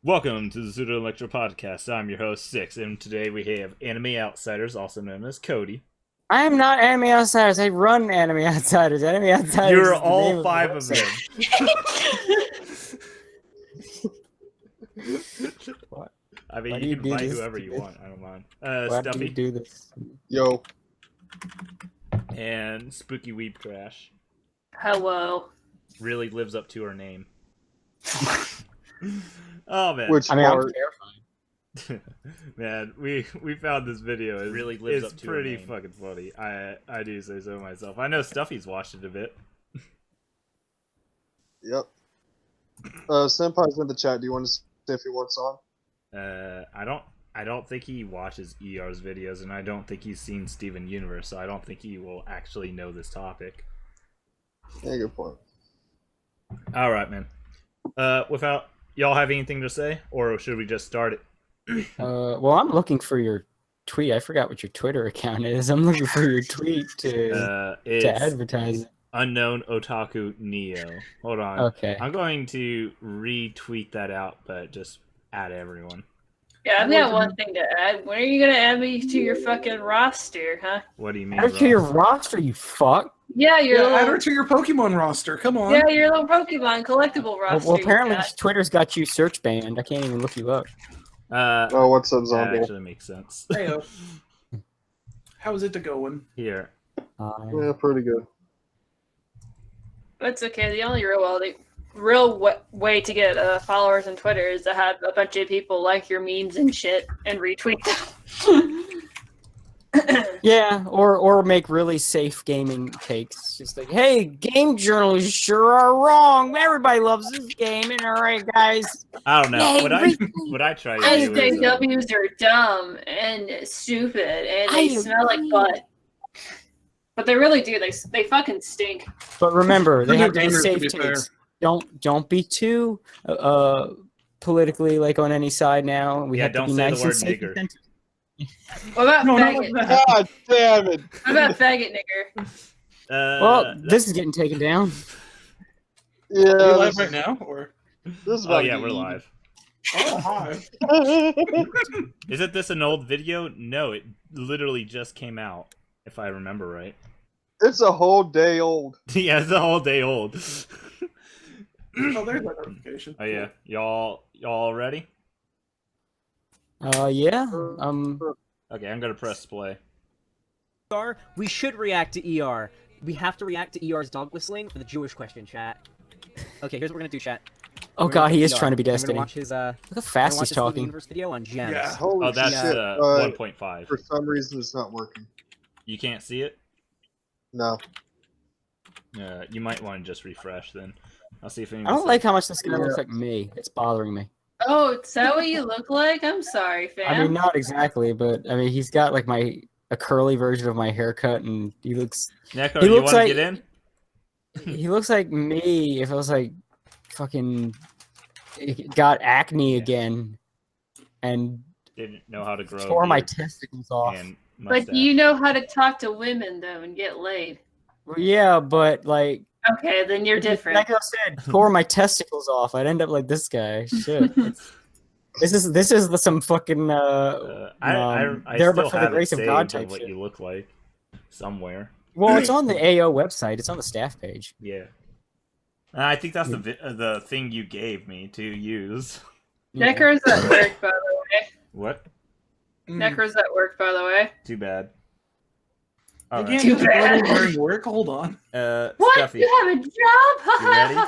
Welcome to the Pseudo Intellectual podcast. I'm your host, Six, and today we have AnimeOutSiders, also known as Cody. I am not AnimeOutSiders. I run AnimeOutSiders. AnimeOutSiders. You're all five of them. What? I mean, you can fight whoever you want. I don't mind. Why Stuffy. do you do this? Yo. And Spooky Weeb Crash. Hello. Really lives up to her name. Oh man. Which I mean, I'm part? terrified. Man, we found this video. It really lives up it's to her pretty name. fucking funny. I do say so myself. I know Stuffy's watched it a bit. Yep. Senpai's in the chat. Do you want to see if he wants on? I don't think he watches ER's videos, and I don't think he's seen Steven Universe, so I don't think he will actually know this topic. Yeah, good point. All right, man. Without y'all have anything to say, or should we just start it? Well, I'm looking for your tweet. I forgot what your Twitter account is. I'm looking for your tweet to It's advertise it. Unknown Otaku Neo. Hold on. Okay. I'm going to retweet that out, but just add everyone. Yeah, I've got one thing to add. When are you gonna add me to your fucking roster, huh? What do you mean? Add her to your Ross? roster, you fuck. Yeah, your Yeah, add little, her to your Pokemon roster. Come on. yeah, your little Pokemon collectible roster. Well, you apparently got. Twitter's got you search banned. I can't even look you up. Oh, what's up, That Zombie? actually makes sense. Heyo. How's it going? Here. Yeah, pretty good. That's okay. The only way to get followers on Twitter is to have a bunch of people like your memes and shit and retweet them. Yeah, or make really safe gaming takes. Just like, hey, game journalists sure are wrong. Everybody loves this game, and all right, guys. I don't know. Yay, What I try to do is SJWs are dumb and stupid and they smell like butt. But they really do. They fucking stink. But remember, they They're have to be gamers, to safe be takes. Don't be too politically like on any side now. We Yeah, have to don't be say nice the word and safe nigger. and sensitive. What about No, not faggot? like that. God damn it! What about faggot nigger? Well, this is getting taken down. Yeah, Are you live this, right now? Or this is Oh about yeah, to we're be live. oh hi. Isn't this an old video? No, it literally just came out, if I remember right. It's a whole day old. Yeah, it's a whole day old. Oh, there's that notification. Oh yeah, y'all ready? Yeah. Okay, I'm gonna press play. ER, we should react to ER. We have to react to ER's dog whistling for the Jewish question, chat. Okay, here's what we're gonna do, chat. Oh We're god, gonna he put is ER. trying to be We're gonna Destiny. watch his Look how we're fast gonna he's watch his talking. universe video on gems. Yeah. Holy Oh, that's shit! 1.5. For some reason, it's not working. You can't see it. No. You might want to just refresh then. I'll see if anyone. I don't like how much this guy looks like me. It's bothering me. Oh, is that what you look like? I'm sorry, fam. I mean, not exactly, but I mean, he's got like a curly version of my haircut, and he looks. Neko, He you looks want to like- get in? He looks like me if I was like fucking got acne again and Didn't know how to grow. tore my beard testicles off. and But mustache. you know how to talk to women though and get laid. Well, yeah, but like Okay, then you're different. like I said, tore my testicles off. I'd end up like this guy. Shit. This is some fucking I there still but for the have grace it of God saved type what shit. you look like somewhere. Well, it's on the AO website. It's on the staff page. Yeah. I think that's the thing you gave me to use. Necro's at work, by the way. What? Necro's at work, by the way. Too bad. I All can't right. Too bad. go during work. Hold on. What? Stuffy, You have a job? you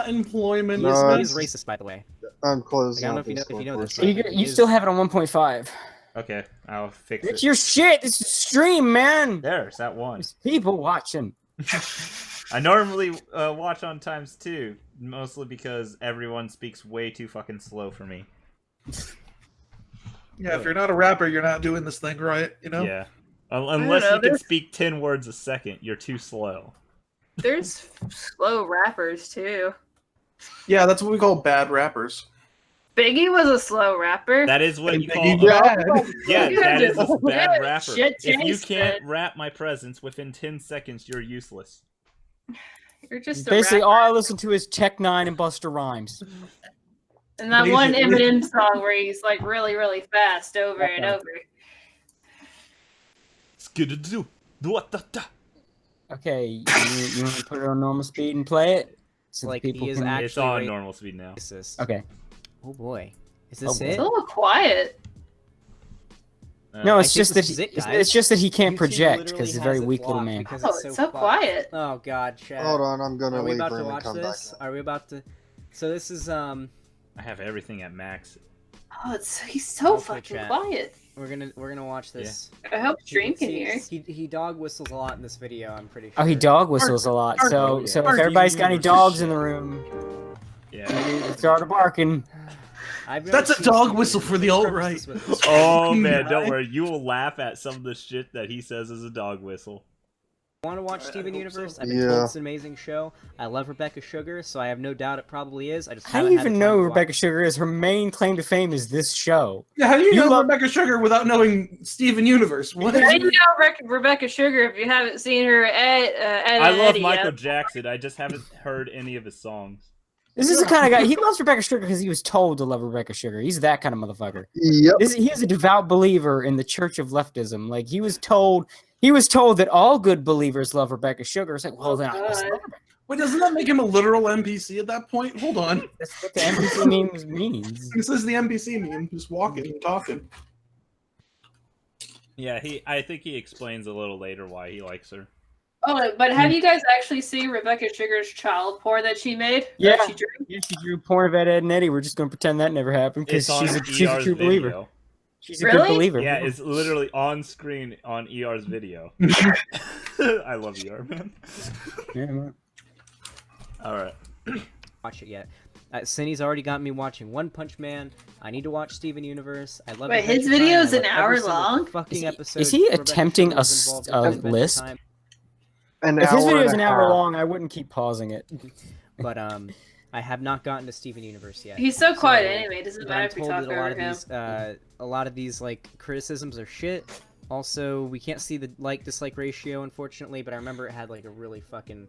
ready? Employment. No, is He it's- is racist, by the way. I'm closed. I don't know if you know this. So you still have it on 1.5. Okay, I'll fix It's it. your shit. It's a stream, man. There's that one. There's people watching. I normally watch on ×2, mostly because everyone speaks way too fucking slow for me. Yeah, if you're not a rapper, you're not doing this thing right. You know. Yeah. Unless know, you can there's- speak 10 words a second, you're too slow. There's slow rappers too. Yeah, that's what we call bad rappers. Biggie was a slow rapper. That is what you call Bad. Yeah, You that have is a to- bad yeah, rapper. shit If you taste, can't man. rap my presence within 10 seconds, you're useless. You're just a Basically, rapper. all I listen to is Tech Nine and Buster Rhymes. And that one Eminem song where he's like really, really fast over and over. Skidadoo. Okay, you want to put it on normal speed and play it? So Like, people he is can... actually It's on normal speed now. racist. Okay. Oh boy. Is Oh, this boy. it? It's a little quiet. No, I it's think just that this is it, it's guys. just that he can't YouTube project literally because he's a has very it weak little blocked man. because Oh, it's so quiet. quiet. Oh god, chat. Hold on, I'm gonna Are we leave about to room and watch come this? back. Are we about to? So this is I have everything at max. Oh, he's so Okay, fucking chat. quiet. we're gonna watch this. I hope Stream can hear. He dog whistles a lot in this video. I'm pretty sure. Oh, he dog whistles a lot. So yeah. so if Bark. everybody's got any Universe dogs shit. in the room, Yeah. start barking. I've never That's a seen dog Steven whistle for the Universe alt-right. preface with this. Oh man, Guy. don't worry. You will laugh at some of the shit that he says as a dog whistle. Want to watch I Steven hope Universe? so. I've been Yeah. told it's an amazing show. I love Rebecca Sugar, so I have no doubt it probably is. I just How do haven't you had the even time know to who Rebecca watch. Sugar is? Her main claim to fame is this show. Yeah, how do you You know love- Rebecca Sugar without knowing Steven Universe? What is I know Rebecca Sugar if you haven't seen her at I love Eddie Michael yet. Jackson. I just haven't heard any of his songs. This is the kind of guy. He loves Rebecca Sugar because he was told to love Rebecca Sugar. He's that kind of motherfucker. Yep. He is a devout believer in the Church of Leftism. Like he was told that all good believers love Rebecca Sugar. It's like, well, then I must God. love Rebecca. Wait, doesn't that make him a literal NPC at that point? Hold on. That's what the NPC means. This is the NPC meme, just walking and talking. Yeah, I think he explains a little later why he likes her. Oh, but have you guys actually seen Rebecca Sugar's child porn that she made? Yeah. That she drew? Yeah, she drew porn of Ed, and Eddie. We're just going to pretend that never happened because It's on she's a ER's true believer. video. She's a good Really? believer. Yeah, it's literally on screen on ER's video. I love ER, man. Yeah, man. Alright. Watch it yet. Cindy's already got me watching One Punch Man. I need to watch Steven Universe. I love Wait, Adventure his Time. video I is an love hour every single long? Fucking Is he- episode is he Rebecca attempting Sugar was involved a with Adventure list? Time. An If his hour video is and an a hour half. long, I wouldn't keep pausing it. But I have not gotten to Steven Universe yet. He's so quiet So, anyway. It doesn't but matter I'm if we told talk that over him. a lot of these like criticisms are shit. Also, we can't see the like-dislike ratio, unfortunately, but I remember it had like a really fucking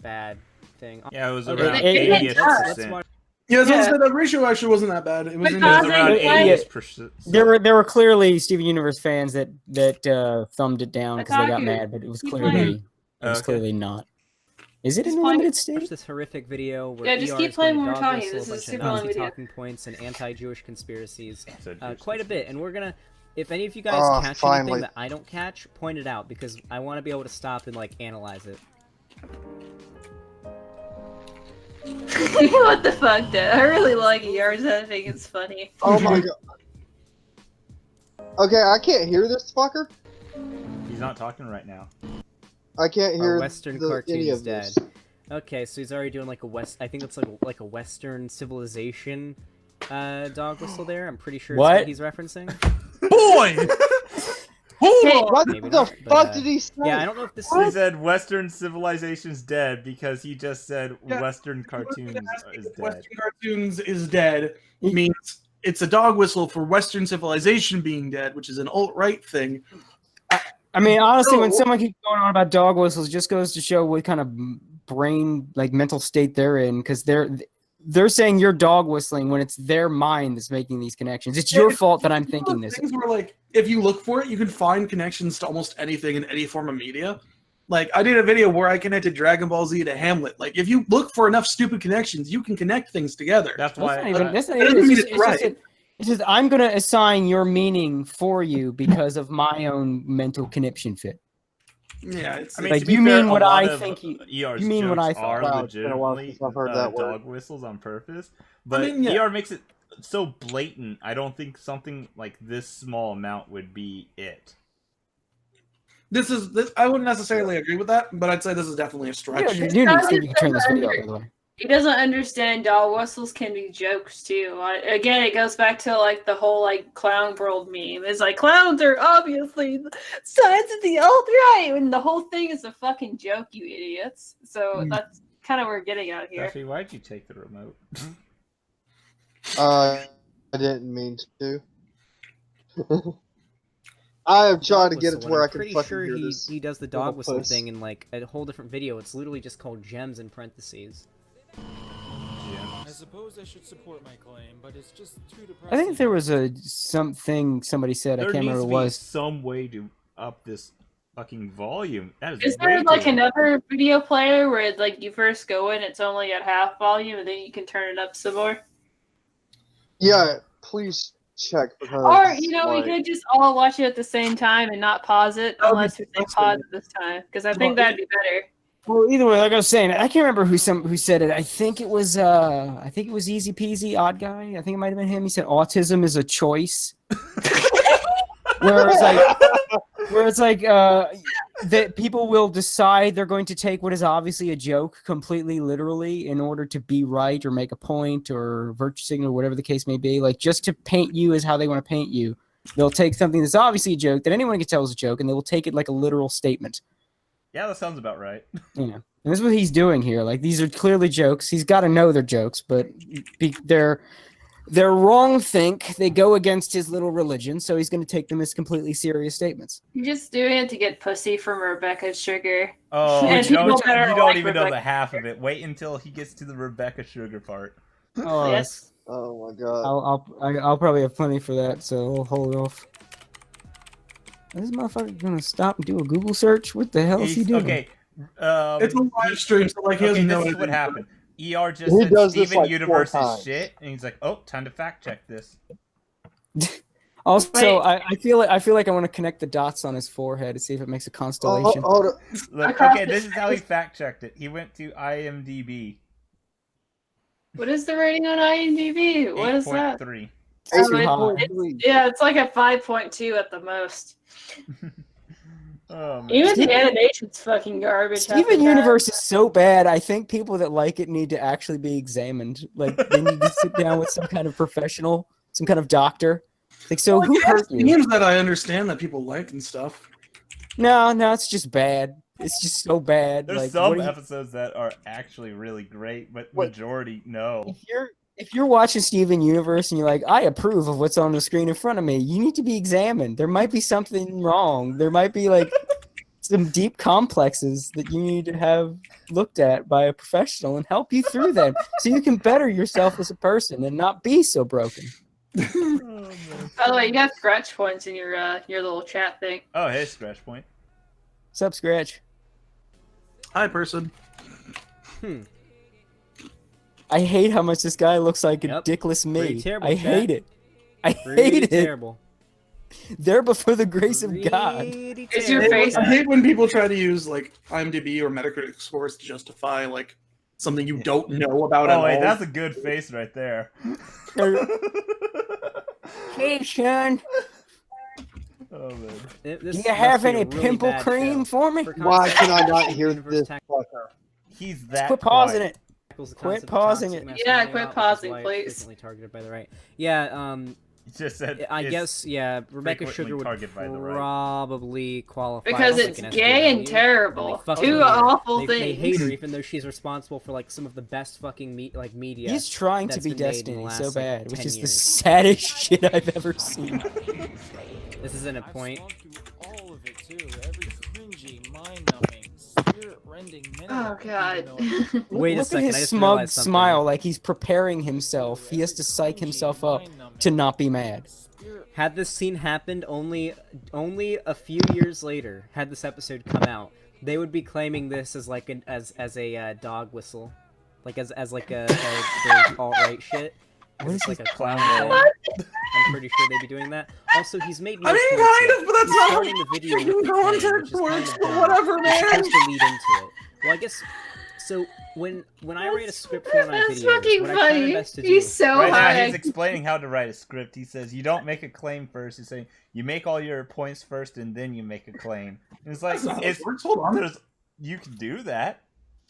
bad thing. Yeah, it was Okay, around it 80ish does. percent. watch- Yeah, so Yeah. the ratio actually wasn't that bad. It was But in It was Cosmic around Light- 80ish percent. There were clearly Steven Universe fans that thumbed it down because they got Otaku. mad, but it was Keep clearly playing. it was Okay. clearly not. Is it Just in playing- limited Watch state? this horrific video where Yeah, just ER keep is playing going when to we're dog talking. whistle This a is bunch super of long Nazi video. talking points and anti-Jewish conspiracies. So Quite a bit, and we're gonna. If any of you guys Oh, catch finally. anything that I don't catch, point it out because I want to be able to stop and like analyze it. What the fuck, dude? I really like yours. I think it's funny. Oh my god. Okay, I can't hear this fucker. He's not talking right now. I can't Our hear Western any cartoon's of dead. this. Okay, so he's already doing like a West. I think it's like a Western civilization dog whistle there. I'm pretty sure it's What? what he's referencing. Boy! Hold Hey, on! What Maybe the not, but, fuck did he say? Yeah, I don't know if this He is. said Western civilization's dead because he just said Yeah. Western cartoons is dead. Western cartoons is dead means it's a dog whistle for Western civilization being dead, which is an alt-right thing. I mean, honestly, when No. someone keeps going on about dog whistles, it just goes to show what kind of brain, like mental state they're in, because they're saying you're dog whistling when it's their mind that's making these connections. It's your fault that I'm It's one thinking of this. those things where, like, if you look for it, you can find connections to almost anything in any form of media. Like, I did a video where I connected Dragon Ball Z to Hamlet. Like, if you look for enough stupid connections, you can connect things together. That's That's not why. even. That's not that even. doesn't mean It's it's just, right. it's just I'm gonna assign your meaning for you because of my own mental conniption fit. Yeah, it's I mean, Like, to be you fair, mean a what lot I of think ER's you mean what I jokes thought. are Wow, it's been a while legitimately since I've heard that word. dog whistles on purpose, but mean, yeah. ER makes it so blatant. I don't think something like this small amount would be it. this. I wouldn't necessarily agree with that, but I'd say this is definitely a stretch. You do need to see if you can turn this video off, by the way. He doesn't understand dog whistles can be jokes too. Again, it goes back to like the whole like clown world meme. It's like clowns are obviously the sides of the alt-right, and the whole thing is a fucking joke, you idiots. So that's kind of what we're getting at here. Duffy, why'd you take the remote? I didn't mean to. I have tried to get it Whistle, to where I and I'm can pretty fucking sure hear this. he does the little dog whistle puss. thing in like a whole different video. It's literally just called gems in parentheses. Gems. suppose I should support my claim, but it's just too depressing. I think there was something somebody said. There I can't needs remember to what it be was. some way to up this fucking volume. That is Is way there like too loud. another video player where like you first go in, it's only at half volume, and then you can turn it up some more? Yeah, please check because. Or we like, could just all watch it at the same time and not pause it That would be unless we say awesome. pause it this time, because I think Well, that'd be better. Well, either way, like I was saying, I can't remember who said it. I think it was Easy Peasy Odd Guy. I think it might have been him. He said autism is a choice. where it's like that people will decide they're going to take what is obviously a joke completely literally in order to be right or make a point or virtue signal, whatever the case may be. Like just to paint you as how they want to paint you. They'll take something that's obviously a joke that anyone can tell is a joke, and they will take it like a literal statement. Yeah, that sounds about right. Yeah, and this is what he's doing here. Like these are clearly jokes. He's got to know they're jokes, but they're wrong. Think they go against his little religion, so he's going to take them as completely serious statements. You're just doing it to get pussy from Rebecca Sugar. Oh, And you don't, people that are you don't like even know Rebecca- the half of it. Wait until he gets to the Rebecca Sugar part. Oh, Yes. oh my god. I'll probably have plenty for that, so I'll hold off. Is this motherfucker gonna stop and do a Google search? What the hell is he doing? Okay. It's a live stream, so like he Okay, doesn't know this is anything. what happened. ER just He said does this, Steven like, 4 Universe is times. shit, and he's like, "Oh, time to fact check this." Also, Wait. I feel like I want to connect the dots on his forehead to see if it makes a Oh, constellation. hold on. Look, Across okay, the this is how he fact checked it. He went to IMDb. What is the rating on IMDb? What is that? 8.3. Too high. 8.3. Yeah, it's like a 5.2 at the most. Oh, man. Even the animation's fucking garbage. half the Steven time. Universe is so bad. I think people that like it need to actually be examined. Like they need to sit down with some kind of professional, some kind of doctor. Like, so who hurt you? Games that I understand that people like and stuff. No, it's just bad. It's just so bad. There's like, some what do you- episodes that are actually really great, but What? majority no. if you're watching Steven Universe and you're like, I approve of what's on the screen in front of me, you need to be examined. There might be something wrong. There might be like some deep complexes that you need to have looked at by a professional and help you through them so you can better yourself as a person and not be so broken. By the way, you got scratch points in your little chat thing. Oh, hey, Scratch Point. What's up, Scratch? Hi, person. I hate how much this guy looks like a Yep. dickless me. Pretty terrible, I chat. hate it. I Pretty hate it. terrible. There before the grace of God. Pretty Is your terrible, face- I chat. hate when people try to use like IMDb or Metacritic scores to justify like something you don't know about at Oh, wait, all. that's a good face right there. Hey, Sean, Oh, man. This do must you have be a any really pimple bad cream show. for me? For Why context, can I not Steven hear Universe this tackles fucker? He's that Quit pausing quiet. it. the Quit concept of pausing toxic it. Yeah, masculinity quit out, which is pausing, why it's please. frequently targeted by the right. Yeah, He just said I it's guess, yeah, Rebecca frequently Sugar would targeted by the right. probably qualify Because as, it's like, an gay and SJW. terrible. And they fucking Two hate her. awful They hate her things. even though she's responsible for like some of the best fucking media. He's trying to that's be been made in the Destiny last, so like, bad, which 10 is the years. saddest shit I've ever seen. This isn't a I've point. gone through all of it too. Every cringy, mind-numbing, spirit-rending minute. Oh god. Wait a Look second, at I his just smug realized something. smile, like he's preparing himself. He has to psych himself up to not be mad. Had this scene happened only a few years later, had this episode come out, they would be claiming this as like as a dog whistle, like as like a alt-right shit. 'cause What it's is like he- a clown thing. I'm pretty sure they'd be doing that. Also, he's made no I mean, points kind yet. of, but that's He's not how starting the video with freaking the claim, context which is kind works, of but dumb. whatever, It's man. supposed to lead into it. Well, I guess so. When I write a script for one of my That's videos, fucking what I try my funny. best to do. He's so Right high. now, he's explaining how to write a script. He says, you don't make a claim first. He's saying, you make all your points first, and then you make a claim. And it's like, That's not how it's, it works. Hold on. you can do that.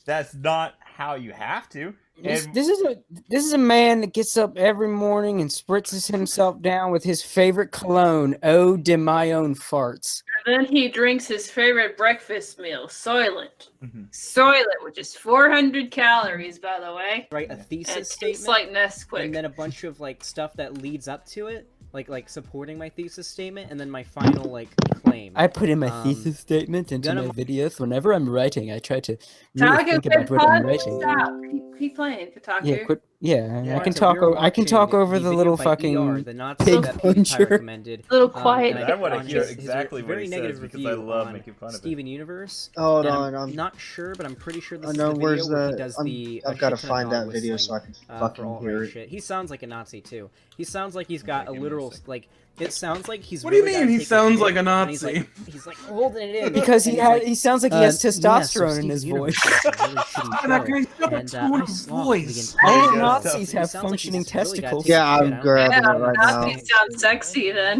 That's not how you have to. This, And this is a man that gets up every morning and spritzes himself down with his favorite cologne, Eau de my own farts. And then he drinks his favorite breakfast meal, Soylent. Mhm. Soylent, which is 400 calories, by the way. Write a And thesis it statement. tastes like Nesquik. and then a bunch of like stuff that leads up to it, like supporting my thesis statement, and then my final like claim. I put in my Um, thesis statement into none my of- videos. Whenever I'm writing, I try to really Taco, think quit about what I'm pausing. writing. Stop. Keep playing, Kotaku. Yeah, Yeah, Yeah, I can So talk. we were I can talk watching over the little video by fucking. the Nazi pig that PewDiePie puncher. recommended. Little quiet. and I wanna on hear his exactly what very he negative says, because review I love on making fun of it. Steven Universe. Hold and on, I'm not sure, but I'm pretty sure this I is know the video where's where he the. does the. I've got to find that video so I can for fucking alt hear right it. shit. He sounds like a Nazi too. He sounds like he's got Okay, a give me a literal second. like. It sounds like he's. What do you really mean gotta he take sounds shit, like a and Nazi? He's like holding it in Because and he he's like, he sounds like he has yeah, so testosterone in Steven his Universe voice. is a really shitty That show, guy's got a and, tone I of sloth voice. the All entire Yeah, show. Nazis He have sounds like he's functioning just really gotta testicles. take Yeah, shit. I'm I don't grabbing know. it right now. Nazis sound sexy then.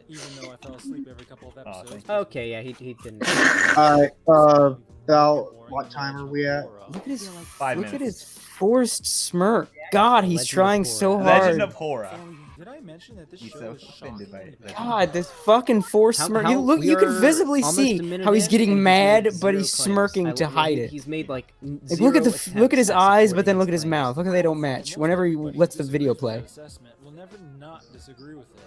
Even though I fell asleep every couple of episodes. thank you. Okay, yeah, he didn't. Alright, about what time are we at? Look at his 5 look at minutes. his forced smirk. God, he's Legend of trying Korra. so Legend hard. of Horror. Did I mention that this He's show so is offended by it. God, this fucking forced smirk. You look, we you can are visibly almost see a minute how he's in, getting and mad, made but zero he's claims. smirking to hide it. He's made like Like, look at zero the look at his attempts eyes, supporting but then look at his claims. mouth. Look how they don't match. Whenever he lets the video play. We'll never not disagree with it.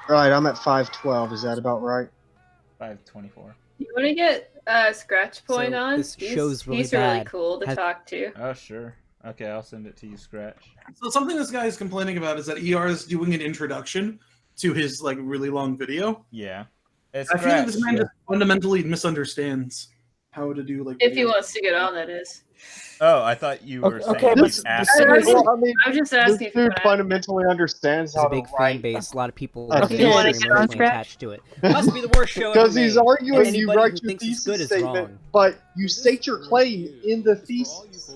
Alright, I'm at 512. Is that about right? 5:24. You want to get Scratch Point So, on? this show's really he's really bad. cool to Has- talk to. Oh sure. Okay, I'll send it to you, Scratch. So something this guy is complaining about is that ER is doing an introduction to his like really long video. Yeah. I feel like this man just fundamentally misunderstands how to do like. If he videos. wants to get on, that is. Oh, I thought you were Okay, saying but- like but asking. seriously- Well, I mean, I'm just this asking if you dude want fundamentally understands There's how a big to fan write. base. A lot of people Okay. are You wanna very get on emotionally Scratch? attached to it. Must be the worst show ever Because he's made. arguing And you anybody write who your thinks it's thesis good is statement, wrong. but you state your claim in the thesis.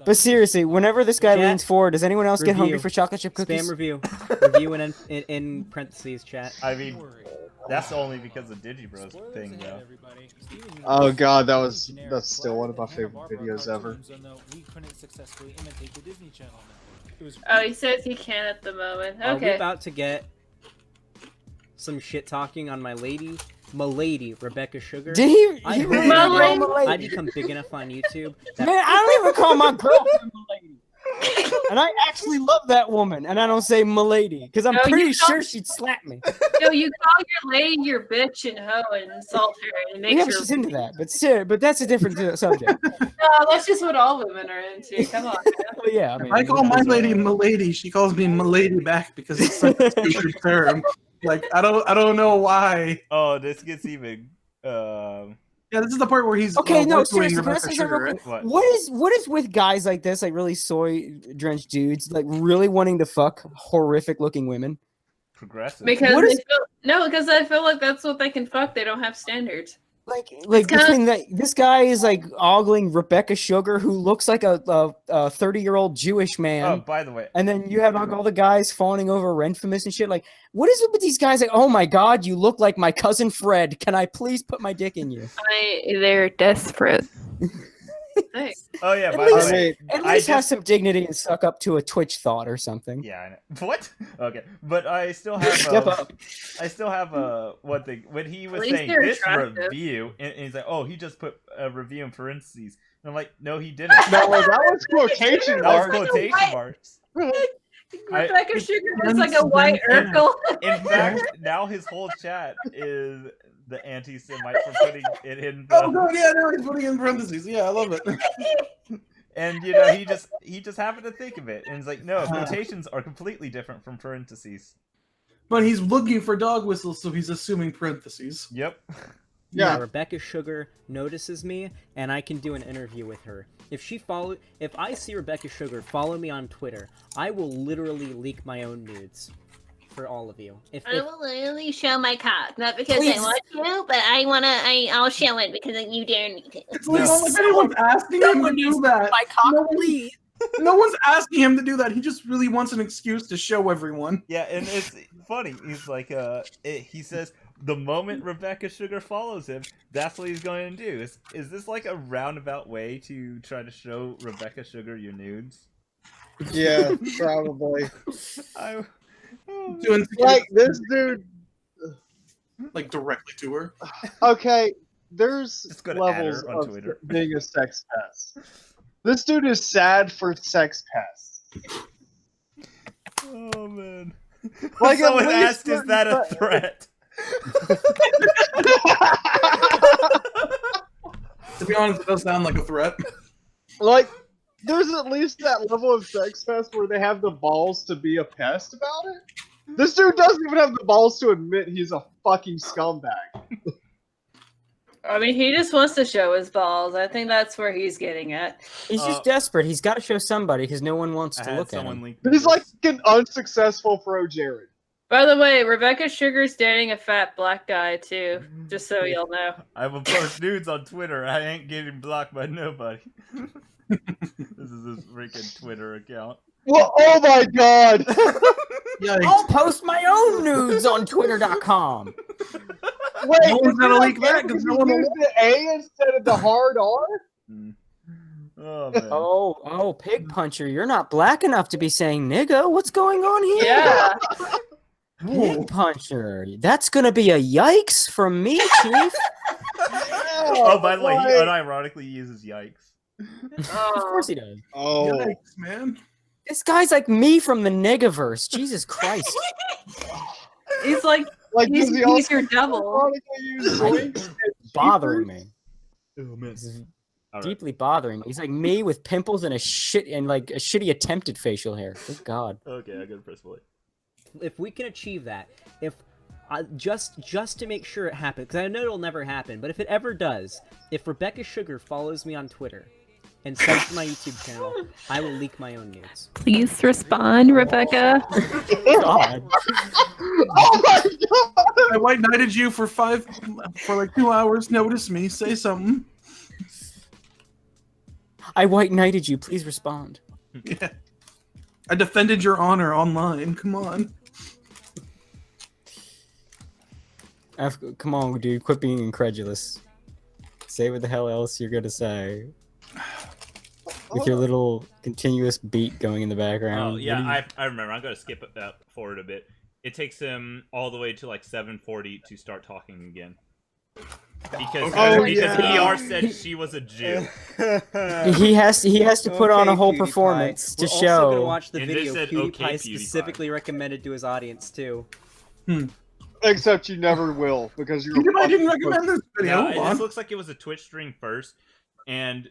But seriously, whenever this guy Chat, leans forward, does anyone else get hungry review. for chocolate chip cookies? Spam review. Review in parentheses, chat. I mean, that's only because of Digibros thing, though. Oh god, that's still one of my favorite videos ever. Oh, he says he can at the moment. Are we Okay. about to get some shit talking on my lady, Rebecca Sugar? Did he? I He heard really that called him a Malady? I lady. become big enough on YouTube. Man, I don't even call my girlfriend Milady. And I actually love that woman, and I don't say Milady because I'm No, you pretty call- sure she'd slap me. No, you call your lady your bitch and hoe and insult her, and it Yeah, makes but her. she's into that, but that's a different subject. No, that's just what all women are into. Come on. But yeah, I mean, I call my lady Milady. She calls me Milady back because it's such a stupid term. Like I don't know why. Oh, this gets even. Yeah, this is the part where he's Okay, no, doing seriously, can I Rebecca say something Sugar, real right? quick? What? What is with guys like this, like really soy drenched dudes, like really wanting to fuck horrific looking women? Progressive. Because What they is- feel, no, because I feel like that's what they can fuck. They don't have standards. Like kinda- between that, this guy is like ogling Rebecca Sugar, who looks like a 30-year-old Jewish man. Oh, by the way, And then you have like all the guys fawning over Renfamous and shit. Like, what is it with these guys? Like, oh my god, you look like my cousin Fred. Can I please put my dick in you? They're desperate. Thanks. oh yeah, At by the least- way, At I least have just some dignity and suck up to a Twitch thought or something. yeah, I know. What? Okay, but I still have Step up. I still have one thing when he was At least saying they're this attractive. review, and he's like, oh, he just put a review in parentheses. And I'm like, no, he didn't. No, that was quotation That was marks. quotation marks. Rebecca Sugar has like a white Urkel. In fact, now his whole chat is the anti-Semite for putting it in the. Oh god, yeah, no, he's putting it in parentheses. Yeah, I love it. And you know, he just happened to think of it, and he's like, no, quotations are completely different from parentheses. But he's looking for dog whistles, so he's assuming parentheses. Yep. Yeah. Rebecca Sugar notices me, and I can do an interview with her. If I see Rebecca Sugar follow me on Twitter, I will literally leak my own nudes for all of you. If I will literally show my cock, not because Please. I want to, but I'll show it because you dare me to. It's like, not like anyone's asking him to do that. My cock, please. No one's asking him to do that. He just really wants an excuse to show everyone. Yeah, and it's funny. He's like, he says the moment Rebecca Sugar follows him, that's what he's going to do. Is this like a roundabout way to try to show Rebecca Sugar your nudes? Yeah, probably. Doing Like this dude. like directly to her. Okay, there's Just go to add levels her on of Twitter. being a sex pest. This dude is sad for sex pests. Oh man! Like, at Someone least asked, "Is that a threat?" To be honest, it does sound like a threat. Like, there's at least that level of sex fest where they have the balls to be a pest about it. This dude doesn't even have the balls to admit he's a fucking scumbag. I mean, he just wants to show his balls. I think that's where he's getting at. He's just desperate. He's got to show somebody because no one wants to look at him. He's like an unsuccessful Pro Jared. By the way, Rebecca Sugar's dating a fat black guy too. Just so y'all know. I will post nudes on Twitter. I ain't getting blocked by nobody. This is his freaking Twitter account. Well, oh my god! I'll post my own nudes on Twitter.com. Wait, No one's gonna leak that because no one will. use the A instead of the hard R? Oh, man. Oh, Pigpuncher, you're not black enough to be saying nigga. What's going on here? Yeah. Pigpuncher, that's gonna be a yikes from me, Chief. Oh, by the way, he unironically uses yikes. Of course he does. Oh, Yikes, man. This guy's like me from the Negaverse. Jesus Christ. He's like does he he's your double. ironically use zoinks? Bothering me. Oh, man. This is All right. deeply bothering me. He's like me with pimples and a shitty attempted facial hair. Good God. Okay, I gotta press play. If we can achieve that, if just to make sure it happens, because I know it'll never happen, but if it ever does, if Rebecca Sugar follows me on Twitter and subs to my YouTube channel, I will leak my own nudes. Please respond, Rebecca. God. Oh my god! I white knighted you for like 2 hours. Notice me. Say something. I white knighted you. Please respond. Yeah. I defended your honor online. Come on. Come on, dude. Quit being incredulous. Say what the hell else you're gonna say. With your little continuous beat going in the background. Oh, yeah, I remember. I'm gonna skip forward a bit. It takes him all the way to like 7:40 to start talking again. Because PR said she was a Jew. He has to put on a whole PewDiePie. performance to We're show. also gonna watch the And they video said, PewDiePie "Okay, PewDiePie." specifically recommended to his audience too. Except you never will, because you're I didn't recommend this video. Yeah, it Hold just on. looks like it was a Twitch stream first, and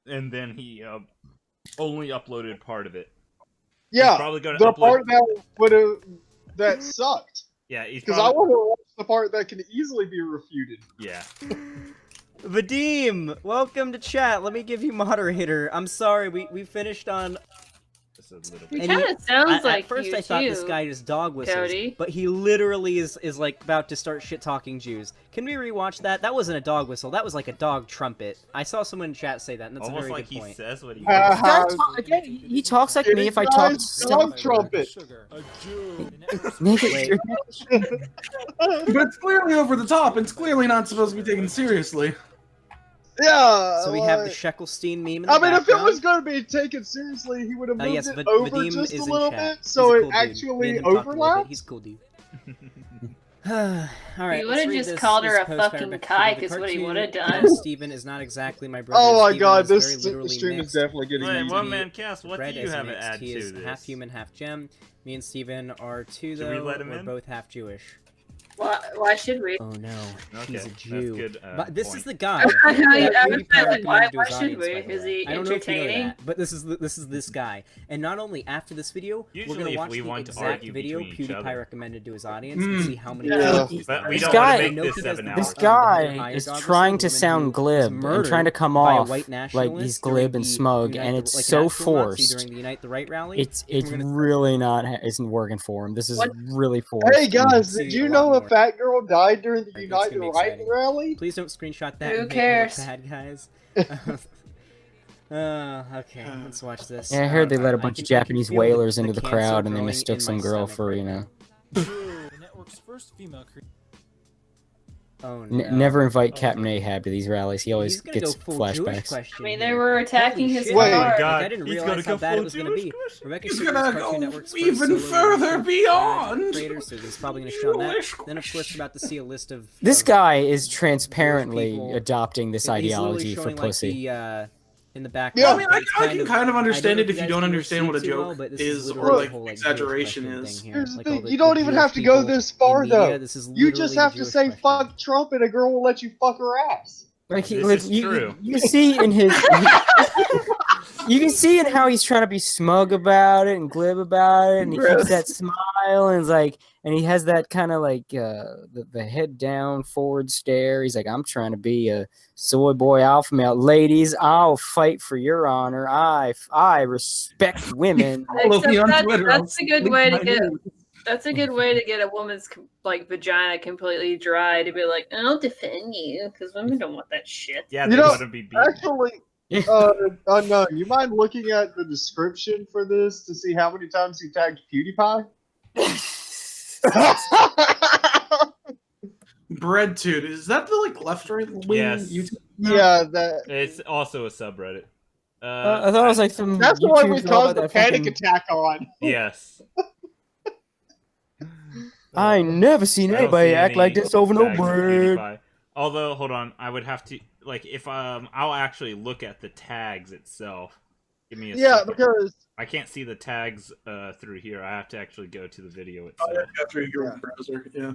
then he only uploaded part of it. Yeah, He's probably gonna the upload. part that sucked. Yeah, he's Because I probably. want to watch the part that can easily be refuted. Yeah. Vadim, welcome to chat. Let me give you moderator. I'm sorry, we finished on. Just a little He bit. And kind of sounds like at first you I thought too. this guy just dog whistles, Cody. but he literally is like about to start shit talking Jews. Can we rewatch that? That wasn't a dog whistle. That was like a dog trumpet. I saw someone in chat say that, and that's Almost a very like good he point. says what he. Again, he talks like me if I talk Dog trumpet. Nigga, But it's clearly over the top. It's clearly not supposed to be taken seriously. Yeah. So we have the like- Sheckelstein meme in the I mean, if it background. was going to be taken seriously, he would have moved Yes, it Vadim over is just in a little chat. bit, so He's a it cool dude. Me actually and him talked a little bit. overlaps. He's a cool dude. Alright, He let's would've read just this- called her this a post by fucking Rebecca kike Sugar. is what he The would've cartoon done. Steven is not exactly my brother. Oh my Steven god, is very this literally stream is mixed. definitely getting Wait, easy. one man cast. What Bred do you as have to mixed. add He to is this? half human, half gem. Me and Steven are two, Should we though. let him We're in? both half Jewish. Why should we? Oh no, Okay, he's a that's Jew. good, but this point. is the guy. I that was PewDiePie like, recommended why to his should we? audience, by the Is way. he I don't know if you know entertaining? that, but this is this guy. And not only after this video, Usually we're gonna if watch we the want to exact argue video between each PewDiePie other. recommended to his audience and see how many. Yeah. views But we This don't guy- want to I know make he this does 7 the hours. This best guy Higher is dog whistle, trying the to woman sound who was glib and murdered trying to come by a off white like he's nationalist glib during and the smug, Unite and the- it's like an so actual Nazi forced. during the Unite the Right rally. It's We're gonna- really not isn't working for him. This is What? really forced. Hey guys, See did a you lot know a more. fat girl died during the Alright, that's United gonna be Right exciting. rally? Please don't screenshot that. Who and cares? Make me look bad, guys. Okay, let's watch this. Yeah, I heard they let a I bunch can- of I can Japanese feel whalers the into the cancer crowd, and they growing mistook in some my girl stomach for, right you now. know. The network's first female creator. Oh no. Never invite Captain Ahab to these rallies. He always He's gonna gets go full Jewish flashbacks. question I mean, they here. were attacking Holy his shit. Wait. Oh my car. god, Like, I didn't he's realize gonna how go bad full it was gonna be. Jewish question. Rebecca He's Sugar's gonna Cartoon go Network's even first solo further release, beyond. creator, so he's probably gonna show that. Then of course we're about to see a list of This of guy is transparently people. adopting this He's literally ideology for showing, like, pussy. the, in the Yeah, background. I mean, I It's can kind of understand I it don't if know you if don't guys understand what a see too well, joke but this is literally or the like whole, Jewish exaggeration question is. thing here. Here's the Like, all thing, the- you don't the even Jewish have to go people this in far media, though. This is You just literally have the to Jewish say question. fuck Trump and a girl will let you fuck her ass. Like This is you, true. you see in his You can see in how he's trying to be smug about it and glib about it, and he keeps that smile, and it's like, and he has that kind of like the head down, forward stare. He's like, I'm trying to be a soy boy alpha male. Ladies, I'll fight for your honor. I respect women. Follow me on Except Twitter. that's a good way to My get. name. That's a good way to get a woman's like vagina completely dry. To be like, I'll defend you, because women don't want that shit. Yeah, You they know, want to be beat. Actually, no, you mind looking at the description for this to see how many times he tagged PewDiePie? Breadtude. Is that the like left right wing Yes. YouTube? Yeah, that. It's also a subreddit. I thought it was like some. That's the one we YouTubers all caused about the that panic fucking- attack on. Yes. I ain't never seen I don't anybody see act any like this over no tags of bread. PewDiePie. Although, hold on, I would have to like if I'll actually look at the tags itself. Give me a Yeah, second. because I can't see the tags through here. I have to actually go to the video Oh, itself. yeah, after your browser. Yeah.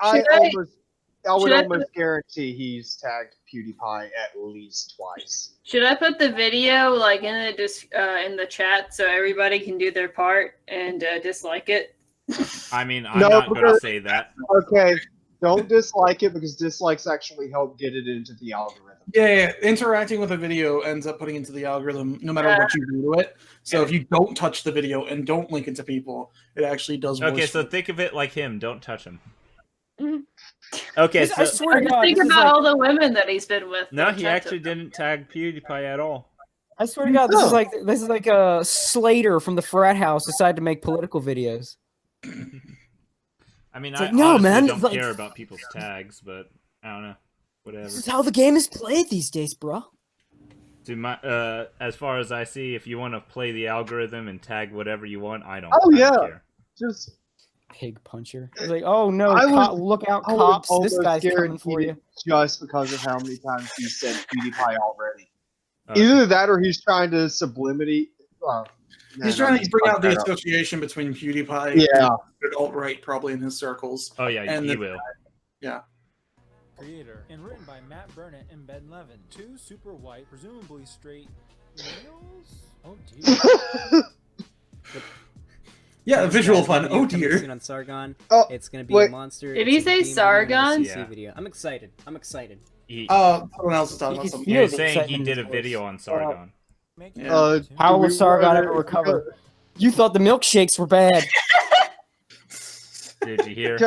I Should I- would should I almost guarantee he's tagged PewDiePie at least twice. Should I put the video like in the chat so everybody can do their part and dislike it? I mean, I'm No, not going to because- say that. Okay, don't dislike it because dislikes actually help get it into the algorithm. Yeah, interacting with a video ends up putting into the algorithm no matter what you do to it. So if you don't touch the video and don't link it to people, it actually does worse. Okay, so for think of it like him. Don't touch him. Mhm. Okay, I so swear to Just God, think this is about like, all the women that he's been with. no, Don't he touch actually them. didn't tag PewDiePie at all. I swear to God, this is like a Slater from the frat house decided to make political videos. I mean, It's I like, no, honestly man, don't like- care about people's tags, but I don't know. Whatever. This is how the game is played these days, bro. To my, as far as I see, if you want to play the algorithm and tag whatever you want, I don't. Oh, I don't yeah. care. Just Pigpuncher. It's like, oh no, I was- look out, I would cops! This almost guy's coming guarantee for it you. just because of how many times he said PewDiePie already. Okay. Either that or he's trying to sublimity. He's trying to bring out the association between PewDiePie Yeah. and alt-right probably in his circles. Oh yeah, And he the- will. Creator and written by Matt Burnett and Ben Levin. Two super white, presumably straight males. Oh dear. Yeah, visual Guys, fun. video Oh coming dear. soon on Sargon. Oh, It's gonna be wait. a monster. Did it's he a say demon Sargon? CC Yeah. video. I'm excited. I'm excited. He, Someone else is talking You about can something. he feel was the saying he excitement did a in his voice. video on Sargon. Make Yeah. it cartoon. How do will we Sargon wanna- ever recover? You thought the milkshakes were bad. Did you hear?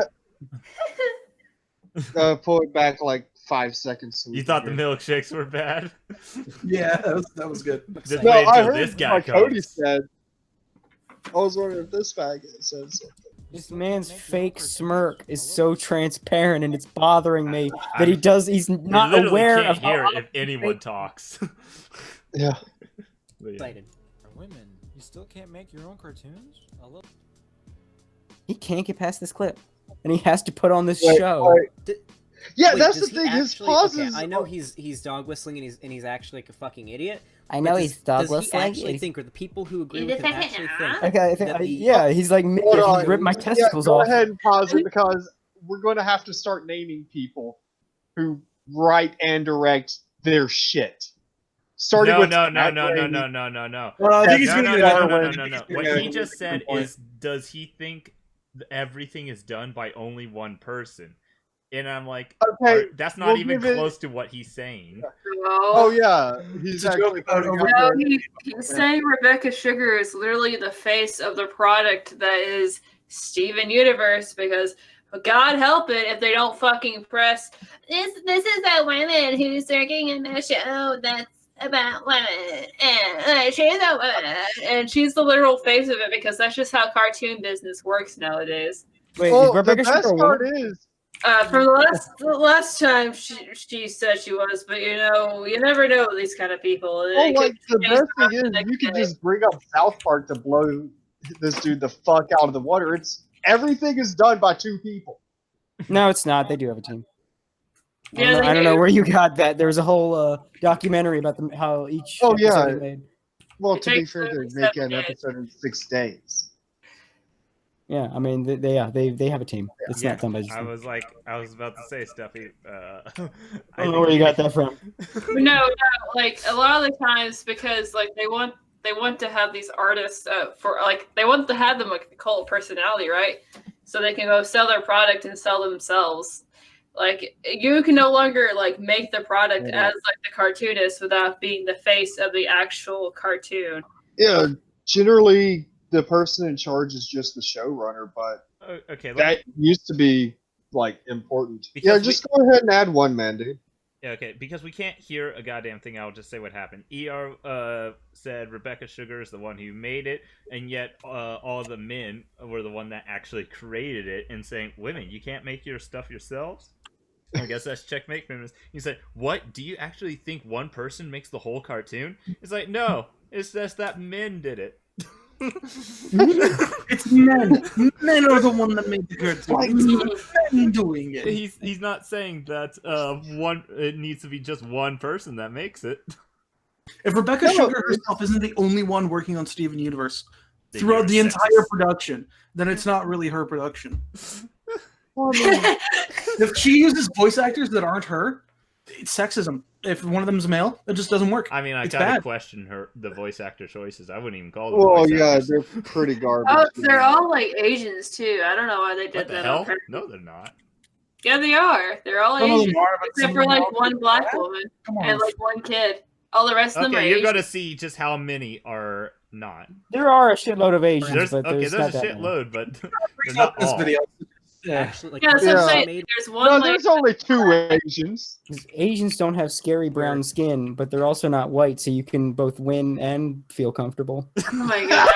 Pull it back like 5 seconds. So we You can thought the hear. milkshakes were bad? Yeah, that was good. I'm Just excited. No, wait I until heard this guy what Cody comes. said. I was wondering if this faggot said something. This man's fake smirk is so transparent, and it's bothering me that he's You not literally aware can't of how hear it if anyone talks. Yeah. But yeah. Excited. For women, you still can't make your own cartoons? A little. he can't get past this clip, and he has to put on this Wait, show. wait. Yeah, Wait, that's does the he thing. His actually- pauses. Okay, I know he's dog whistling and he's actually like a fucking idiot. I but know does- he's dog Does he whistling. actually think, or the people who agree Is with this him a actually hit? think? Okay, I think, that the- yeah, he's like, Hold if on. he ripped my Yeah, testicles go off. ahead and pause it because we're going to have to start naming people who write and direct their shit. Starting No, with no, Matt no. Brady. Well, I think he's No, gonna no, get no, another no, no, one. no, no. He's What gonna he get just a said point. is, does he think everything is done by only one person? And I'm like, Okay, that's not we'll even give it- close to what he's saying. Oh yeah, he's It's a joke actually about putting over- out No, there- he's saying Rebecca Sugar is literally the face of the product that is Steven Universe because God help it if they don't fucking press This is a woman who's working in a show that's about women, and she's a woman. and she's the literal face of it because that's just how cartoon business works nowadays. Wait, Well, is the Rebecca best Sugar a part woman? is, From the last time she said she was, but you know, you never know with these kind of people. oh, It like could the change best thing the is, next you could day. just bring up South Park to blow this dude the fuck out of the water. It's everything is done by 2 people. No, it's not. They do have a team. Yeah, I don't know where you got that. There was a whole documentary about how each Oh, episode yeah. is made. Well, It to be takes fair, they 7 make an days. episode in 6 days. Yeah, I mean, they have a team. It's not done by just I was about to say, Stuffy. I don't know where you got that from. No, like a lot of the times because like they want to have these artists for like they want to have them like a cult personality, right? So they can go sell their product and sell themselves. Like you can no longer like make the product as like the cartoonist without being the face of the actual cartoon. Yeah, generally the person in charge is just the showrunner, but okay, that used to be like important. Because Yeah, just go ahead and add one man, dude. Yeah, okay, because we can't hear a goddamn thing, I'll just say what happened. ER said Rebecca Sugar is the one who made it, and yet all the men were the one that actually created it, and saying, women, you can't make your stuff yourselves? I guess that's checkmate feminist. He said, what, do you actually think one person makes the whole cartoon? It's like, no, it's just that men did it. It's men. Men are the one that made the cartoon. It's men doing it. He's not saying that it needs to be just one person that makes it. If Rebecca Sugar herself isn't the only one working on Steven Universe throughout the entire production, then it's not really her production. If she uses voice actors that aren't her, it's sexism. If one of them's male, it just doesn't work. I mean, I gotta question the voice actor choices. I wouldn't even call them. Well, yeah, they're pretty garbage. Oh, they're all like Asians too. I don't know why they did that. Hell? No, they're not. Yeah, they are. They're all Asian, except for like one black woman and like one kid. All the rest of them are Okay, you're Asian. gonna see just how many are not. There are a shitload of Asians, but there's not a that shitload, but they're not all. Actually, like, Yeah, so I'm saying there's one. No, like, there's only 2 Asians. Asians don't have scary brown skin, but they're also not white, so you can both win and feel comfortable. Oh my god!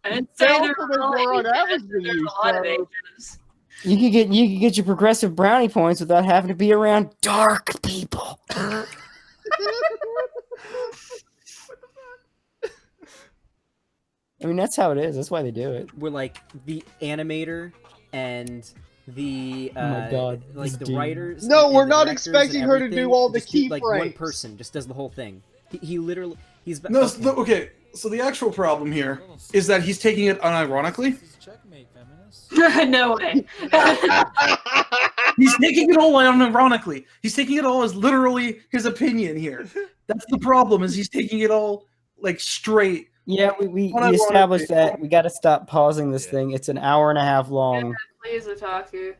I didn't say there were all Asians. There's a lot of Asians. You could get your progressive brownie points without having to be around dark people. I mean, that's how it is. That's why they do it. We're like the animator and the Oh my God, like this the dude. writers. No, and we're the not directors expecting and her to everything, do all the just do, key like one frames. person just does the whole thing. He literally No, okay. So the actual problem here is that he's taking it unironically. Checkmate, feminist. No way. He's taking it all unironically. He's taking it all as literally his opinion here. That's the problem. Is he's taking it all like straight. Yeah, we established that. We got to stop pausing this thing. It's an hour and a half long. Please, Otaku.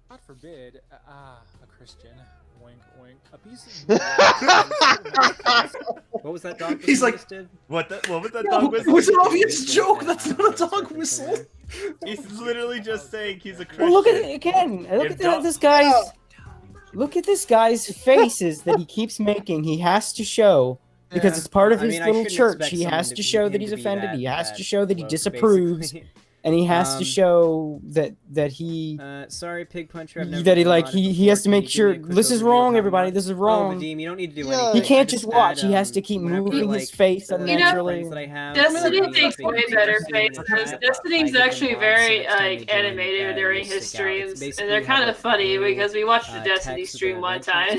God forbid, a Christian. Wink, wink. A piece What was that dog? He's like, what was that dog whistle? It was an obvious joke. That's not a dog whistle. He's literally just saying he's a Christian. Well, look at it again. Look at this guy's faces that he keeps making. He has to show. Because it's part of his little church. He has to show that he's offended. He has to show that he disapproves. And he has to show that he sorry, Pigpuncher. he has to make sure this is wrong, everybody. This is wrong. Vadim, you don't need to do Yeah. anything. He can't I just add, watch. He has to keep moving his face unnaturally. Destiny takes way better faces. Destiny's actually very animated during his streams, and they're kind of funny because we watched the Destiny stream one time.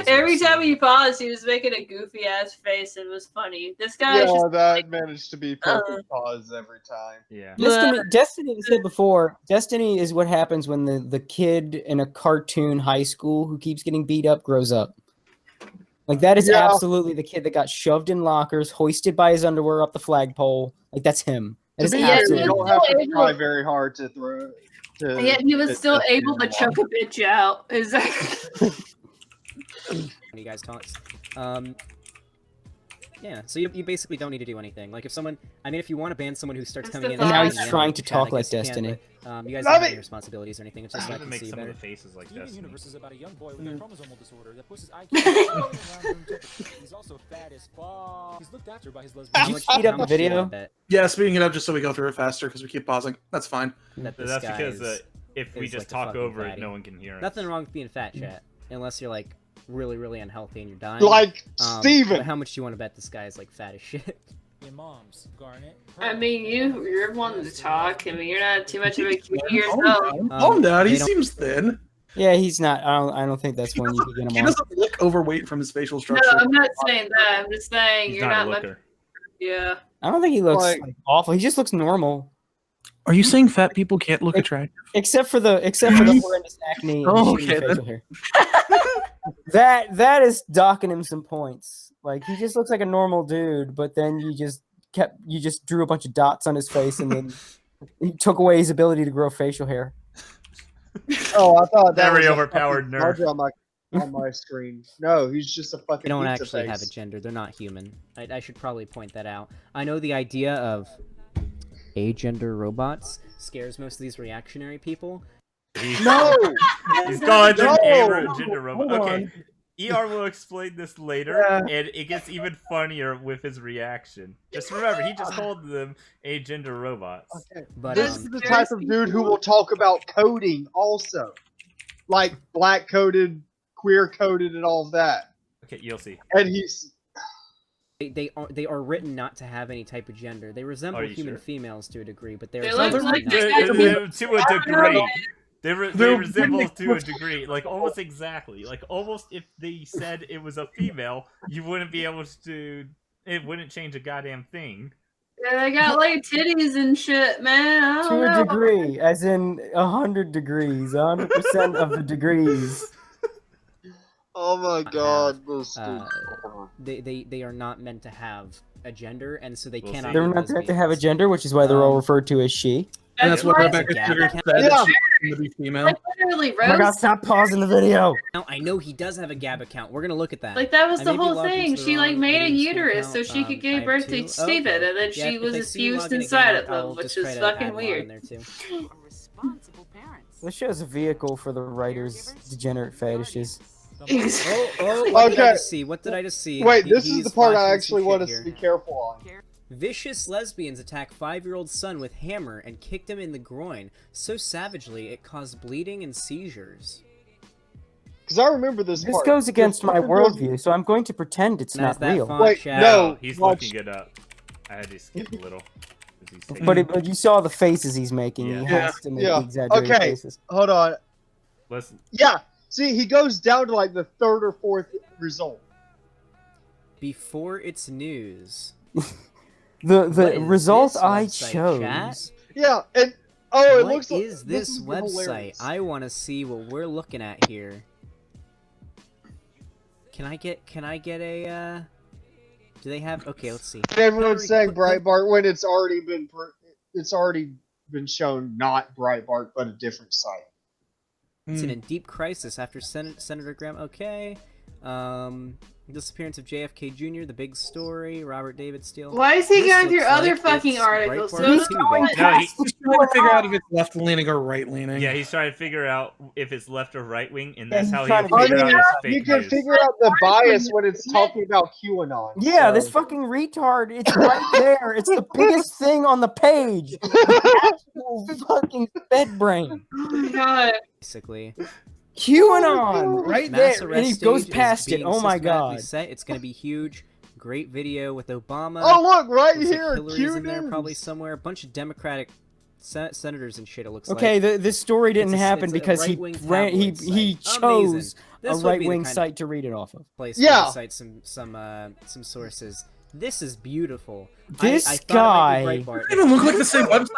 Every time he paused, he was making a goofy ass face. And it was funny. This guy is just that managed to be perfect pause every time. Yeah. Destiny, I said before, Destiny is what happens when the kid in a cartoon high school who keeps getting beat up grows up. Like, that is absolutely the kid that got shoved in lockers, hoisted by his underwear up the flagpole. Like, that's him. That is absolutely You don't have to try very hard to throw. Yeah, he was still able to choke a bitch out. Exactly. You guys talk. Yeah, so you basically don't need to do anything. Like, if someone, I mean, if you want to ban someone who starts coming in, And now and he's trying to talk like Destiny. You guys don't have any responsibilities or anything. It's just so I can make see some better. of the faces like Steven Destiny. Universe is about a young boy with a chromosomal disorder that pushes IQ. He's also fat as fuck. He's looked after by his lesbian. Did you speed up the video? Yeah, speeding it up just so we go through it faster because we keep pausing. That's fine. That's because if we just talk over it, no one can hear us. Nothing wrong with being fat, chat. Unless you're like really, really unhealthy and you're dying. Like Steven. But how much do you want to bet this guy is like fat as shit? Your mom's Garnet. I mean, you're one to talk. I mean, you're not too much of a cutie yourself. Calm down. He seems thin. Yeah, he's not. I don't think that's one you can get him He on. doesn't look overweight from his facial structure. No, I'm not saying that. I'm just saying He's you're not not a much. looker. Yeah. I don't think he looks Like- like, awful. He just looks normal, Are you saying fat people can't look attractive? except for the horrendous acne and Oh, shitty okay, facial hair. That is docking him some points. Like he just looks like a normal dude, but then you just drew a bunch of dots on his face and then he took away his ability to grow facial hair. Oh, I thought that Very was a overpowered fucking nerf. marker on my screen. No, he's just a fucking They don't pizza actually face. have a gender. They're not human. I should probably point that out. I know the idea of agender robots scares most of these reactionary people. No! He's calling them No! gender robot. Hold Okay. on. ER will explain this later, and it gets even funnier with his reaction. Just remember, he just called them agender robots. Okay. But This is the type of dude who will talk about coding also. Like black coded, queer coded, and all of that. Okay, you'll see. And he's they are written not to have any type of gender. They resemble Are you human sure? females to a degree, but they're They look essentially like not. To a degree. They They're resemble really to a degree, like almost exactly. Like almost if they said it was a female, you wouldn't be able to. It wouldn't change a goddamn thing. Yeah, they got like titties and shit, man. I don't To a know. degree, as in 100 degrees, 100% of the degrees. oh my god, this dude. They are not meant to have a gender, and so they We'll cannot. see. They're be not meant to have a lesbians. gender, which is why they're all referred to as she. And that's what why- Rebecca Yeah. Sugar said. Yeah. That she's gonna be female. Like literally, Oh my god, Rose. stop pausing the video! Now, I know he does have a Gab account. We're gonna look at that. Like that was I the may be whole logged thing. into the She like wrong made a video school uterus so account. she could I give have birth two. to Steven, Okay. and then Yeah, she if was I see you fused logging inside again, of I'll them, which just is try to fucking add more in weird. there, too. Responsible parents. This show's a vehicle for the writer's degenerate fetishes. Oh, what did I Okay. just see? What did I just see? Wait, this is He's the part I flashing actually some want shit us to here. be careful on. Vicious lesbians attack 5-year-old son with hammer and kicked him in the groin so savagely it caused bleeding and seizures. Because I remember this This part. goes against my fucking goes- worldview, so I'm going to pretend it's Now, is not that real. font Wait, chat? no. He's watch- looking it up. I had to skip a little. 'Cause he's taking- But you saw the faces he's making. Yeah. He has to make Yeah. the exaggerated Okay. faces. Hold on. Listen, Yeah. See, he goes down to like the third or fourth result. Before it's news. The What is result this I website, chose. chat? Yeah, and oh, it What looks like is this website? hilarious. I want to see what we're looking at here. Can I get a do they have okay, let's see. Everyone's saying Click- Breitbart when it's already been shown not Breitbart but a different site. It's in a deep crisis after Senator Graham. Okay. Disappearance of JFK Jr., the big story, Robert David Steele. Why is he This going through looks other like fucking it's articles? Breitbart So He's too, going baby. No, past He's trying to figure out if it's left leaning or right leaning. yeah, he's trying to figure out if it's left or right wing, and that's he's how trying he'll to figure out figure it's You fake can news. figure out the bias when it's talking about QAnon. Yeah, so. this fucking retard. It's right there. It's the biggest thing on the page. Actual fucking bed brain. Oh my god. Basically. QAnon, right Mass there, and he arrest goes stage is past it. being Oh my systematically god. Set. It's gonna be huge. Great video with Obama. Oh look, right Looks like here, Hillary's Q in there News. probably somewhere. A bunch of Democratic senators and shit. It looks Okay, like. this story didn't It's a- happen it's a because he right-wing ran. He tabloid site. chose Amazing. a This would be the right-wing kind of site to read it off of. place Yeah. to cite some sources. This is beautiful. This I thought it might be guy- Breitbart. They don't look like the same website.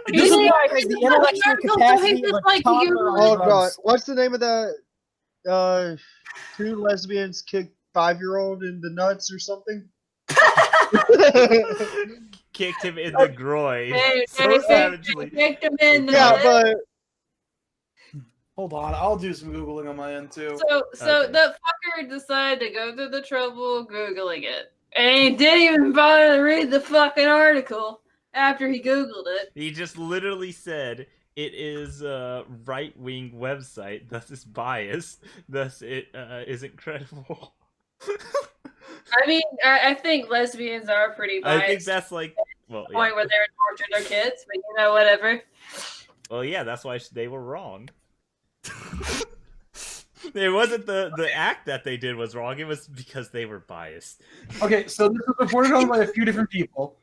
This Really? guy has the intellectual capacity of a toddler on Oh drugs. god, what's the name of that? Two lesbians kicked 5-year-old in the nuts or something. Kicked him in the groin so They savagely. kicked him in the Yeah, but Hold on, I'll do some googling on my end too. So Okay. the fucker decided to go through the trouble of Googling it. And he didn't even bother to read the fucking article after he Googled it. He just literally said it is a right-wing website, thus it's biased, thus it isn't credible. I mean, I think lesbians are pretty biased. I think that's like, well, to the point yeah. where they're torturing their kids, but you know, whatever. Well, yeah, that's why they were wrong. It wasn't the act that they did was wrong. It was because they were biased. Okay, so this was reported on by a few different people.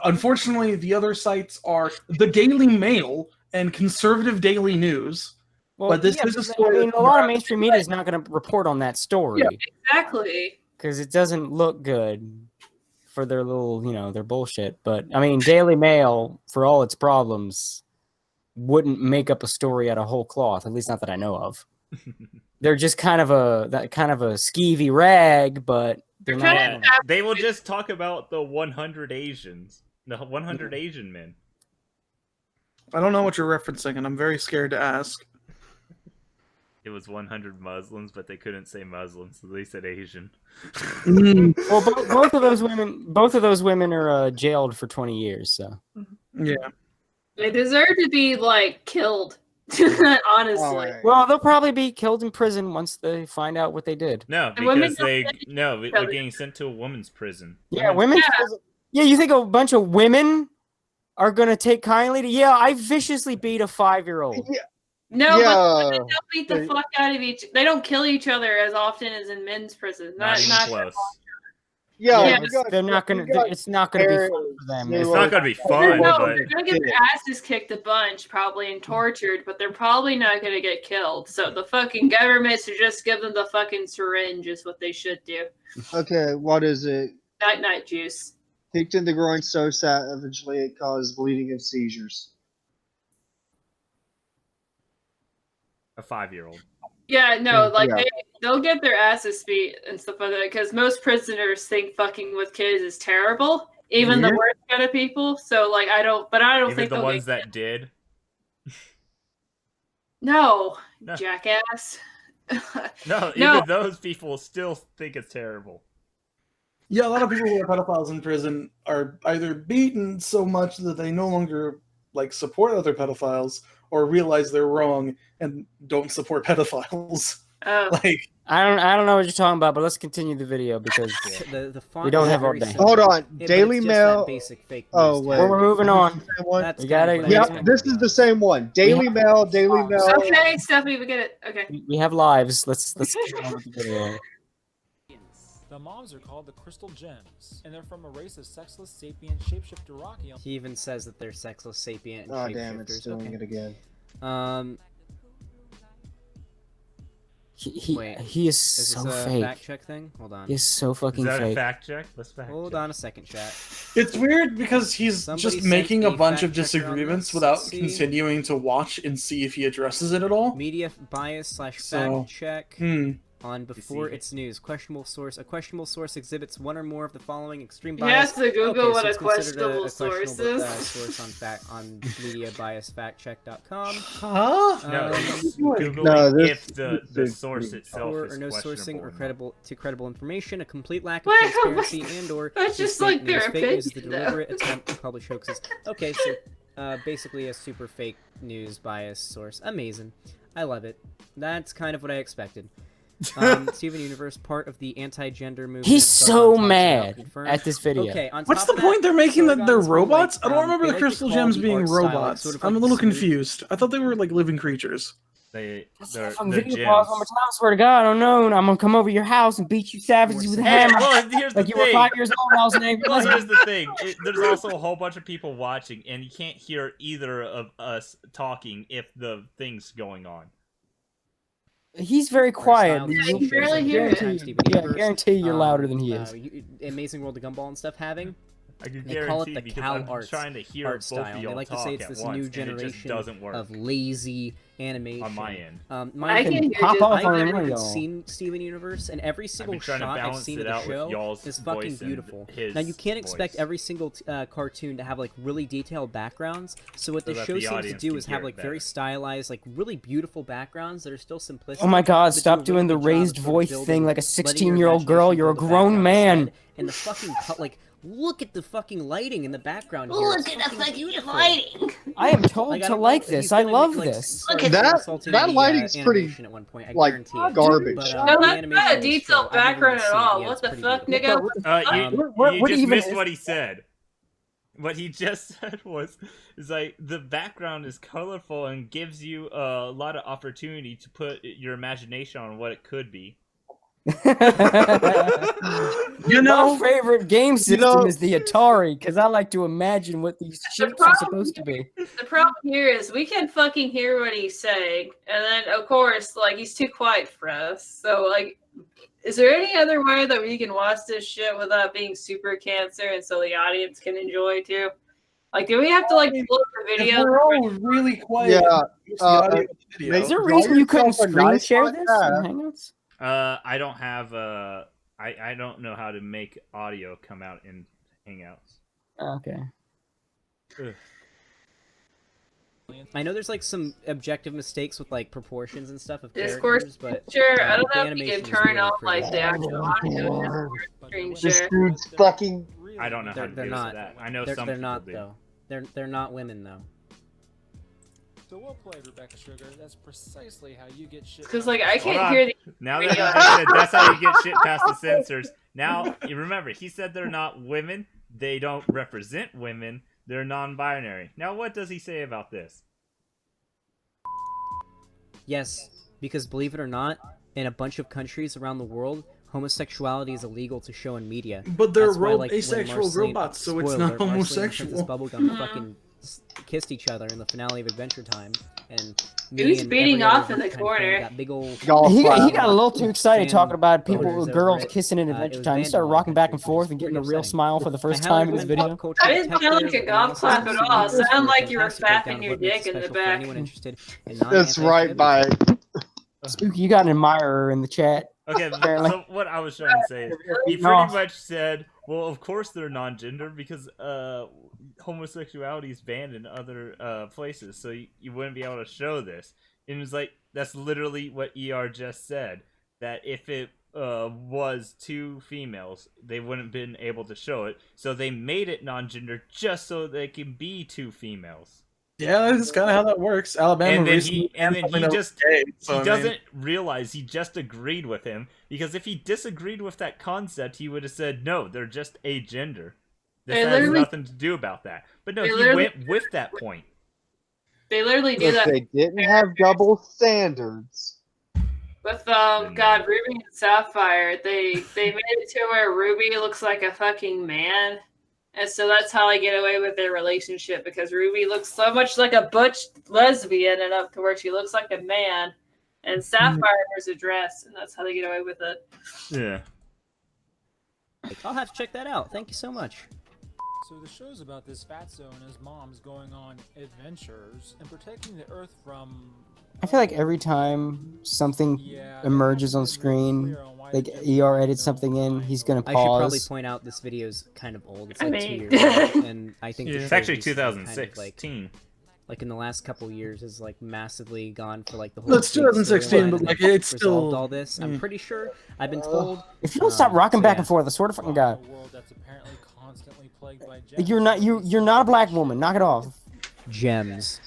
Unfortunately, the other sites are the Daily Mail and Conservative Daily News. Well, But this yeah, is a but story I mean, that's a lot of around- mainstream media is not going to report on that story Yeah. Exactly. because it doesn't look good for their little, their bullshit. But I mean, Daily Mail, for all its problems, wouldn't make up a story out of whole cloth. At least not that I know of. They're just kind of a skeevy rag, but they're not. Yeah, they will just talk about the 100 Asians, the 100 Asian men. I don't know what you're referencing, and I'm very scared to ask. It was 100 Muslims, but they couldn't say Muslims, so they said Asian. Well, both of those women are jailed for 20 years. So Yeah. They deserve to be like killed. Honestly. Well, they'll probably be killed in prison once they find out what they did. No, And women because don't they're getting sent to a woman's prison. Yeah, women's prison. Yeah, you think a bunch of women are gonna take kindly to? Yeah, I viciously beat a 5-year-old. No, Yeah. but they don't beat the fuck out of each. They don't kill each other as often as in men's prisons. Not even close. Yeah, they're not gonna. It's not gonna be fun for them. It's not gonna be fun, No, but they're gonna get their asses kicked a bunch, probably, and tortured, but they're probably not gonna get killed. So the fucking government should just give them the fucking syringe, is what they should do. Okay, what is it? Night juice. Kicked in the groin so savagely it caused bleeding and seizures. a 5-year-old. Yeah, no, like Yeah. they'll get their asses beat and stuff like that because most prisoners think fucking with kids is terrible, even the worst kind of people. So like I don't Even think the they'll ones get that did. No, No. jackass. No, No. even those people still think it's terrible. Yeah, a lot of people who are pedophiles in prison are either beaten so much that they no longer support other pedophiles, or realize they're wrong and don't support pedophiles. Oh. I don't know what you're talking about, but let's continue the video because The font we don't is have all very day. simple. Hold on, But Daily it's just Mail. that basic fake Oh, news wait. tag. we're moving on. That's We kind gotta- of what I Yep, expected, this to be is the honest. same one. Daily Mail, Daily Mail. Okay, Stephanie, we get it. Okay. We have lives. Let's get on with the video. The moms are called the Crystal Gems, and they're from a race of sexless sapient shapeshifter Rockians. He even says that they're sexless, sapient, and Oh damn, it's shapeshifters. doing Okay. it again. Wait, He is is so this a fake. fact check thing? Hold on. He is so Is fucking that a fake. fact check? Let's fact Hold check. on a second, chat. It's weird because he's Somebody just sent making a a bunch of fact checker on disagreements this. without Let's see. continuing to watch and see if he addresses it at all. Media bias / fact So, check on before see. it's news. Questionable source. A questionable source exhibits one or more of the following extreme You bias. have to Google what it's a considered questionable source is. source on mediabiasfactcheck.com. Huh? No, it's No, Googling this- if the this- source itself Or is no sourcing questionable or or not. credible information, a complete lack of Wait, transparency, and or that's is just fake like their news. Fake news is the opinion, though. deliberate attempt to publish hoaxes. Okay, so basically a super fake news bias source. Amazing. I love it. That's kind of what I expected. Steven Universe, part of the anti-gender movement. He's so Sargon talks about mad confirmed. at this video. Okay, on What's top the of point that, they're making that they're Sargon's been, robots? I don't they remember the like to crystal call gems the being art style, like, robots. sort of I'm like a little smooth. confused. I thought they were living creatures. They're Fucking they're video gems. pause one more time. I swear to God, I don't know. I'm gonna come over your house and beat you savagely with a Hey, hammer. well, here's Like the you were thing. 5 years old. I was an angry Well, lesbian. here's the thing. There's also a whole bunch of people watching, and you can't hear either of us talking if the thing's going on. He's very quiet. Style, Yeah, you can barely hear it. Guarantee you're louder than he is. Amazing World of Gumball and stuff having. I can They call it guarantee the because Cal I'm Arts trying to hear art both style. of They y'all like to talk say it's at this once, new and it just generation doesn't work of lazy animation. on my end. I can hear Pop just off I've on never one of even y'all. seen Steven Universe, and every single been trying to shot I've balance seen it of the out with show y'all's is fucking voice and beautiful. his Now you can't expect voice. every single cartoon to have like really detailed backgrounds. So what So the that show the seems to audience do can is hear have it like very better. stylized, like really beautiful backgrounds that are still simplistic. Oh my God! but do Stop a doing the really good job of raised sort of voice building- thing like a letting your 16-year-old girl. imagination You're a build the grown background man. instead. And the fucking like, look at the fucking lighting in the background here. Look It's at the fucking beautiful. lighting. I am told Like, I to don't like know, this. he's I gonna love make, like, this. sorry Look at for that- insulting that the, lighting's pretty, animation at one point. I like, guarantee it. garbage. But, No, the that's animation not a in this detailed show, I've never background even at seen it all. yet. What It's the pretty fuck, beautiful. nigga? You What just even missed is- what he said. What he just said is like the background is colorful and gives you a lot of opportunity to put your imagination on what it could be. You know, My favorite game system know- is the Atari because I like to imagine what these shapes are supposed to be. The problem here is we can fucking hear what he's saying, and then of course, like he's too quiet for us. So like, Is there any other way that we can watch this shit without being super cancer and so the audience can enjoy too? Like, do we have to like flip the If video? we're all really quiet, Yeah, use the audio of the video. Is there a Draw reason you couldn't yourself a screen nice share hot this in bath. Hangouts? I don't have I don't know how to make audio come out in Hangouts. Okay. Ugh. I know there's like some objective mistakes with like proportions and stuff of Discourse characters, but Sure, I don't the know if you can animation is turn really off pretty. like the actual audio screen This share. dude's fucking. I don't know how to They're do not. that. I know They're some they're people not do. though. They're not women though. So well played, Rebecca Sugar. That's precisely how you get shit. Because like I Hold can't on. hear the Now that video. I said that's how you get shit past the censors. Now you remember he said they're not women. They don't represent women. They're non-binary. Now what does he say about this? Yes, because believe it or not, in a bunch of countries around the world, homosexuality is illegal to show in media. But they're That's why, like, when asexual Marceline- robots, so it's spoiler not alert, Marceline and homosexual. Princess Bubblegum fucking kissed each other in the finale of Adventure Time, and me Who's and beating every other off in the kind of fan corner? got big old Golf He clap. got a little too excited fan talking about boners people, over girls it. kissing in It Adventure was Time. He started Vandalon rocking back and country. forth It and was getting a pretty real upsetting. smile for the first I time in highly this recommend video. pop culture I didn't sound detective like a and golf also clap at all. It this sounded like was you were fantastic breakdown fapping of your what makes dick in the special for back. anyone interested in That's right, non-anti-activity. by Spooky, you got an admirer in the chat. Okay, Apparently. so what I was trying to say is he No. pretty much said, well, of course they're non-gender because homosexuality is banned in other places, so you wouldn't be able to show this. And it was like, that's literally what ER just said, that if it was two females, they wouldn't been able to show it, so they made it non-gender just so they can be two females. Yeah, that's kind of how that works. Alabama And then recently he something that was just gay, so, I he mean, doesn't realize he just agreed with him, because if he disagreed with that concept, he would have said, no, they're just agender. This They has literally- nothing to do about that. But no, they he literally- went with that point. They literally do if that they didn't have double standards. with God, Ruby and Sapphire. They made it to where Ruby looks like a fucking man. And so that's how they get away with their relationship, because Ruby looks so much like a butch lesbian and up to where she looks like a man. And Sapphire wears a dress, and that's how they get away with it. Yeah. I'll have to check that out. Thank you so much. So the show's about this fatso and his mom's going on adventures and protecting the Earth from. I feel like every time something Yeah, emerges on it's screen, clear on why like the ER edits something in, he's gonna I should probably pause. point out this video's kind of old. It's I like 2 mean- years old, and I think the It's show actually recently kind of, 2016. like in the last couple years has like massively gone for like the whole. That's big 2016, storyline but, and like, resolved it's still- all this. I'm mm. pretty sure. I've been told. If you don't stop rocking so back yeah. and forth, I swear to fucking God, A world that's apparently constantly plagued by you're not a black woman. Knock it off. Gems.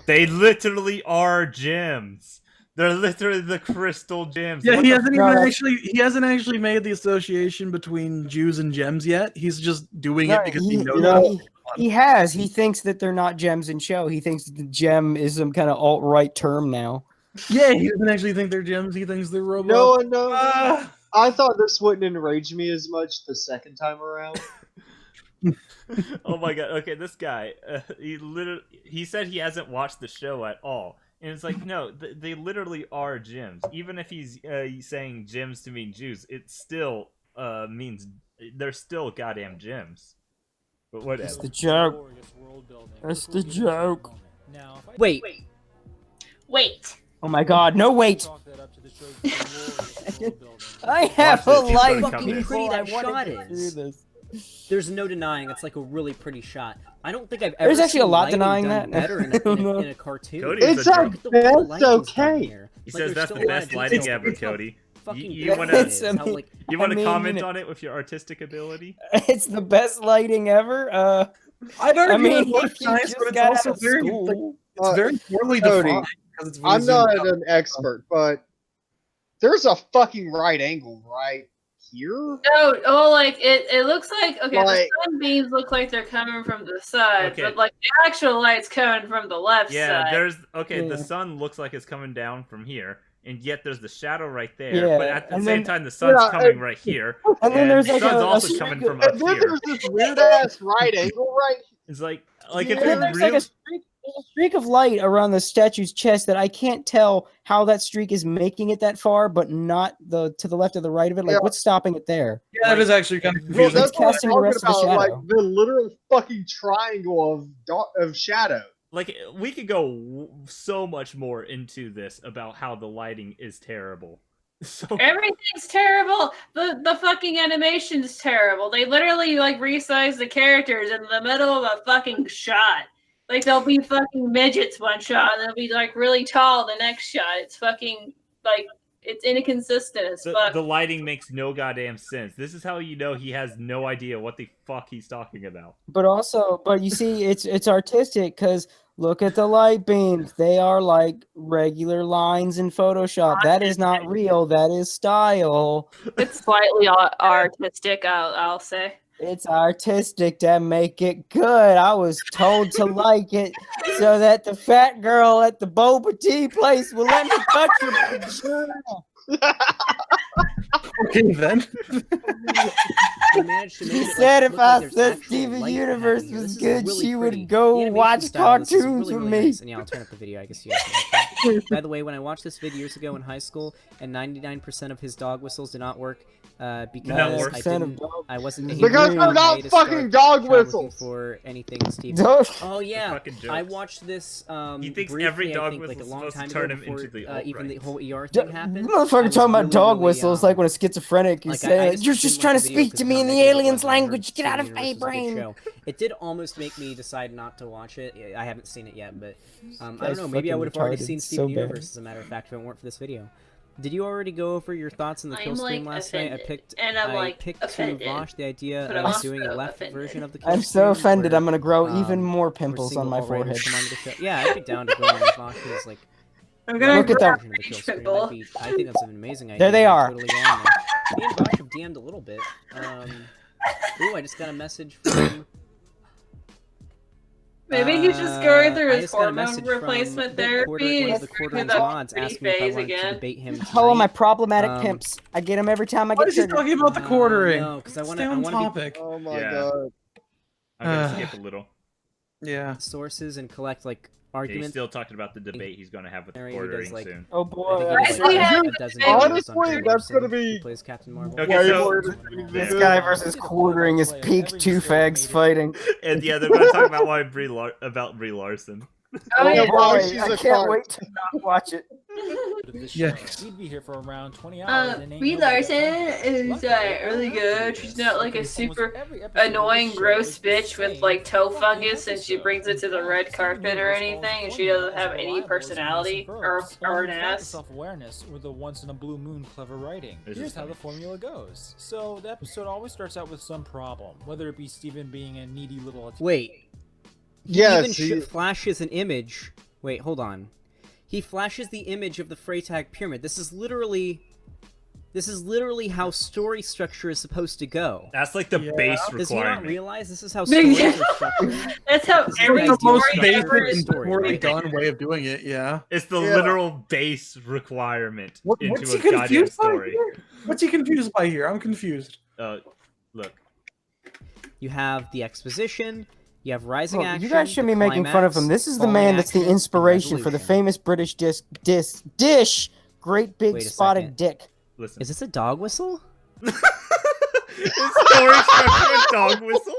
They literally are gems. They're literally the crystal gems. Yeah, What he the hasn't No, even that's- actually he hasn't actually made the association between Jews and gems yet. He's just doing No, it because he knows. no, he has. He thinks that they're not gems in show. He thinks that the gem is some kind of alt-right term now. Yeah, he doesn't actually think they're gems. He thinks they're robots. No one knows. Ah. I thought this wouldn't enrage me as much the second time around. Oh my god. Okay, this guy, he said he hasn't watched the show at all. And it's like, no, they literally are gems. Even if he's saying gems to mean Jews, it still means they're still goddamn gems. But It's whatever. the joke. glorious world building. That's Which we'll the get into in a joke. moment. Now, if I Wait. Wait. Oh my God! No wait. chalk that up to the show's glorious world building. I have a Watch this, he's life. gonna come in. people. Pretty that I wanted shot to is. do this. There's no denying it's like a really pretty shot. I don't think I've ever. There's actually a seen lot lighting denying done that. better in I don't know. in a cartoon. Cody is It's a a drunk. Look at the way the that's lighting's done okay. here. He Like, says there's that's still the best lighting. lighting It's ever, how Cody. fucking You good wanna- it is. I How, mean- like, You want to I mean, comment on it with your artistic ability? It's the best lighting ever. I'd argue I mean, it if looks you nice, just but it's got also out of very like, school, it's very poorly Cody, defined because it's I'm zoomed not out. an expert, but there's a fucking right angle right here. No, oh, like it looks like okay. Like- the sunbeams look like they're coming from the side, Okay. but like the actual light's coming from the left Yeah, side. there's okay. The Yeah. sun looks like it's coming down from here, and yet there's the shadow right there. Yeah, But at the and same then- time, the sun's Yeah, coming right here, and then there's the like sun's a also streak coming of- from up And then here. there's this weird ass right angle right. It's like Yeah, if And then it's there's real, like a streak. There's a streak of light around the statue's chest that I can't tell how that streak is making it that far, but not to the left or the right of it. Like, Yeah. what's stopping it there? Yeah, that is actually kind of Well, confusing. that's what I'm casting the talking rest of the about, like shadow. the literal fucking triangle of shadow. Like, we could go so much more into this about how the lighting is terrible. So Everything's terrible. The fucking animation's terrible. They literally like resize the characters in the middle of a fucking shot. Like they'll be fucking midgets one shot, and they'll be like really tall the next shot. It's fucking like it's inconsistent as fuck. the lighting makes no goddamn sense. This is how you know he has no idea what the fuck he's talking about. But you see, it's artistic because look at the light beams. They are like regular lines in Photoshop. That is not real. That is style. It's slightly artistic, I'll say. It's artistic to make it good. I was told to like it so that the fat girl at the boba tea place will let me touch her vagina. Okay, then. She said if I said Steven Universe was good, she would go watch cartoons with me. And yeah, I'll turn up the video. I guess you guys can. By the way, when I watched this video years ago in high school, and 99% of his dog whistles did not work, because I wasn't because they're not fucking dog whistles for anything Steve. Don't- Oh yeah, Fucking I jokes. watched this. He thinks briefly, every dog I think, like a whistle's long supposed to time turn ago him into before, the even the alt-right. whole ER thing happened. Motherfucker talking about dog whistles like when a schizophrenic is like, saying, I "You're just didn't trying like to the video speak to 'cause me in how the negative it alien's was when I heard language. Get out of Steven my Universe was a good brain." show. It did almost make me decide not to watch it. I haven't seen it yet, but I don't Guy's know. Maybe I fucking would have already retarded. seen So Steven bad. Universe, as a matter of fact, if it weren't for this video. Did you already go over your thoughts on the kill I'm, stream like, last night? offended. I picked Offended. to Vosh the idea But I'm of doing a also left offended. version of the kill I'm stream. so offended. where, I'm gonna grow even more where pimples on single my alt-righters forehead. come onto the show. Yeah, I'd be down to go on Vosh's like. I'm gonna Look at that. version of the kill stream. I think that's an amazing idea. There they I'd are. Totally go on there. Me and Vosh have DM'd a little bit. Ooh, I just got a message from. Maybe he's just going through I his just got a hormone message from replacement the therapy. one and of the he's quartering through the mods puberty asked me if I phase wanted to again. debate him tonight. Hello, my problematic Um, pimps. I get them every time I Why get is he triggered. talking about the quartering? No, because I want Stay on to topic. Oh my Yeah. god. I'm gonna skip a little. Yeah. be sources and collect like Yeah, he's arguments. still talking about the debate he's going to have with the Harry, who does, quartering like- soon. Oh I boy, think I'm he so- has, Yeah. like, a dozen videos on Honestly, Progressor that's gonna who be plays Captain Marvel. Okay, way so- more entertaining than this Yeah. guy versus quartering is peak two fags fighting. And yeah, they're going to talk about why about Brie Larson. Oh, yeah. wow, boy, she's I a can't cunt. wait to not watch it. Yeah. We'd be here for around 20 hours. and ain't Brie nobody Larson got time. is Luckily, really good. She's not like a almost super every episode of annoying, this show gross is the bitch with same like toe fucking fungus, and she episode. brings it to the red carpet or anything, and she doesn't have any personality or an ass. Self-awareness or the once in a blue moon clever writing. This Here's is how funny. the formula goes. So the episode always starts out with some problem, whether it be Steven being a needy little. Wait. Yes. Even flashes an image. Wait, hold on. He flashes the image of the Freytag pyramid. This is literally how story structure is supposed to go. That's like the base Does he not requirement. realize this is how stories are structured? That's how This is every the the most ideal story basic ever structure is. and story, poorly right? done way of doing it. Yeah. It's the Yeah. literal base requirement What's into he a goddamn confused by story. here? What's he confused by here? I'm confused. Look. You have the exposition. You have rising Look, action. you guys shouldn't the be making fun of him. climax, This is the falling man that's the action, and inspiration for the resolution. famous British dish. Great big Wait a spotted second. dick. Listen. Is this a dog whistle? Is story structure a dog whistle?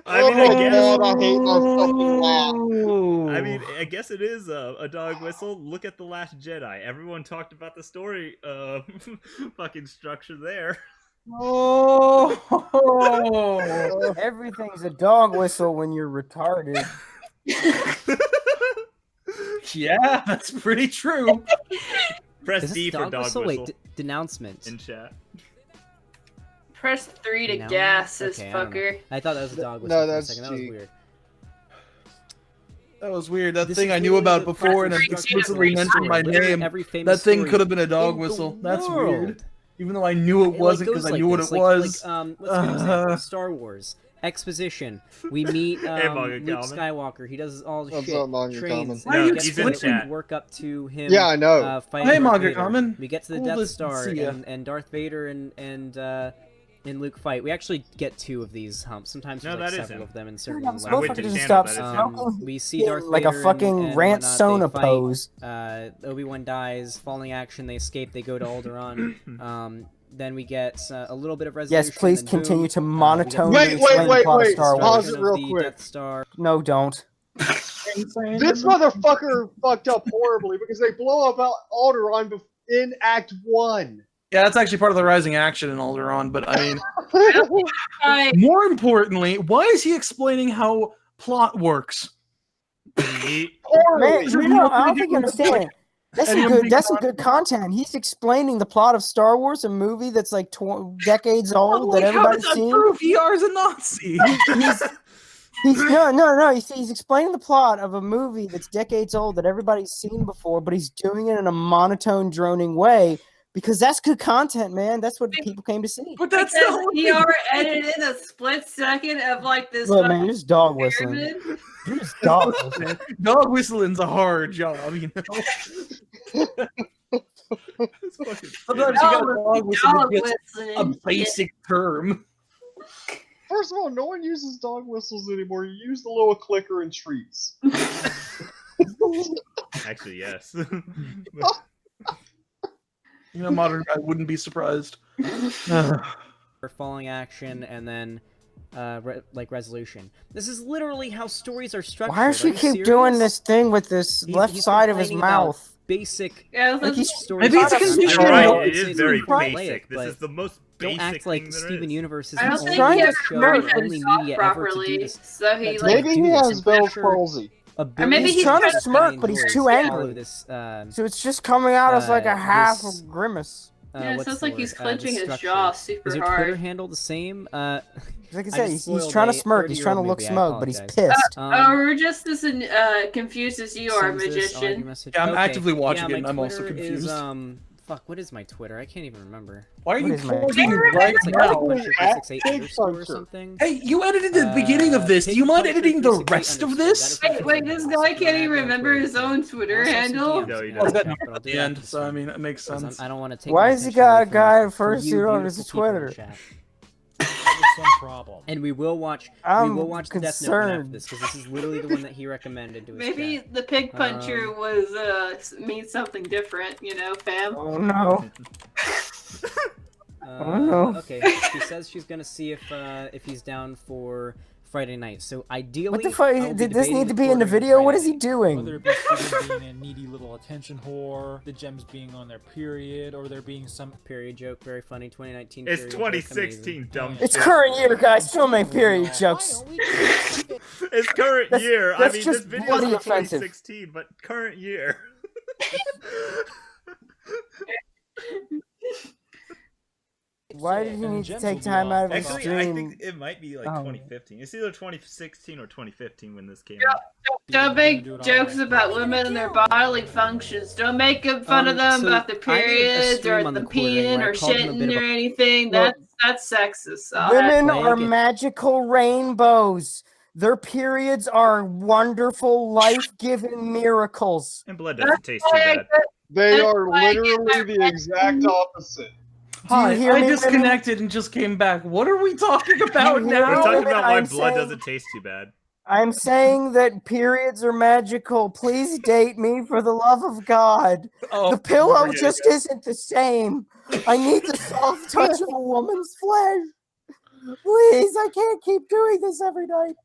I mean, I guess. God, I hate my fucking laugh. I mean, I guess it is a dog whistle. Look at The Last Jedi. Everyone talked about the story fucking structure there. Oh, everything's a dog whistle when you're retarded. Yeah, that's pretty true. Press Is this D a for dog dog whistle? whistle Wait, denouncement. in chat. Press 3 to No? gas this Okay, I don't know. fucker. I thought that was a dog No, whistle for a that's second. That was G. weird. That was weird. That This thing is I knew literally about the before and classic explicitly structure mentioned my literally name. every famous That thing story could have been a dog in the whistle. That's world. weird. Even though I knew it wasn't because goes I knew what this, it was. Let's give an example. Star Wars exposition. We meet Manga Luke Common. Skywalker. He does all the What's shit. up, Manga Trains. Common? We No, get he's to in the chat. work up to him. Yeah, I know. Fighting Hey, Darth Manga Vader. Common. We get to the Cool Death to Star, see ya. and Darth Vader and in Luke fight. We actually get 2 of these humps. Sometimes No, there's like that is several him. of them in certain This I went to motherfucker channel, doesn't that stop is him. smoking. we see Darth like a Vader fucking and Rant whatnot, Sona they fight, pose. Obi-Wan dies, falling action, they escape, they go to Alderaan. Then we get a little bit of resolution. Yes, please and then continue boom, to we get monotone Wait, to explain the plot of wait. Star Wars. Pause destruction it real of the quick. Death Star. No, don't. This motherfucker fucked up horribly because they blow up Alderaan in Act 1. Yeah, that's actually part of the rising action in Alderaan, but I mean, I, more importantly, why is he explaining how plot works? Man, Horribly. I don't think you understand. That's some good content. He's explaining the plot of Star Wars, a movie that's like decades old that everybody's seen. Prove ER's a Nazi. He's explaining the plot of a movie that's decades old that everybody's seen before, but he's doing it in a monotone, droning way because that's good content, man. That's what people came to see. But that's because not ER edited in a split second of like this. Look, man, you're just dog whistling. pyramid. You're just dog whistling. Dog whistling's a hard job, you know. Sometimes you got dog whistle is just a basic term. First of all, no one uses dog whistles anymore. You use the little clicker in trees. Actually, yes. You know, modern guy wouldn't be surprised. Falling action, and then resolution. This is literally how stories are structured. Why does he keep doing this thing with this left side of his mouth? Basic. Yeah, Like he's stories. Maybe it's conditioned. Right, it is very basic. This but is the most don't basic act like thing there Steven is. Universe is I the don't only think he trying has to show, smirk. only media ever to do this. So he That's like Maybe he do this. has I'm Bell's pretty sure palsy. maybe He's trying to trying to smirk, but he's too angry. This, So it's just coming out as like a half this- grimace. Yeah, it what's sounds the like he's word? clenching his Structure. jaw super Is your hard. Twitter handle the same? Like I I said, just he's spoiled trying to a smirk. He's trying to 30-year-old look movie, I smug, but he's apologize. pissed. We're just as confused as you are, Sends this audio magician. message. Yeah, I'm Okay. actively watching Yeah, it, and my I'm also Twitter confused. Is, fuck, what is my Twitter? I can't even remember. Why are What you is my- plugging Never right It's like now? Pigpuncher 368 underscore or Pigpuncher. something. Hey, you edited the beginning of this. Do you mind Pigpuncher editing the 368 rest of underscore. this? That is Wait, this guy can't even remember his own Twitter handle? No, he Well, doesn't. that But I'll do the that end, this so I time. mean, it makes Because sense. I don't want to take. Why my has he attention got away a from- guy from first you suit on beautiful his people in Twitter? chat. There's some problem. And we will watch. I'm we will watch the Death Note one after concerned. this because this is literally the one that he recommended to his Maybe chat. the pig puncher was means something different, you know, fam. Oh no. Oh, no. Okay, she says she's gonna see if he's down for Friday night. So ideally, What the fuck? I'll be Did this debating need to be in the recording video? What Friday is he night. doing? Whether it be Steven being a needy little attention whore, the gems being on their period, or there being some period joke, very funny. 2019. It's period joke, amazing. 2016, dumb It's shit. current year, guys. Still make period jokes. It's current That's- year. I that's mean, just this video's bloody from offensive. 2016, but current year. Why did he And need to gems take will be time out of his Actually, I stream? think it might be like Oh. 2015. It's either 2016 or 2015 when this came Yeah. out. Don't make jokes about women and their bodily functions. Don't make fun of them So about the I did a periods stream or on the the quartering peeing where I or called him a bit shitting of or a- anything. Look, That's sexist. So Women Like are it. magical rainbows. Their periods are wonderful, life-giving miracles. And blood doesn't taste too bad. They That's are why I get literally the exact opposite. Hi, hear I me, disconnected and just came back. What are we talking about you hear We're me? now? talking women, about why I'm blood saying- doesn't taste too bad. I'm saying that periods are magical. Please date me for the love of God. Oh, The pillow forget it. just isn't the same. I need the soft touch of a woman's flesh. Please, I can't keep doing this every night.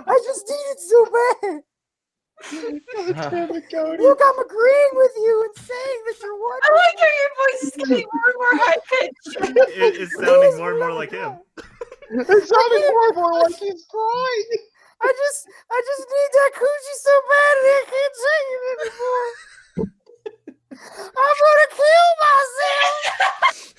I just need it so bad. God damn it, Cody. Look, I'm agreeing with you and saying that you're I wonderful. like how your voice is getting more and more high pitched. It's sounding more and more like him. It's sounding more and more like he's crying. I just need that coochie so bad and I can't take it anymore. I'm gonna kill myself.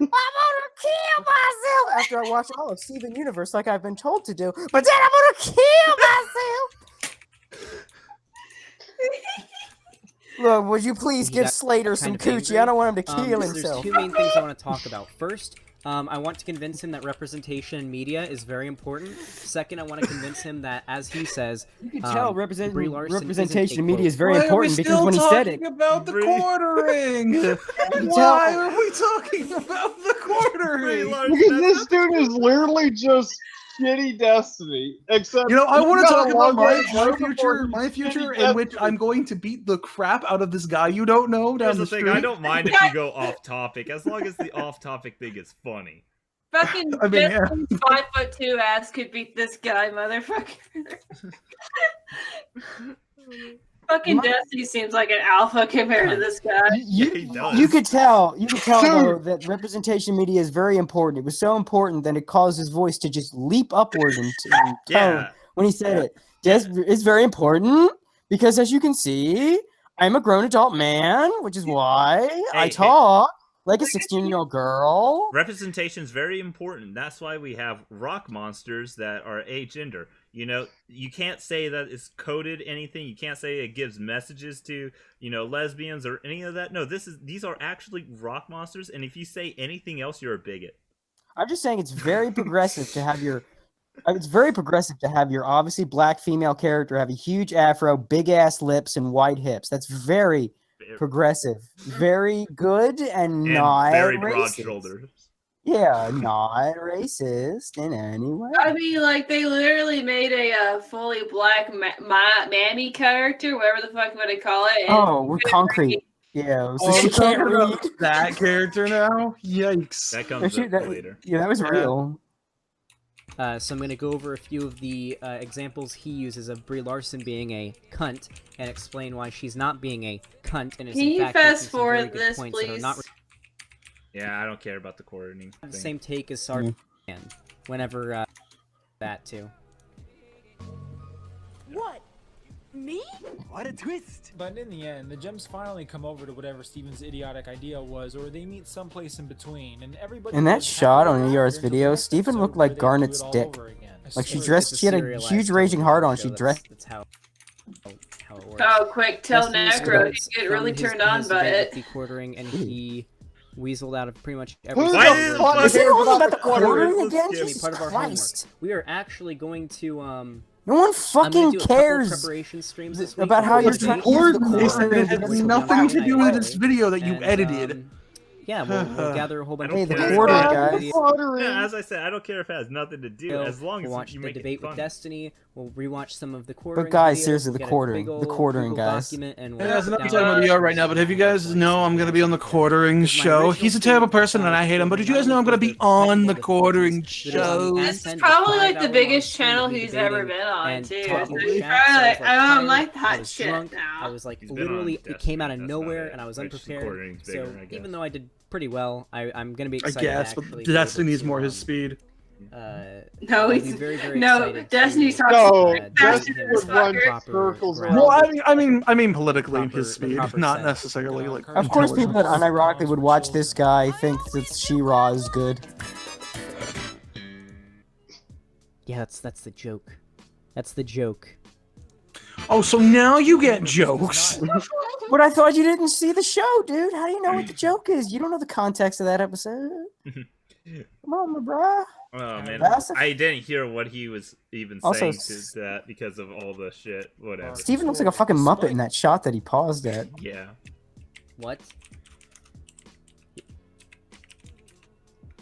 I'm gonna kill myself after I watch all of Steven Universe like I've been told to do. But then I'm gonna kill myself. Look, would you please He give got Slater some kind of coochie? I don't want him to kill There's himself. two main things I want to talk about. First, I want to convince him that representation in media is very important. Second, I want to convince him that, as he says, You can tell Brie Larson isn't representation in a, media is quote, very important because when he said it. About the quartering. Why are we talking about the quartering? Because this dude is literally just shitty Destiny. Except I want to talk about my future future in which I'm going to beat the crap out of this guy you don't know down Here's the the thing, street. I don't mind if you go off topic, as long as the off topic thing is funny. Fucking I mean, yeah. Justin's 5'2" ass could beat this guy, motherfucker. Fucking Destiny seems like an alpha compared to this guy. You could tell though that representation media is very important. It was so important that it caused his voice to just leap upward in tone when he said it. It's very important because, as you can see, I'm a grown adult man, which is why I talk like a 16-year-old girl. Representation is very important. That's why we have rock monsters that are agender. You can't say that it's coded anything. You can't say it gives messages to, lesbians or any of that. No, these are actually rock monsters, and if you say anything else, you're a bigot. I'm just saying it's very progressive to have your obviously black female character have a huge afro, big ass lips, and white hips. That's very progressive, very good, and not very racist. Broad shoulders. Yeah, not racist in any way. I mean, like, they literally made a fully black mammy character, whatever the fuck would they call it. Oh, we're concrete. Yeah, so she can't read that character now. Yikes! That comes up later. Yeah, that was real. So I'm going to go over a few of the examples he uses of Brie Larson being a cunt and explain why she's not being a cunt. And is Can in you fact fast making some forward very good this, points that are please? not Yeah, I don't care about the coordinating. the same take as Sarge whenever that too. What? Me? What a twist! But in the end, the gems finally come over to whatever Steven's idiotic idea was, or they meet someplace in between, and everybody. In that lives shot happily on ever ER's after until video, the next Steven episode looked where like they Garnet's do it all dick. over again. Like she It's had a serialized huge raging heart on. show. She dressed. That's how it works. Oh, quick, tell Destiny's Necro Child to get really from turned on his by event it. with the quartering, and he weaseled out of pretty much every Who single the word. fuck Is it all about about the the quartering Let's again? skip. Be Jesus part of our Christ! homework. We are actually going to No one I'm gonna fucking do a couple cares preparation streams this week about how you're trying to use the They said quartering. it had Which will be nothing on to do Friday. with this video that you And, edited. Yeah, we'll gather a whole bunch Hey, of the people. quartering, God, guys. the quartering. Yeah, as I said, I don't care if it has nothing to do, as long We'll as watch you the make debate it fun. with Destiny. We'll rewatch some of the quartering. guys, videos, seriously, the get a quartering. big The old quartering, Google guys. document, and Yeah, that's sit not down talking about and ER right now, but have you guys know I'm going to be on the quartering show? He's a terrible person and I hate him, but did you guys know I'm going to be on the quartering show? It's probably like the biggest channel he's ever been on, too. So Probably. it's probably like, I don't like I that was shit drunk. now. I was like, He's been literally, on it came out of Destiny, that's not nowhere, it. and I was It's just the unprepared. quartering's bigger, So I guess. even though I did pretty well, I'm gonna be I excited. guess, to but actually be able Destiny's to, more his speed. No, I'll be he's very, very no. excited Destiny to, talks No, faster Destiny than would this run fucker. circles Right. Well, around. I mean politically Proper- his speed, proper not set. necessarily like. Of course, people that intelligence. unironically would watch this guy think that She-Ra is good. Yeah, that's the joke. That's the joke. Oh, so now you get jokes. But I thought you didn't see the show, dude. How do you know what the joke is? You don't know the context of that episode. Come on, my bruh. Oh man, That's a- I didn't hear what he was even Also, saying to that because of all the shit. Whatever. Steven looks like a fucking Muppet in that shot that he paused at. Yeah. What?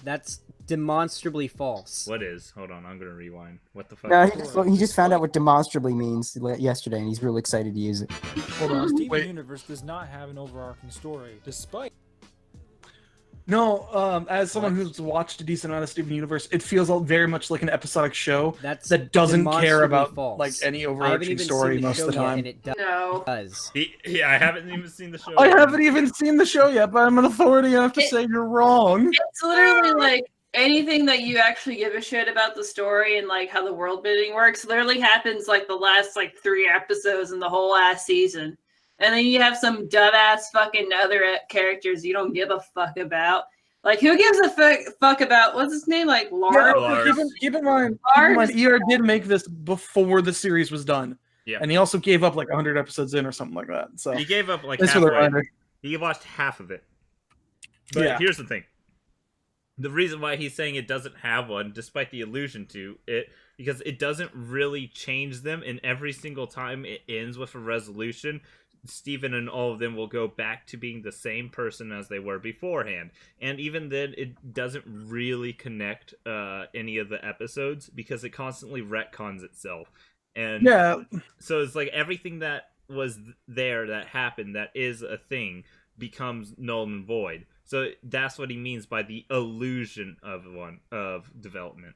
That's demonstrably false. What is? Hold on, I'm gonna rewind. What the fuck? No, he just found out what demonstrably means yesterday, and he's really excited to use it. Hold on, Steven wait. Universe does not have an overarching story, despite No, as someone who's watched a decent amount of Steven Universe, it feels very much like an episodic show That's that doesn't care demonstrably about false. like any I haven't overarching even story seen the most show of the yet, time. and it No. does. Yeah, I haven't even seen the show. I yet. haven't even seen the show yet, but I'm an authority enough to say you're wrong. It's literally like anything that you actually give a shit about the story and like how the world building works literally happens like the last like 3 episodes in the whole last season. And then you have some dumbass fucking other characters you don't give a fuck about. Like, who gives a fuck about, what's his name? Like, Lars? Lars. Keep in mind, ER did make this before the series was done. Yeah. And he also gave up like 100 episodes in or something like that. So He gave up like thanks for the halfway. reminder. He watched half of it. But Yeah. here's the thing. the reason why he's saying it doesn't have one, despite the allusion to it, because it doesn't really change them, and every single time it ends with a resolution, Steven and all of them will go back to being the same person as they were beforehand. And even then, it doesn't really connect any of the episodes, because it constantly retcons itself. And Yeah. so it's like everything that was there, that happened, that is a thing, becomes null and void. So that's what he means by the illusion of development.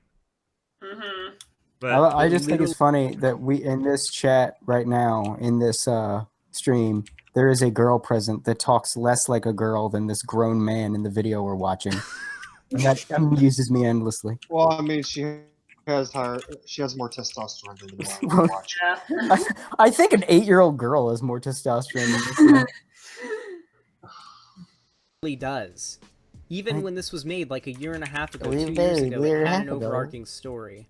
Mm-hmm. But I just think it's funny that we in this chat right now in this stream there is a girl present that talks less like a girl than this grown man in the video we're watching. And that amuses me endlessly. Well, I mean, she has more testosterone than the one watch. Yeah. I think an 8-year-old girl has more testosterone than this one. Really does. Even when this was made like a year and a half ago, Year 2 years and ago, a it half had an ago. overarching story.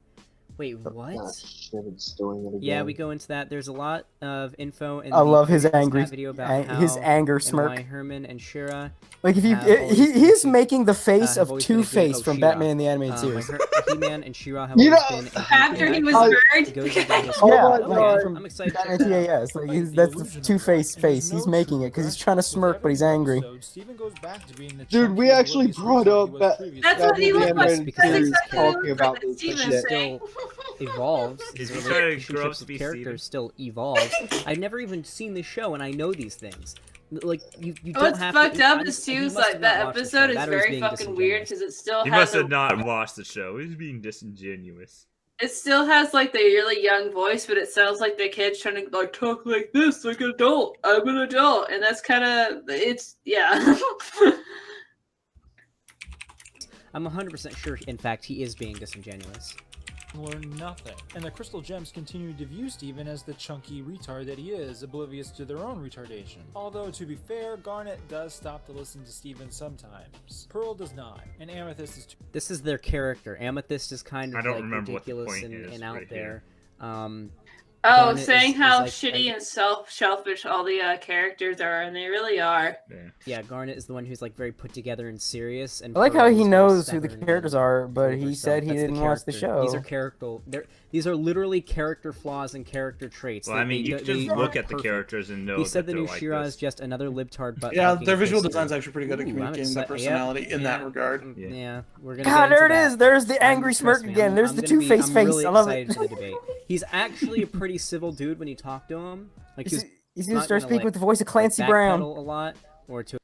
Wait, what? Gosh, it's doing it again. Yeah, we go into that. There's a lot of info in I the love his previous angry, Matt video about his how anger and smirk. why Herman and Shira Like if you, have always he been is a- making the face have of always been a good- Two-Face oh, from She-Ra. Batman in the animated Like series. He-Man and Shira have You always know, been a After he was I- burned. goes into this- Oh Yeah, my like, God. from I'm excited. Batman to check that out. TAS. Like that's the Two-Face face. He's making it because he's trying to smirk, but he's angry. Dude, we actually brought up That's what he Batman looks the like. because Animated he's Series That's talking exactly about what this Steven shit. said. Evolves. Is His he trying to grow up relationships to with be characters Steven? still evolves. I've never even seen the show, and I know these things. Like you don't What's have fucked to. up I'm- is too, he is must like have that not watched the show. episode is That or he's very being fucking weird disingenuous. because it still He has must have a, not watched the show. He's being disingenuous. it still has like the really young voice, but it sounds like the kid's trying to like talk like this, like an adult. I'm an adult, and that's kind of it's yeah. I'm 100% sure. In fact, he is being disingenuous. Learn nothing. And the Crystal Gems continue to view Steven as the chunky retard that he is, oblivious to their own retardation. Although, to be fair, Garnet does stop to listen to Steven sometimes. Pearl does not, and Amethyst is too. This is their character. Amethyst is kind I of don't like remember what the ridiculous point and, is and out right there. Oh, Garnet saying is how like- shitty and selfish all the characters are, and they really are. Yeah, Garnet is the one who's like very put together and serious. And I like Pearl how is he very knows who the stubborn characters and are, but full of he herself. said he That's didn't watch the character. These are show. character. These are literally character flaws and character traits. Well, I mean, you can just look at the characters and know He said that the they're new like Shira this. is just another libtard. But Yeah, fucking their visual history. design's actually pretty good at Ooh, I'm communicating their excited. personality in that Yeah. regard. Yeah, we're gonna. God, get there into it that. is. There's the angry Trust smirk me, again. There's the gonna be- Two-Face I'm face. really I love excited it. for the debate. He's actually a pretty civil dude when you talk to him. Like He's he's gonna not start gonna, speaking like, with the voice of Clancy backpedal Brown. a lot or to.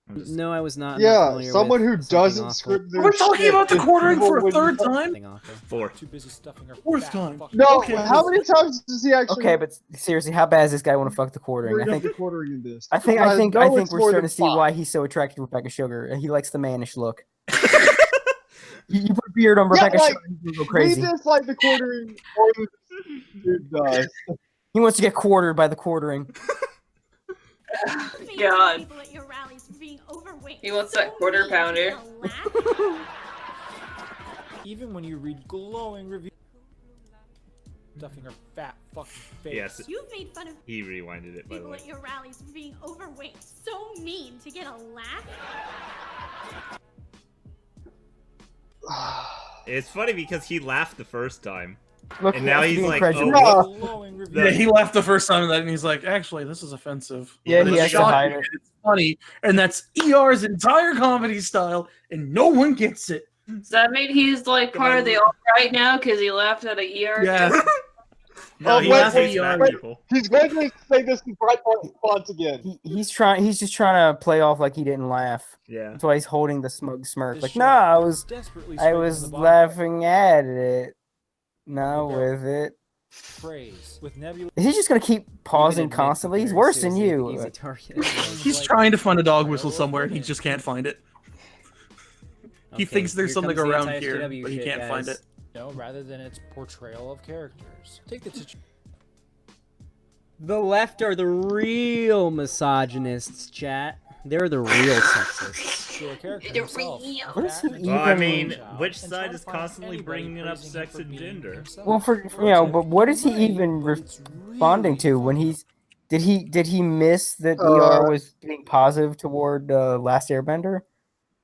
No, I was not. I'm not Yeah, familiar someone with who something doesn't awful. script their We're talking shit about the is quartering people for a when third you- time? Something awful. 4. Too busy stuffing her Fourth fat time. fucking- No, Okay. how many times does he actually Okay, but seriously, how bad does this guy want to fuck the quartering? bring I up think the quartering in this? I think Guys, no, we're it's more starting than to see 5. why he's so attracted to Rebecca Sugar. He likes the mannish look. You put a beard on Yeah, Rebecca like, Sugar, he's gonna go We crazy. dislike the quartering more than this dude does. He wants to get quartered by the quartering. God. People at your rallies for being overweight. He wants that quarter pounder. Even when you read glowing reviews, stuffing her fat fucking face. Yes, You've made fun of he rewinded it, by the people way. at your rallies for being overweight. So mean to get a laugh. It's funny because he laughed the first time. Look, And now he has to he's be like, incredulous. oh, what? Glowing reviews. Yeah, he laughed the first time, and he's like, "Actually, this is offensive." Yeah, But he it's has to shocking, hide it. and it's funny, and that's ER's entire comedy style, and no one gets it. Does that mean he's like part of the alt right now because he laughed at a ER? Yeah, No, Oh, he wait, laughs wait, at fat wait. people. He's going to say this in Breitbart fonts again. He's just trying to play off like he didn't laugh. Yeah. That's why he's holding the smug smirk. This Like, show no, I is was desperately I scraping was the bottom laughing at it. No, with it. praise with Nebula. Is he just gonna keep pausing Even admit constantly? He's very worse than seriously you. that He's a target. he's trying to find a dog whistle somewhere, and he just can't find it. He Okay, thinks there's here something comes the around here, anti-SJW but he shit, can't find guys. it. No, rather than its portrayal of characters. Take the The left are the real misogynists, chat. They're the real sexists. titular character The himself. real- What is he Fat, even- Well, I mean, child, which and side try to is find constantly anybody bringing up praising him sex for and being gender? himself. Well, but what is he Right, even but it's responding really to when funny. he's did he miss that Uh, ER was being positive toward Last Airbender?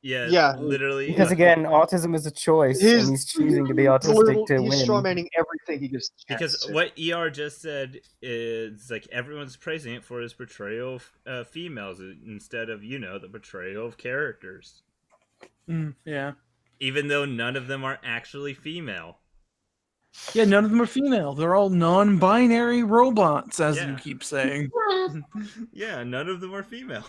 Yeah. literally. Because again, autism is a choice, and he's choosing to be autistic to He's win. strawmanning everything he gets the chance Because to. what ER just said is like everyone's praising it for his portrayal of females instead of the portrayal of characters, Yeah. even though none of them are actually female. Yeah, none of them are female. They're all non-binary robots, as Yeah. you keep saying. Yeah, none of them are female.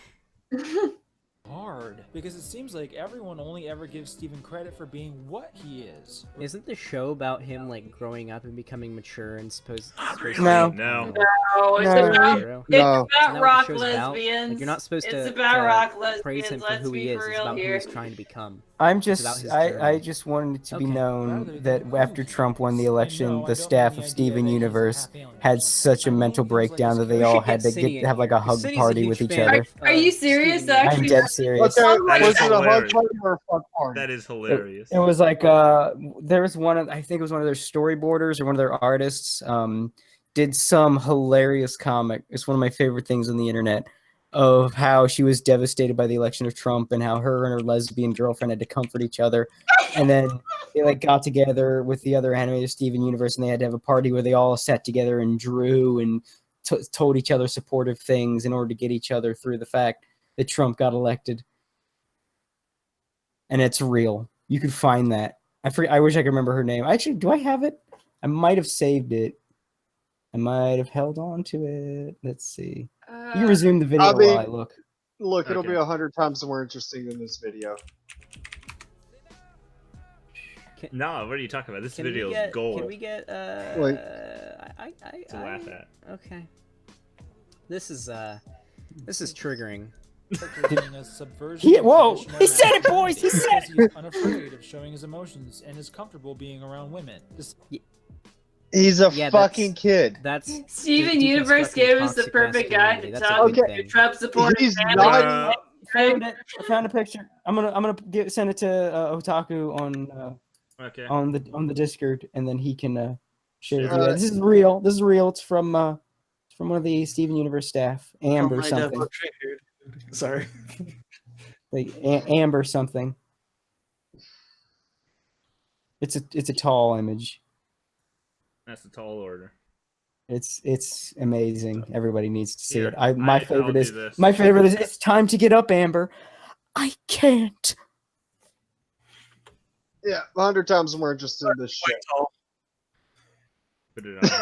Hard, because it seems like everyone only ever gives Steven credit for being what he is. Isn't the show about him like growing up and becoming mature and supposed No. No. No, it's No. about Hero? it's No. about Isn't that what the rock show's about? lesbians. Like, you're not supposed It's to, about to rock praise him lesbians. for Let's who be he is. for It's real about who here. he's trying to become. I'm about his just I journey. just wanted it to be Okay. known that after Trump won the And election, no, I the don't staff mean the of idea Steven that he's a Universe half alien or had something. such a I mean mental things like breakdown that they security. all should had get to Cindy in have like here, a 'cause hug Cindy's a party huge with each fan other. Are you of serious? Steven Actually, I'm Universe. dead serious. Okay, That was is it a hug hilarious. party or a fuck party? That is hilarious. It was like there was one of, I think it was one of their storyboarders or one of their artists did some hilarious comic. It's one of my favorite things on the internet of how she was devastated by the election of Trump and how her and her lesbian girlfriend had to comfort each other. And then they like got together with the other animator Steven Universe and they had to have a party where they all sat together and drew and told each other supportive things in order to get each other through the fact that Trump got elected. And it's real. You could find that. I wish I could remember her name. Actually, do I have it? I might have saved it. I might have held on to it. Let's see. You resume the video I mean, while I look. Look, it'll Okay. be 100 times more interesting than this video. No, what are you talking about? This Can we video get? is gold Can we get? Like- to laugh at. Okay. This is triggering. Being a subversion of Whoa! traditional He said it, masculinity boys! He said because he's unafraid of showing his emotions and is comfortable being around women. This He's a Yeah, fucking kid. That's Steven de- Universe deconstructing gave us the toxic perfect guide to masculinity. That's a talk big Okay. thing. Trump support. He's not. I found a picture. I'm gonna send it to Otaku Okay. on the Discord, and then he can share it with Uh, you. This is real. This is real. It's from one of the Steven Universe staff, Amber My something, devil triggered. Sorry. like Amber something. It's a tall image. That's a tall order. It's amazing. Everybody needs to see Here, it. My I'll favorite do is this. it's time to get up, Amber. I can't. Yeah, 100 times more interesting than this shit. Put it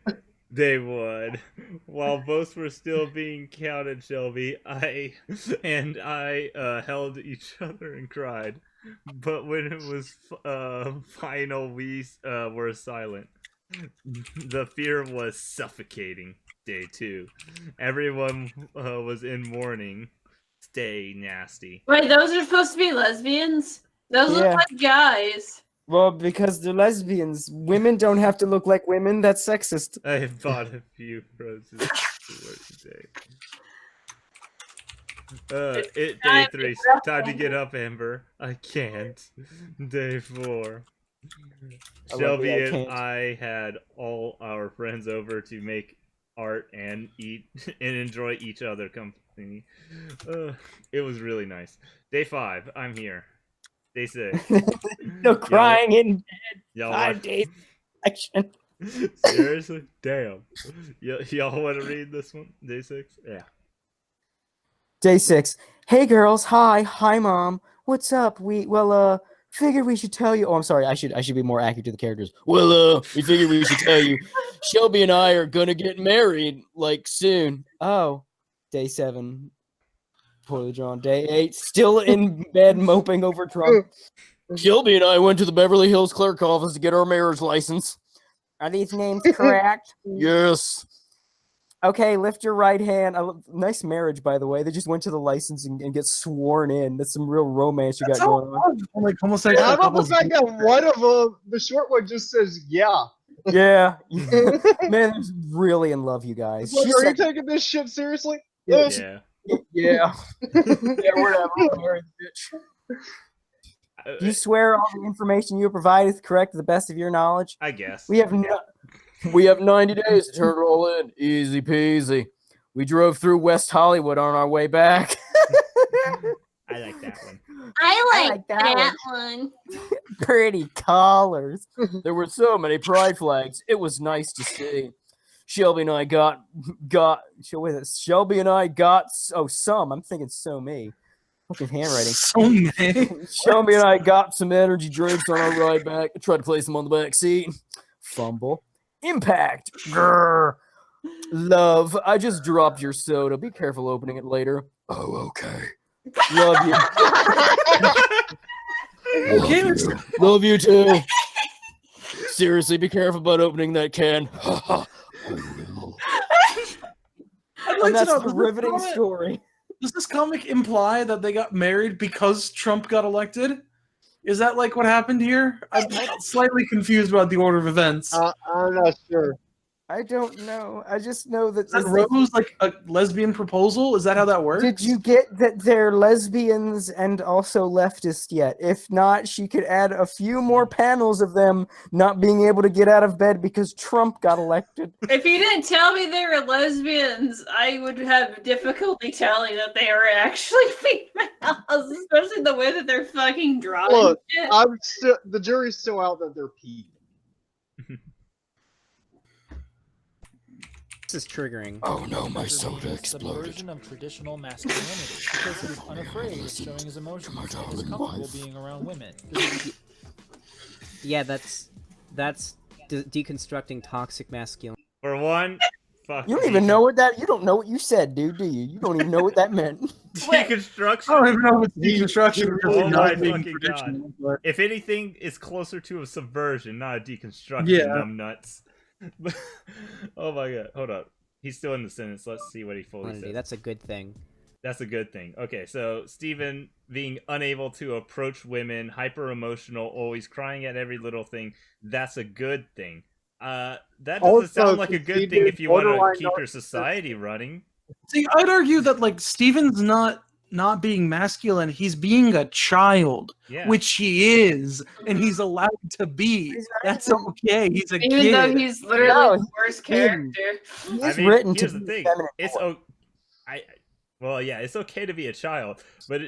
on. Day one. While votes were still being counted, Shelby, I held each other and cried. But when it was final, we were silent. The fear was suffocating. Day two. Everyone was in mourning. Stay nasty. Wait, those are supposed to be lesbians? Those look Yeah. like guys. Well, because they're lesbians. Women don't have to look like women. That's sexist. I bought a few roses today. Day three. Time to get up, Amber. I can't. Day four. I love Shelby the I and can't. I had all our friends over to make art and eat and enjoy each other company. It was really nice. Day 5. I'm here. Day 6. No crying in Y'all 5 days. Action. Seriously? Damn. Y'all want to read this one? Day 6? Yeah. Day 6. Hey girls, hi mom. What's up? Figured we should tell you. Oh, I'm sorry. I should be more accurate to the characters. We figured we should tell you. Shelby and I are gonna get married like soon. Oh, day 7. Poorly drawn. Day 8. Still in bed moping over Trump. Shelby and I went to the Beverly Hills clerk office to get our marriage license. Are these names correct? Yes. Okay, lift your right hand. Nice marriage, by the way. They just went to the license and get sworn in. That's some real romance you got going on. Like almost How like a about couple the fact that one of them, the short one, just says yeah? Yeah. Man, they're really in love, you guys. Like, She are you said- taking this shit seriously? Yeah. Yeah. Yeah. Yeah, whatever. Married, bitch. Do you swear all the information you provide is correct to the best of your knowledge? I guess. We have 90 days to turn it all in. Easy peasy. We drove through West Hollywood on our way back. I like I like that that one. Pretty colors. There were so many pride flags. It was nice to see. Shelby and I got some. I'm thinking so me. Fucking handwriting. So many. Shelby and I got some energy drinks on our ride back. I tried to place them on the back seat. Fumble. Impact. Grr. Love. I just dropped your soda. Be careful opening it later. Oh, okay. Love you. Okay. Love you too. Seriously, be careful about opening that can. I'd like And to that's know, the riveting story. does this comic imply that they got married because Trump got elected? Is that like what happened here? I'm slightly confused about the order of events. I'm not sure. I don't know. I just know that. Is that Rose like a lesbian proposal? Is that how that works? Did you get that they're lesbians and also leftist yet? If not, she could add a few more panels of them not being able to get out of bed because Trump got elected. If you didn't tell me they were lesbians, I would have difficulty telling that they are actually females, especially the way that they're fucking drawing. Look, it. the jury's still out that they're P. This is triggering. Oh no, my soda exploded. Subversion of traditional masculinity because he's unafraid of showing his emotions and is comfortable being around women. Yeah, that's deconstructing toxic masculinity. For one, fuck. You don't even know what that. You don't know what you said, dude. Do you? You don't even know what that meant. Deconstruction. I don't even know if it's deconstruction or Oh just my not being fucking traditional. god! But If anything, it's closer to a subversion, not a deconstruction. Yeah. Dumb nuts. Oh my god! Hold up. He's still in the sentence. Let's see what he fully says. That's a good thing. That's a good thing. Okay, so Steven being unable to approach women, hyper emotional, always crying at every little thing. That's a good thing. That doesn't Also, sound like a good thing if you want borderline to keep your society running. see, I'd argue that like Steven's not being masculine, he's being a child, Yeah. which he is, and he's allowed to be. That's okay. He's a Even kid. though he's literally No, the worst he's character. He's written to here's the be thing. feminine. Well, yeah, it's okay to be a child, but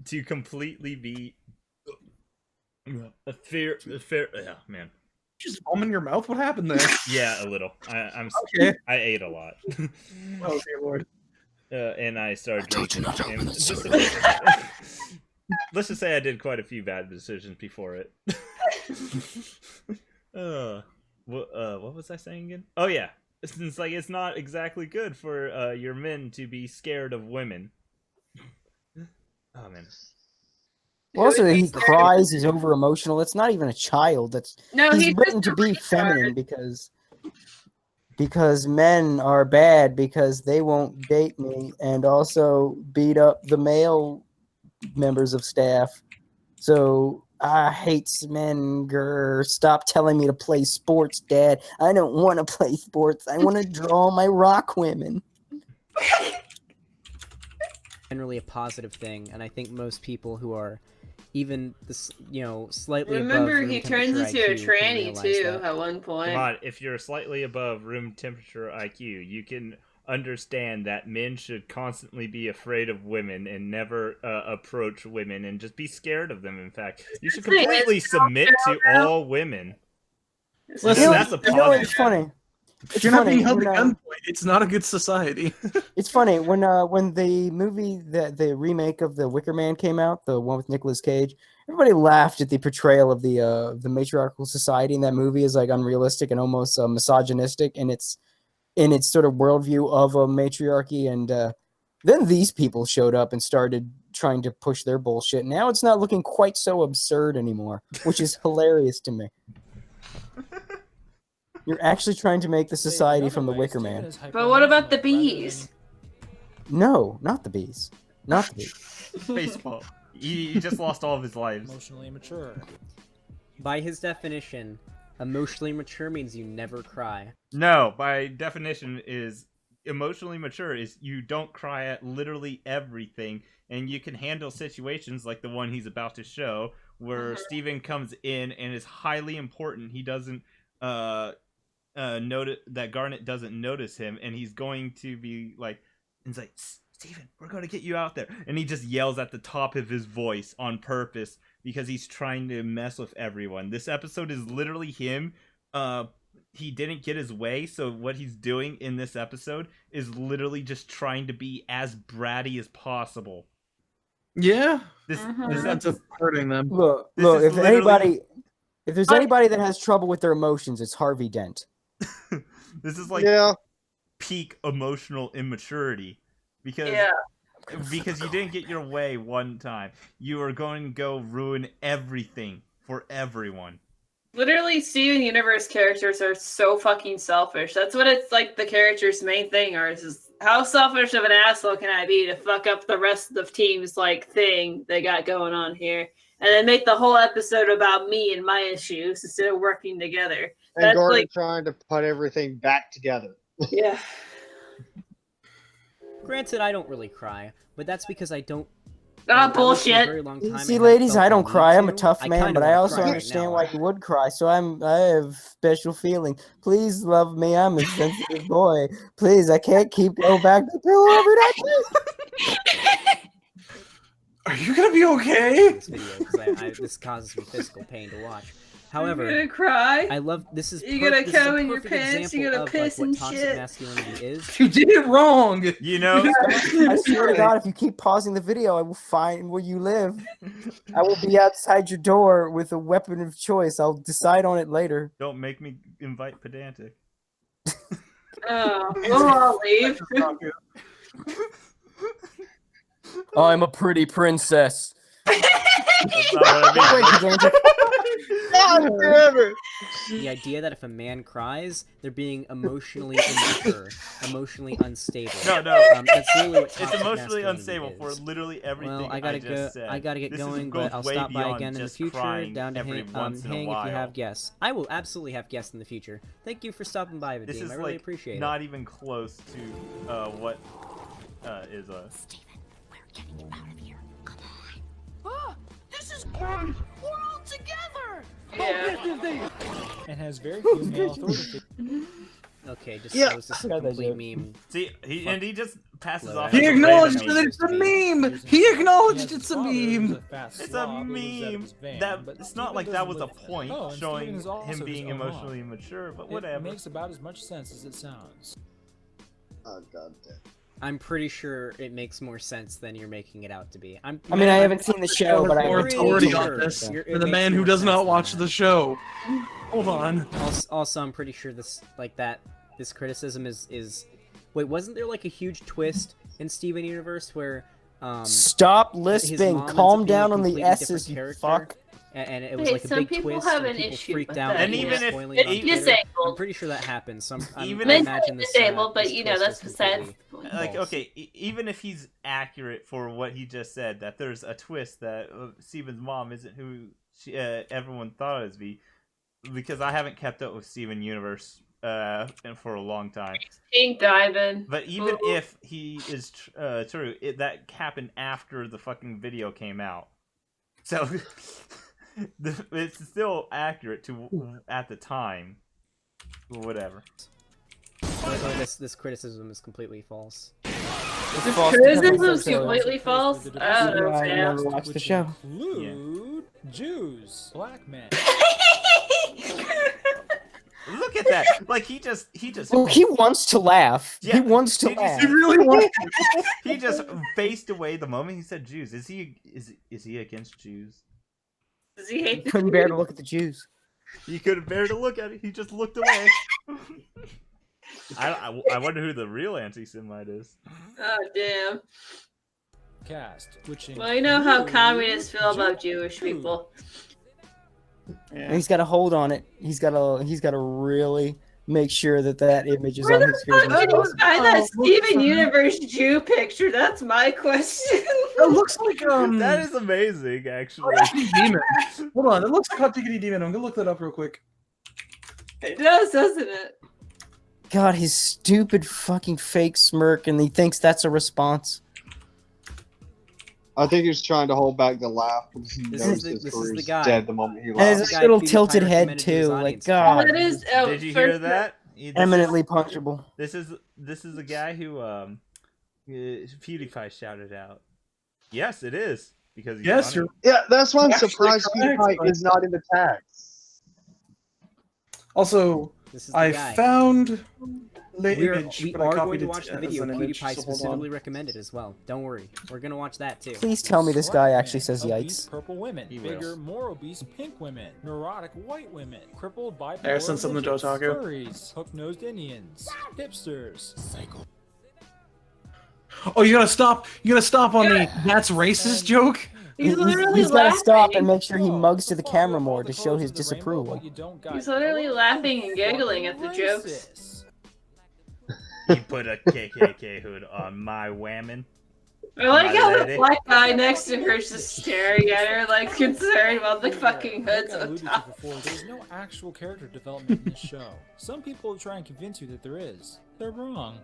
to completely be a fair. Yeah, man. Just foam in your mouth. What happened there? Yeah, a little. I'm Okay. I ate a lot. Oh dear lord. And I started drinking. not to open and that soda. Let's just say I did quite a few bad decisions before it. What was I saying again? Oh yeah, it's like it's not exactly good for your men to be scared of women. Oh man. Also, he cries. He's over emotional. It's not even a child. He's written to be feminine because men are bad because they won't date me and also beat up the male members of staff. So I hate men. Grr. Stop telling me to play sports, Dad. I don't want to play sports. I want to draw my rock women. Generally a positive thing, and I think most people who are even this, slightly Remember, above he room turns temperature into a IQ can tranny realize too that. at one point. But if you're slightly above room temperature IQ, you can understand that men should constantly be afraid of women and never approach women and just be scared of them. In fact, you should completely submit to all women. Listen, That's a You know, positive. it's funny. If you're not being held when, at gunpoint, it's not a good society. It's funny when the movie the remake of The Wicker Man came out, the one with Nicolas Cage. Everybody laughed at the portrayal of the matriarchal society in that movie as like unrealistic and almost misogynistic in its sort of worldview of a matriarchy. And then these people showed up and started trying to push their bullshit. Now it's not looking quite so absurd anymore, which is hilarious to me. You're actually trying to make the society from The Wicker Man. But what about the bees? No, not the bees. Not the bees. Baseball. He just lost all of his lives. Emotionally immature. By his definition, emotionally mature means you never cry. No, by definition is emotionally mature is you don't cry at literally everything, and you can handle situations like the one he's about to show, where Steven comes in and is highly important. He doesn't notice that Garnet doesn't notice him, and he's going to be like, and it's like, Steven, we're going to get you out there. And he just yells at the top of his voice on purpose because he's trying to mess with everyone. This episode is literally him. He didn't get his way, so what he's doing in this episode is literally just trying to be as bratty as possible. Yeah, This ends up hurting them. Look, This is if literally- there's anybody that has trouble with their emotions, it's Harvey Dent. This is like peak emotional immaturity because you didn't get your way one time. You are going to go ruin everything for everyone. Literally, Steven Universe characters are so fucking selfish. That's what it's like. The characters' main thing is how selfish of an asshole can I be to fuck up the rest of the team's like thing they got going on here, and then make the whole episode about me and my issues instead of working together. And That's Gordon like, trying to put everything back together. yeah. Granted, I don't really cry, but that's because I don't. Ah, bullshit. See, ladies, I don't cry. I'm a tough man, kinda but I wanna also cry right understand now. why you would cry. So I have special feeling. Please love me. I'm a sensitive boy. Please, I can't go back to the pillow every night. Are you gonna be okay? This video, because this causes me physical pain to watch. However, You're gonna cry. I love this is. You're gonna this is a come in your perfect pants. You're example gonna of, piss like, and what toxic shit. masculinity is. You did it wrong. You know, I swear to God, if you keep pausing the video, I will find where you live. I will be outside your door with a weapon of choice. I'll decide on it later. don't make me invite pedantic. Oh, we'll all leave. I'm a pretty princess. That's not what I mean. Wait, Pedantic. God damn it! The idea that if a man cries, they're being emotionally immature, emotionally unstable. No. That's really what It's toxic emotionally masculinity unstable for is. literally everything Well, I gotta just go. said. I gotta get This going, goes but I'll way stop by beyond again in the just future. crying Down to every hang, once in a hang if you while. have guests. I will absolutely have guests in the future. Thank you for stopping by, Vadim. This is I really like appreciate not it. even close to what is a. This is fun. We're all together. Yeah. and has very few male authority figures. Okay, just Yeah. that was just a complete meme. See, he just passes Hello. off. He as a acknowledged random that meme. it's a meme. He acknowledged it's a meme. It's a meme. That it's not like that was a point Oh, and showing Steven is also him being his own emotionally immature, but It whatever. makes about as much sense as it sounds. Oh god damn. I'm pretty sure it makes more sense than you're making it out to be. I mean, I haven't seen the show, but More I'm authority sure on this it for the makes man who more does sense not than watch that. the show. Hold on. Also, I'm pretty sure this this criticism is. Wait, wasn't there like a huge twist in Steven Universe where Stop his lisping. mom ends Calm up being a down on the completely S's, different you character? fuck. And it was Hey, like a some big people twist, have and an people issue freaked with out. that, And and even were if- spoiling it's it on Twitter. disabled. I'm pretty sure that happened. Even I if- imagine this, disabled, but this you know twist that's was besides. completely Like, false. okay, even if he's accurate for what he just said, that there's a twist that Steven's mom isn't who everyone thought it was be, because I haven't kept up with Steven Universe for a long time. Pink Diamond. But even Ooh. if he is true, that happened after the fucking video came out. So it's still accurate to at the time. Whatever. So this criticism is completely false. This criticism is completely false. Oh, I damn. never watched the show. Include Jews, black men. Look at that! Like he just. Well, he wants to laugh. Yeah, He wants to he just- laugh. He really wants He just faced away the moment he said Jews. Is he against Jews? Does he hate the Couldn't bear to look at the Jews. He couldn't bear to look at it. He just looked away. I wonder who the real anti-Semite is. Oh, damn. Cast, which Well, you know how include communists feel about Jewish people. And he's got to hold on it. He's got to really make sure that image is Where on the his fuck screen. did you find that Oh, Steven Universe Jew picture? That's my question. It looks like That is amazing, actually. Hot Diggity Demon. Hold on, it looks like Hot Diggity Demon. I'm gonna look that up real quick. It does, doesn't it? God, his stupid fucking fake smirk, and he thinks that's a response. I think he's trying to hold back the laugh because he This knows is the- his this is career's the guy. dead the moment he And laughs. his guy little PewDiePie tilted head recommended to his too. Like audience. Oh, God, that is. Did you hear that? This is- eminently punchable. This is a guy who PewDiePie shouted out. Yes, it is because he's Yes, funny. Yeah, that's why I'm Actually surprised correct, PewDiePie but- is not in the tags. Also, This is the I guy. found the We image, are but I going copied to it watch the as video. an image, PewDiePie so hold specifically on. recommended as well. Don't worry, we're gonna watch that too. Please tell me this guy Slutty actually men, says obese yikes. purple women, He will. bigger, more obese pink women, neurotic white women, crippled bipolar There, send something to midgets, Otaku. furries, hook-nosed Indians, hipsters, psycho. Oh, you gotta stop! You gotta stop on the "that's racist" joke. He's literally He's got to laughing. stop and make sure he Oh, mugs to the fuck camera up more all to the show colors his of the rainbow, disapproval. but you don't got He's literally color? laughing and giggling at the Fucking jokes. racist. He put a KKK hood on my whammon. I like My how the lady. black guy next to her is just staring at her, like concerned about the fucking hoods Like I on alluded to top. before, there's no actual character development in this show. Some people try and convince you that there is. They're wrong.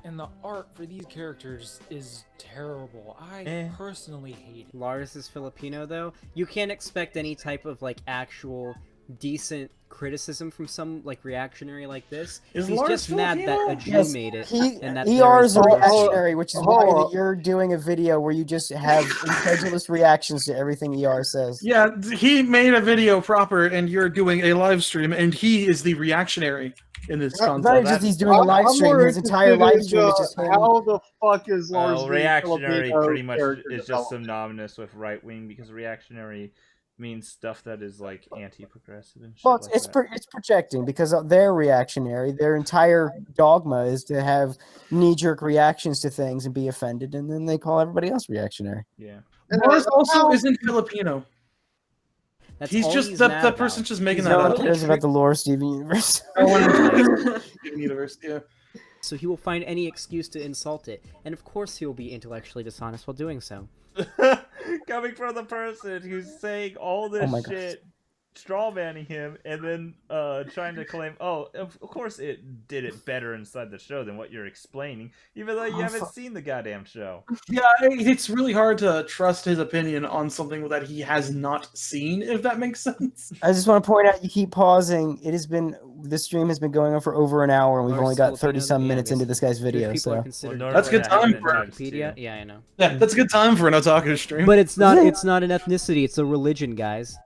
And the art for these characters is terrible. I personally hate it. Lars is Filipino though. You can't expect any type of like actual decent criticism from some like reactionary like this. Is He's Lars just mad that a Filipino? Jew Yes, made it. He, and that ER is a there is- reactionary, which is why Hold on. you're doing a video where you just have incredulous reactions to everything ER says. Yeah, he made a video proper, and you're doing a live stream, and he is the reactionary in this It's not concept. even just he's doing a live I'm stream. more His entire live interested stream in, is just him. how the fuck is Lars Well, being reactionary Filipino pretty much character is just development? synonymous with right wing because reactionary means stuff that is like anti-progressive and shit Well, like it's that. it's projecting because they're reactionary. Their entire dogma is to have knee-jerk reactions to things and be offended, and then they call everybody else reactionary. Yeah. Lars also isn't Filipino. That's He's all just he's that mad that about. person's just making He's that No up. one cares about the lore Steven universe. Universe, yeah. So he will find any excuse to insult it, and of course he will be intellectually dishonest while doing so. Coming from the person who's saying all this Oh my shit, strawmanning him, and then trying to claim, oh, of course it did it better inside the show than what you're explaining, even though you haven't seen the goddamn show. Yeah, it's really hard to trust his opinion on something that he has not seen, if that makes sense. I just want to point out, you keep pausing. This stream has been going on for over an hour, and we've Lars only is got Filipino, 30-some yeah, minutes into this guy's Jewish video, people are so... considered Well, That's good normally time I for have it in Wikipedia. too. Yeah, I know. Yeah, that's a good time for an otaku stream. But it's not an ethnicity, it's a religion, guys.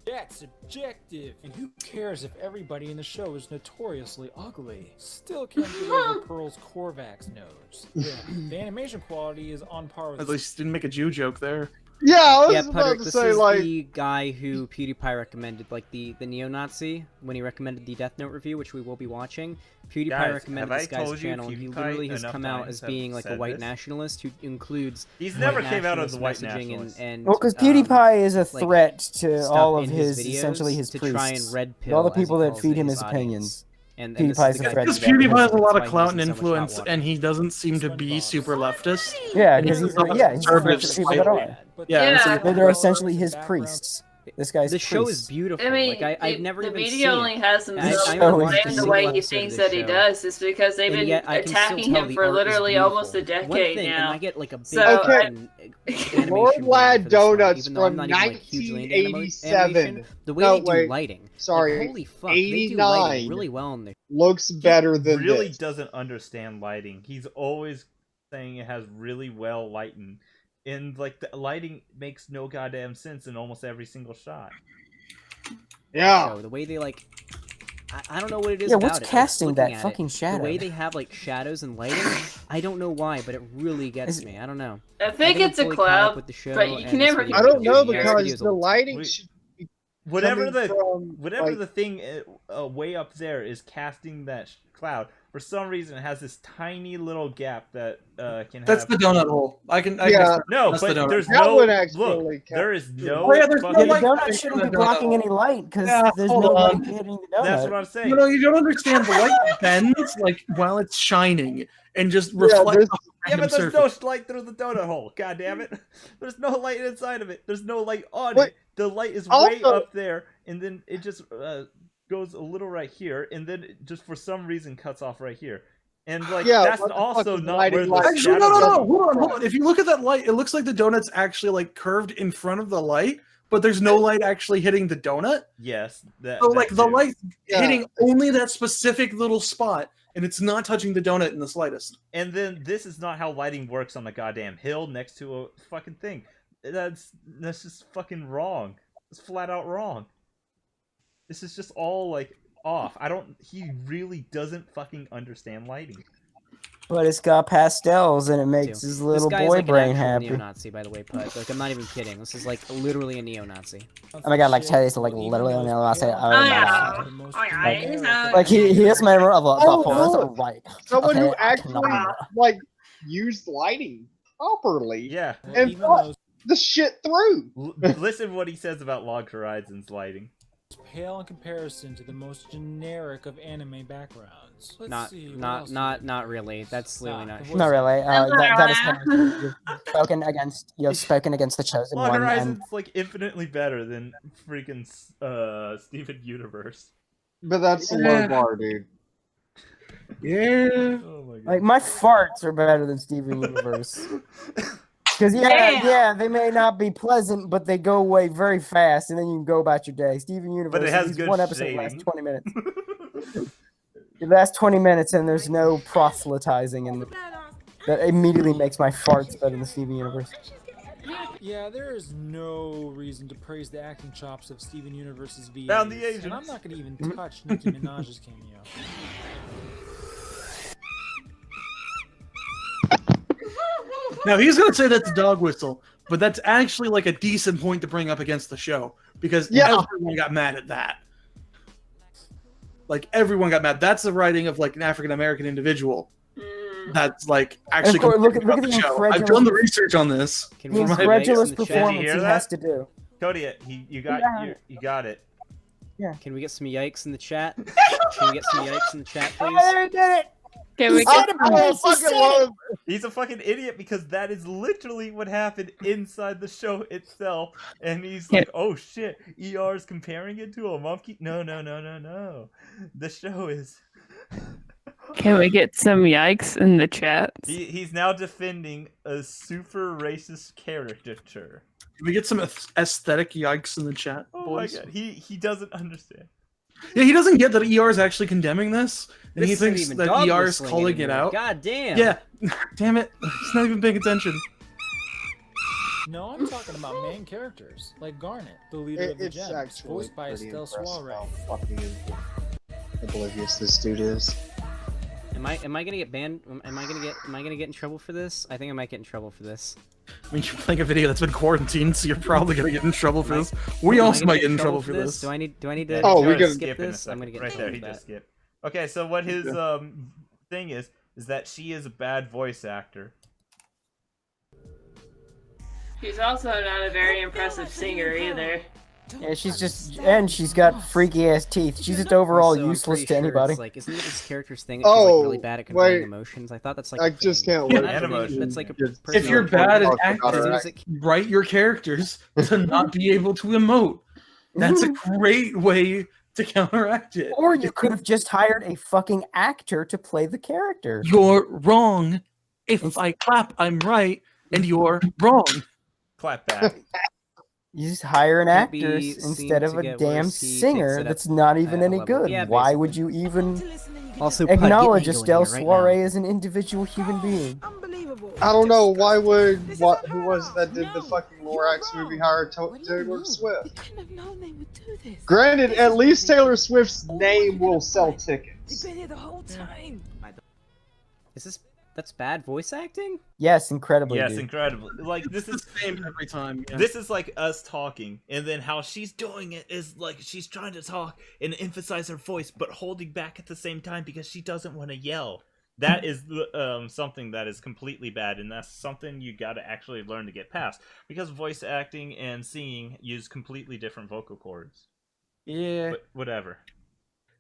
That's subjective. And who cares if everybody in the show is notoriously ugly? Still can't get over Pearl's Korvax nose. Yeah, the animation quality is on par with At least didn't make a Jew joke there. Yeah, I was Yeah, about Pudrick, to this say, is like, the guy who PewDiePie recommended, like the neo-Nazi, when he recommended the Death Note review, which we will be watching. PewDiePie Guys, recommended have this I guy's told you channel, and he PewDiePie literally has enough come out times as have being like a said white this? nationalist who includes He's white never came out as a white nationalist messaging nationalist. and Well, because PewDiePie is a like, threat to stuff all of in his, videos essentially his to priests. try and red And all the pill, as he people that calls feed it, his his opinions. audience. And this PewDiePie's is a the guy threat who Because to that. PewDiePie has a that's lot why of he's clout in and so much hot influence, water. and he doesn't seem to be super leftist. Yeah, because he's a threat to Conservative the people that are. Yeah, So so they're essentially his priests. This guy's The show is priests. beautiful. I mean, like I've never the even media seen only it. has him I so haven't watched a blame the single way he episode of thinks this that he show. does is because they've And been yet I can still attacking tell him the for art is literally almost a beautiful. decade One thing, now. and I get like a big So, fucking animation Lord boner Lad for this one, Donuts even though I'm from not even, like, hugely into 1987. animation. The way No, they do wait. lighting, Sorry, like, holy fuck, they do lighting 89 really well in there. looks better than really this. doesn't understand lighting. He's always saying it has really well lighting, and like the lighting makes no goddamn sense in almost every single shot. Yeah. So the way they like, I don't know what it is Yeah, about what's it. Like, casting looking that at fucking it, shadow? The way they have like shadows and lighting, I don't know why, but it really gets me. I don't know. I think I'm it's a fully caught up cloud, with the show but you and can this never. video I don't know is- this video because is the old. lighting Wait. should be Whatever coming the from, like, the thing way up there is casting that cloud. For some reason, it has this tiny little gap that can that's have. the donut hole. I can Yeah. No, that's the but donut. there's That no would actually look. count. There is no. Oh, yeah, there's no Yeah, fucking- the light donut coming shouldn't from be the donut. blocking any light because Yeah, there's hold no on. light hitting the donut. That's what I'm saying. You don't understand. The light bends like while it's shining and just Yeah, reflects there's- off the Yeah, random but there's surface. no light through the donut hole. God damn it! There's no light inside of it. There's no light on Wait, it. The light is way also- up there, and then it just goes a little right here, and then it just for some reason cuts off right here. And like Yeah, that's what the fuck also is not lighting where the like? Actually, shadow no. is. Hold on. If you look at that light, it looks like the donut's actually like curved in front of the light, but there's no light actually hitting the donut. Yes, that. So that like the too. light Yeah. hitting only that specific little spot, and it's not touching the donut in the slightest. And then this is not how lighting works on a goddamn hill next to a fucking thing. That's just fucking wrong. It's flat out wrong. This is just all like off. He really doesn't fucking understand lighting. But it's got pastels and it makes his little this guy's boy like brain an actual happy. neo-Nazi, by the way, Pud. Like, I'm not even kidding. This is like literally a neo-Nazi. Oh my god, like Teddy's like literally on the last say, oh my god. Alright, Like he has memory of a Oh, right. Someone Okay, who I cannot actually remember. like used lighting properly Yeah. and thought the shit through. Listen what he says about Log Horizon's lighting. Pale in comparison to the most generic of anime backgrounds. Let's Not see, what else do we not really. That's literally not. the Not really. That is Alright. you've spoken against the chosen Log one. Horizon's And like infinitely better than freaking Steven Universe. But that's a low bar, dude. Yeah. Oh my god. like my farts are better than Steven Universe. Because Damn. they may not be pleasant, but they go away very fast, and then you can go about your day. Steven Universe, But it has at least good one episode shading. lasts 20 minutes. It lasts 20 minutes, and there's no proselytizing, and that immediately makes my farts better than Steven Universe. Yeah, there is no reason to praise the acting chops of Steven Universe's VAs. Found the agents. And I'm not going to even touch Nicki Minaj's cameo. Now he's gonna say that's a dog whistle, but that's actually like a decent point to bring up against the show because everyone got mad at that. Like everyone got mad. That's the writing of like an African American individual. That's like actually look at about the the show. incredulous- I've done the research on this. Can The we see incredulous yikes in the chat? performance hear he that? has to do. Cody, you got you got it. Can we get some yikes in the chat? Can we get some yikes in the chat, please? I did it! Can we I get fucking love. He's a fucking idiot because that is literally what happened inside the show itself. And he's like, oh shit, ER's comparing it to a monkey? No. The show is... Can we get some yikes in the chat? He's now defending a super racist caricature. Can we get some aesthetic yikes in the chat, Oh boys? my god, he doesn't understand. Yeah, he doesn't get that ER is actually condemning this, and This he isn't thinks even that dog ER is whistling calling it anymore. out. God damn. Yeah, damn it, he's not even paying attention. No, I'm talking about main characters, like Garnet, the leader of the It's Gems, actually voiced by pretty Estelle impressive Soiree. how fucking oblivious this dude is. Am I gonna get banned? Am I gonna get in trouble for this? I think I might get in trouble for this. I mean, you're playing a video that's been quarantined, so you're probably gonna get in trouble for this. We Am I also gonna might get in trouble for this. Do I need to Oh, we Try to can skip skip in a this? I'm second. gonna get in right trouble there. He for just that. skipped. Okay, so what his thing is that she is a bad voice actor. She's also not a very impressive singer either. Yeah, she's got freaky ass teeth. She's just overall Also, I'm useless pretty to sure anybody. It's like, isn't it this character's thing that she's like really bad at conveying wait. emotions? I thought that's like. I a just thing. can't Yeah, wait. and emotion. That's like a If personal If you're trait. bad at Talk about acting, her As soon as it- write your characters to not be able to emote. That's a great way to counteract it. Or you could have just hired a fucking actor to play the character. You're wrong. If I clap, I'm right, and you're wrong. Clap back. You just hire an Can't be actor seen instead of to a get damn worse. He takes singer it up that's not even a any level. good. Yeah, Why would basically. you even Also, Pud, get acknowledge Mango in Estelle here right Soiree now. as an individual human being? I don't know why would who was it that did the fucking Lorax movie hire Taylor Swift? Granted, at least Taylor Swift's name will sell tickets. Is that's bad voice acting? Yes, incredibly. Yes, dude. incredible. Like this is Same every time. Yeah. this is like us talking, and then how she's doing it is like she's trying to talk and emphasize her voice, but holding back at the same time because she doesn't want to yell. That is something that is completely bad, and that's something you got to actually learn to get past because voice acting and singing use completely different vocal cords. Yeah. But whatever.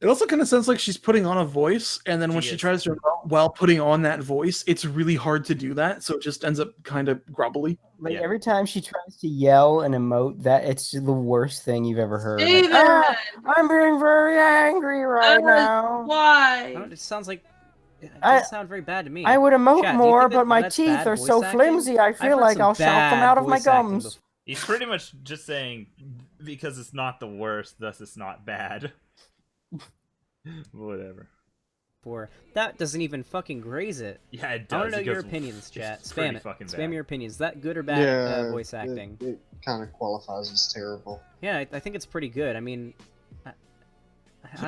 It also kind of sounds like she's putting on a voice, and then when She she is. tries to emote while putting on that voice, it's really hard to do that, so it just ends up kind of grubbly. Like Yeah. every time she tries to yell and emote, that it's the worst thing you've ever heard. Like, Steven! I'm being very angry right now. Why? It sounds like it I- doesn't sound very bad to me. I would emote Chat, do you more, think that but my that's teeth bad are voice so acting? flimsy. I I've feel heard like some I'll shout them bad out of my voice acting gums. before. He's pretty much just saying because it's not the worst, thus it's not bad. Whatever. for. That doesn't even fucking graze it. Yeah, it I want does. to know It your goes- opinions, chat. it's Spam pretty it. fucking Spam bad. your opinions. Is that good or bad Yeah, voice acting? It kind of qualifies as terrible. Yeah, I think it's pretty good. I mean, I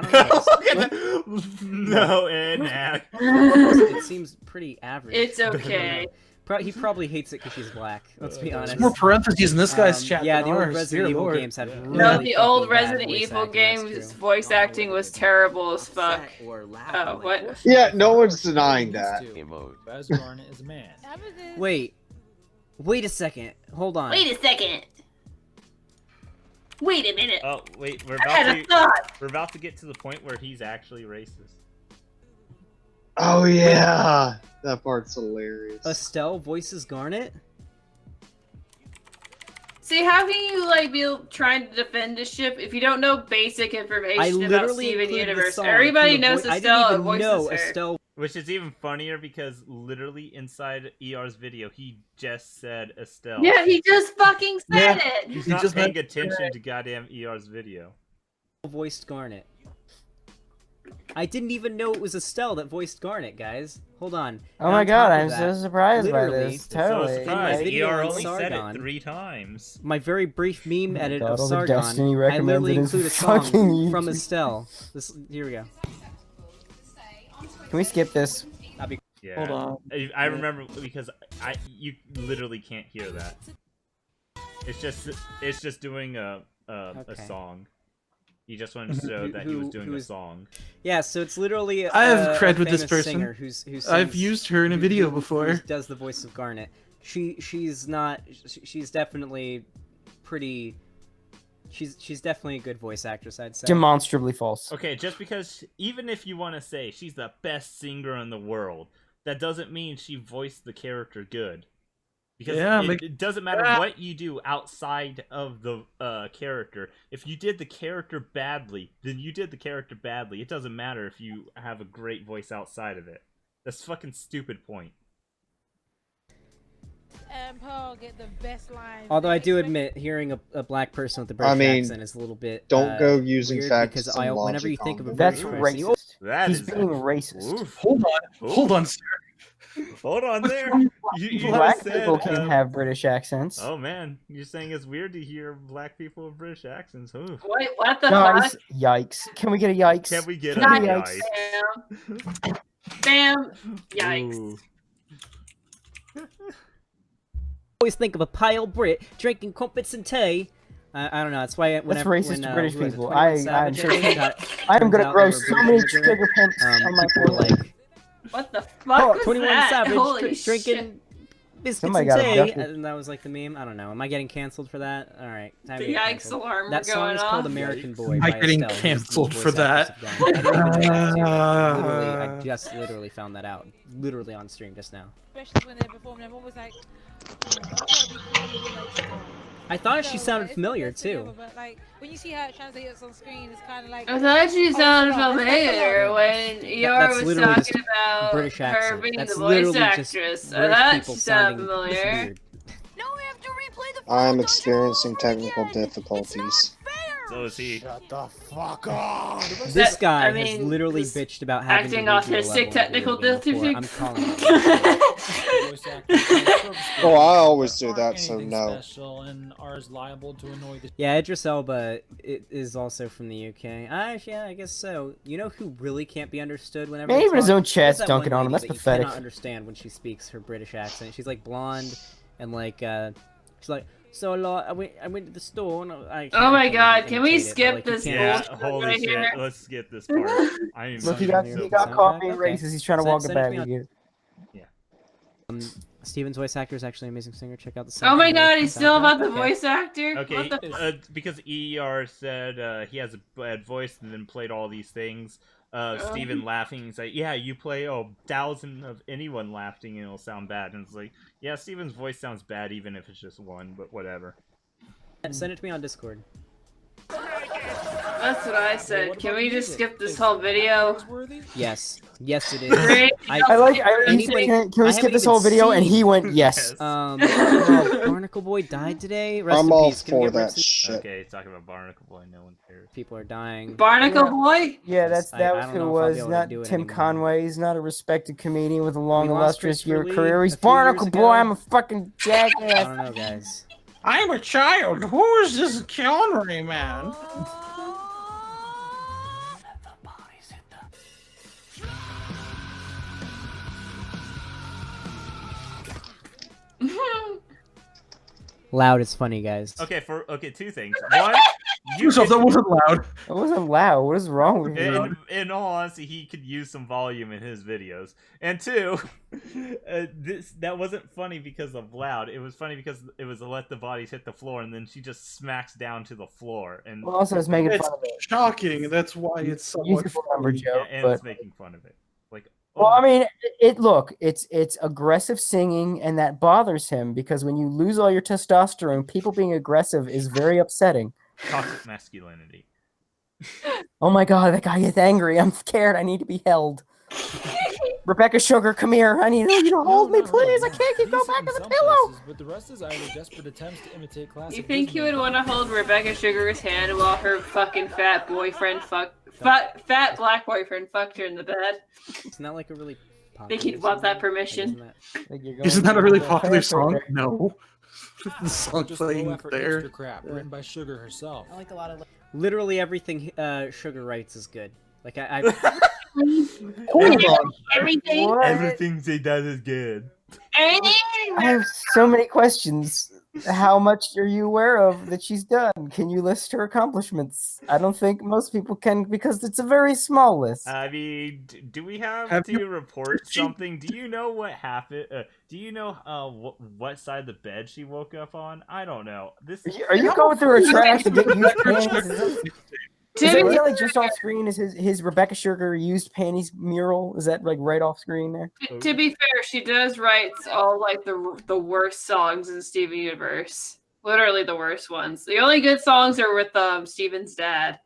don't know. Look at that. No, Enac. It seems pretty average. It's okay. He probably hates it because she's black. Let's be honest. There's more parentheses in this guy's chat Yeah, than the old ours. Resident Dear Evil Lord. games had really No, the old fucking bad Resident voice Evil acting, that's games true. voice acting was terrible as fuck. Oh, what? Yeah, no one's denying that. As Garnet is a man. Wait a second. Hold on. Wait a second. Wait a minute. Oh wait, I had a thought. we're about to get to the point where he's actually racist. Oh yeah, that part's hilarious. Estelle voices Garnet? See, how can you like be trying to defend this ship if you don't know basic I information about literally Steven included the Universe? song Everybody from the knows I Estelle didn't and even voices know her. Estelle. Which is even funnier because literally inside ER's video, he just said Estelle. Yeah, he just fucking said it. He's He not just paying meant- attention to goddamn ER's video. Voiced Garnet. I didn't even know it was Estelle that voiced Garnet, guys. Hold on. Oh And my on god, top of I'm that, so surprised by literally, this. So Totally. surprised. My video ER on only said Sargon. it 3 times. My very brief meme edit God, of all the Sargon, Destiny I literally recommended is include a song fucking from YouTube. Estelle. Here we go. Can we skip this? Yeah. Hold on. I remember because you literally can't hear that. It's just doing a Okay. song. He just wanted to show that he was doing a song. Yeah, so it's literally I have cred a with this famous person. singer who I've sings- used her in a video before. Who does the voice of Garnet. She's definitely pretty. She's definitely a good voice actress, I'd say. Demonstrably false. Okay, just because even if you want to say she's the best singer in the world, that doesn't mean she voiced the character good. Because Yeah, it doesn't matter what you do outside of the character. If you did the character badly, then you did the character badly. It doesn't matter if you have a great voice outside of it. That's fucking stupid point. Paul get the best line. Although I do admit, hearing a black person with a British accent is a little bit. Don't go using weird facts because and whenever you logic think on of a them. That's British person, racist. That He's is being racist. Oof. Hold on, sir. Hold on there. You Black just said, people can have British accents. Oh man, you're saying it's weird to hear black people with British accents. Oof. Wait, what the Guys, fuck? yikes. Can we get a yikes? Can we get a Can we yikes? Bam. Yikes. Ooh. always think of a pale Brit drinking crumpets and tea. I don't know. That's why whenever racist to British who was it, people. 21 I'm Savage sure. actually got- I'm turns gonna out grow they were so British many immigrant, sugar pimps on my people were forehead. like, What the fuck was 21 that? Savage Holy drinking biscuits Somebody and got tea, abducted. and that was like the meme. I don't know. Am I getting canceled for that? All right, time to The get yikes canceled. alarm That were song going is called off. "American Boy" Am by I getting Estelle, who's the canceled voice for that? actress of Gunn. I didn't even know that, too. Literally, I just literally found that out. Literally on stream just now. Especially when they're performing, I'm always like, oh, I gotta be cool and be like, still. I thought You she know, sounded it's familiar the best thing too. ever, but like when you see how it translates on screen, it's kind of like. I thought she oh, sounded it's a lot. familiar when Eeyore that's was literally just talking about British her accent. being That's the voice literally just actress. I British thought people she sounded sounding familiar. weird. No, we have to replay the. I'm experiencing technical difficulties. So is he. Shut the fuck up! This guy I mean, has literally this bitched about having acting the regional autistic level technical ability before. difficulty. I'm calling it. Voice acting, Oh, I always do aren't that, so anything no. special and are as liable to annoy the Yeah, Idris Elba is also from the UK. Yeah, I guess so. You know who really can't be understood whenever? Man, they even his talk? own chat's There's that dunking one on him. lady That's that pathetic. You cannot understand when she speaks her British accent. She's like blonde and like she's like. So like, I went to the store and I. Oh my can't god, can we imitate it, but, skip like, you this can't- Yeah, bullshit holy right shit. here? Let's skip this part. I am Look, he so got Sound caught effect? being Okay. racist. He's trying to Send- walk it send it to back me on- again. Steven's voice actor is actually an amazing singer. Check out the. Oh my soundtrack. god, he's still about the Okay. voice actor? Okay, What the because ER said he has a bad voice and then played all these things. Steven laughing, he's like, yeah, you play 1,000 of anyone laughing and it'll sound bad. And it's like, yeah, Steven's voice sounds bad even if it's just one, but whatever. Send it to me on Discord. That's what I Well, said. what Can about we just music? skip this Is whole video? praiseworthy? Yes. Yes, it is. Great. I like. Anybody- Can we I skip haven't this even whole video? And seen- he went yes. Barnacle Boy died today. Rest I'm in all peace. Can we for get rips that in- shit. Okay, talking about Barnacle Boy, no one cares. People are dying. Barnacle Boy? Yeah, Yes, that I was don't who know it if I'll be was. able to Not do it Tim anymore. Conway. He's not a respected comedian with a long, We lost illustrious Christopher Lee career. He's a few years Barnacle ago. Boy. I'm a fucking I jackass. don't know, guys. I'm a child. Who is this Connery man? Loud is funny, guys. Okay, two things. One, Yourself, that wasn't loud. It wasn't loud. What is wrong with you? in all honesty, he could use some volume in his videos. And two, that wasn't funny because of loud. It was funny because it was let the bodies hit the floor, and then she just smacks down to the floor. And Well, also, it's making It's fun of it. shocking. That's why it's so Use much it for a number fun. joke, and but it's making fun of it. Like, well, I mean, it's aggressive singing, and that bothers him because when you lose all your testosterone, people being aggressive is very upsetting. toxic masculinity. Oh my god, that guy is angry. I'm scared. I need to be held. Rebecca Sugar, come here. I need you to hold me, please. I can't keep going back to the pillow. But the rest is either desperate attempts to imitate classic. You think you would Disney- want to hold Rebecca Sugar's hand while her fucking fat black boyfriend fucked her in the bed? It's not like a really popular Think he'd want that song. permission? Isn't that a really popular song? No. The song Just playing low effort there. hipster crap written by Sugar herself. I like a lot of. Literally everything Sugar writes is good. Like I Hold on. Everything? What? Everything she does is good. I have so many questions. How much are you aware of that she's done? Can you list her accomplishments? I don't think most people can because it's a very small list. I mean, do we have Have to you- report something? Do you know what happened? Do you know what side of the bed she woke up on? I don't know. This Are you going through her trash to get used panties? Is that Timmy, really just off screen? Is his Rebecca Sugar used panties mural? Is that like right off screen there? to be fair, she does write all like the worst songs in Steven Universe. Literally the worst ones. The only good songs are with Steven's dad.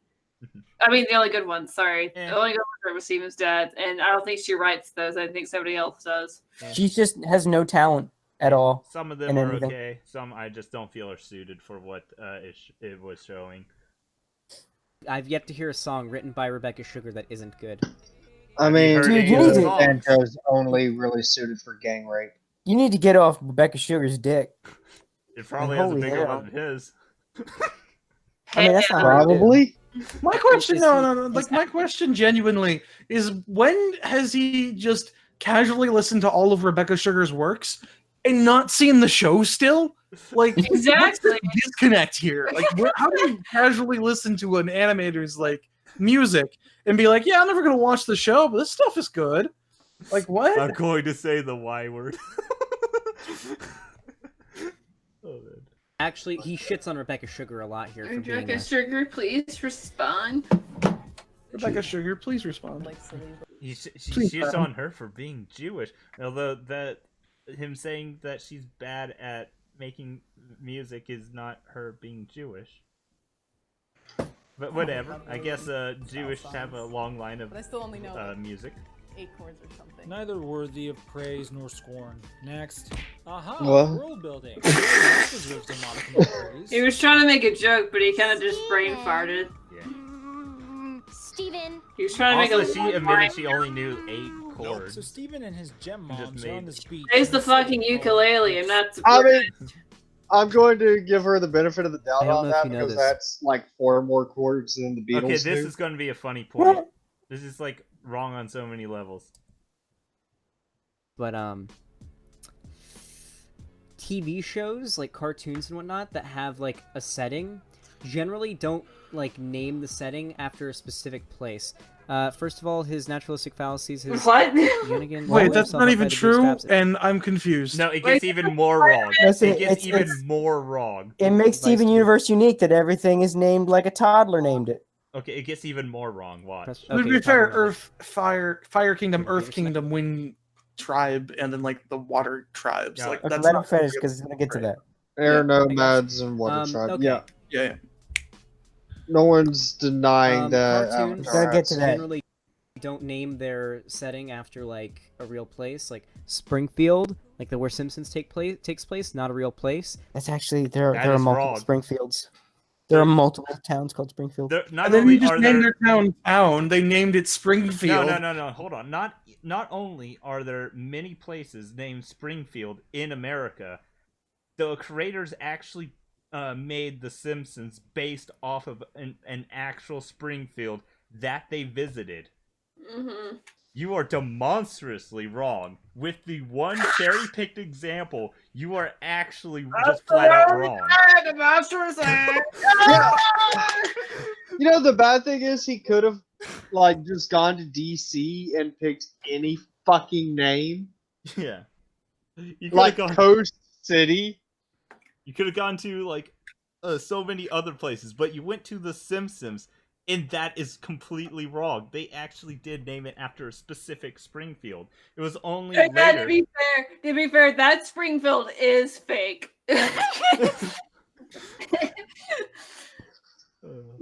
I mean, the only good ones. Sorry, Eh. the only good ones are with Steven's dad, and I don't think she writes those. I think somebody else does. She just has no talent at all. Some of them and are everything. okay. Some I just don't feel are suited for what it was showing. I've yet to hear a song written by Rebecca Sugar that isn't good. I mean, heard any of the songs? Banjo's only really suited for gang rape. You need to get off Rebecca Sugar's dick. It probably has a Holy bigger hell. one than his. I mean, that's not hard to do. Probably. My question, Is no. he- Like, my question genuinely is when has he just casually listened to all of Rebecca Sugar's works and not seen the show still? Like, Exactly. what's the disconnect here? Like, how do you casually listen to an animator's, like, music and be like, yeah, I'm never going to watch the show, but this stuff is good? Like, what? I'm going to say the Y word. Oh, man. Actually, he shits on Rebecca Sugar a lot here for being Rebecca a... Sugar, please respond. Rebecca Sugar, please respond. Like silly. She Please, shits Adam. on her for being Jewish. Although him saying that she's bad at making music is not her being Jewish. But whatever. I guess Jewish have a long line of But I still only know like, music. 8 chords or something. Neither worthy of praise nor scorn. Next. Aha! What? World building. That deserves a modicum of praise. He was trying to make a joke, but he kind of just brain farted. Steven. He was trying to Also, make a she long admitted line. she only knew 8 chords. So Steven and his gem moms are on this beach. Plays the fucking ukulele. I'm not I surprised. mean, I'm going to give her the benefit of the doubt I don't on know if that you know because this. that's like 4 more chords than the Beatles Okay, this do. is going to be a funny point. This is like wrong on so many levels. But TV shows like cartoons and whatnot that have like a setting generally don't like name the setting after a specific place. First of all, his naturalistic fallacies, his What? Yunigan, Wait, that's himself not up even by the true, bootstraps. and I'm confused. No, it gets even more wrong. Listen, It gets even it's- more wrong. It makes Vice Steven versa. Universe unique that everything is named like a toddler named it. Okay, it gets even more wrong. Watch. Press- To okay, be you're fair, talking about, Earth, Fire Kingdom, Okay, Earth give us a Kingdom, Wind Tribe, and then like the Water Tribes. Yeah. Like Okay, that's let him not finish because it's gonna get to that. Air Yeah, Nomads and Water like, Tribe. okay. Yeah. Yeah. No one's denying that. Cartoons Gotta get to that. generally don't name their setting after like a real place, like Springfield, like where Simpsons takes place, not a real place. That's actually there That are is multiple wrong. Springfields. There are multiple towns called Springfield. Not And then only you just are named there their town. They named it Springfield. no, hold on. Not only are there many places named Springfield in America, the creators actually made The Simpsons based off of an actual Springfield that they visited. Mm-hmm. You are demonstrously wrong. With the one cherry-picked example, you are actually just flat out wrong. You know, the bad thing is he could have like just gone to DC and picked any fucking name, Yeah. You could like have gone. Coast City. You could have gone to like so many other places, but you went to The Simpsons, and that is completely wrong. They actually did name it after a specific Springfield. It was only And later. to be fair, that Springfield is fake.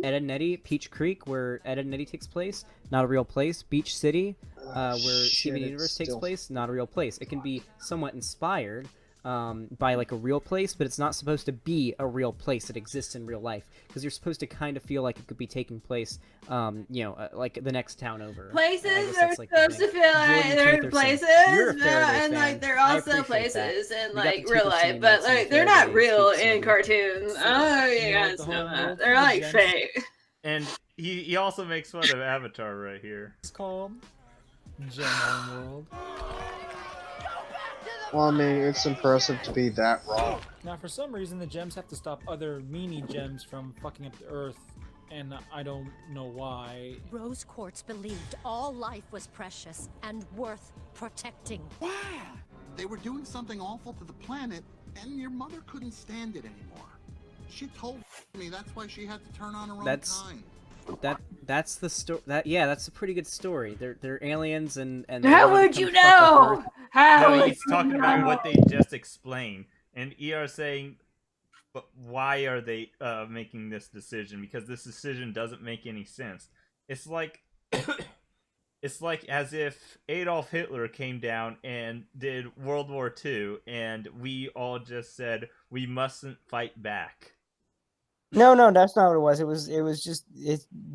Ed and Eddie, Peach Creek, where Ed and Eddie takes place, not a real place. Beach City, where Steven Universe takes place, not a real place. It can be somewhat inspired by like a real place, but it's not supposed to be a real place that exists in real life, because you're supposed to kind of feel like it could be taking place, like the next town over. Places are supposed to feel like they're places, and like they're also places in like real life, but like they're not real in cartoons. Oh, you guys know that they're like fake. And he also makes fun of Avatar right here. It's called Gem World. Well, I mean, it's impressive to be that wrong. Now, for some reason, the gems have to stop other mini gems from fucking up the Earth, and I don't know why. Rose Quartz believed all life was precious and worth protecting. Wow! They were doing something awful to the planet, and your mother couldn't stand it anymore. She told me that's why she had to turn on her own kind. That's the story. That's a pretty good story. They're aliens and How would you know? No, he's talking about what they just explained, and ER saying, but why are they making this decision? Because this decision doesn't make any sense. It's like it's like as if Adolf Hitler came down and did World War II, and we all just said we mustn't fight back. No, that's not what it was. It was just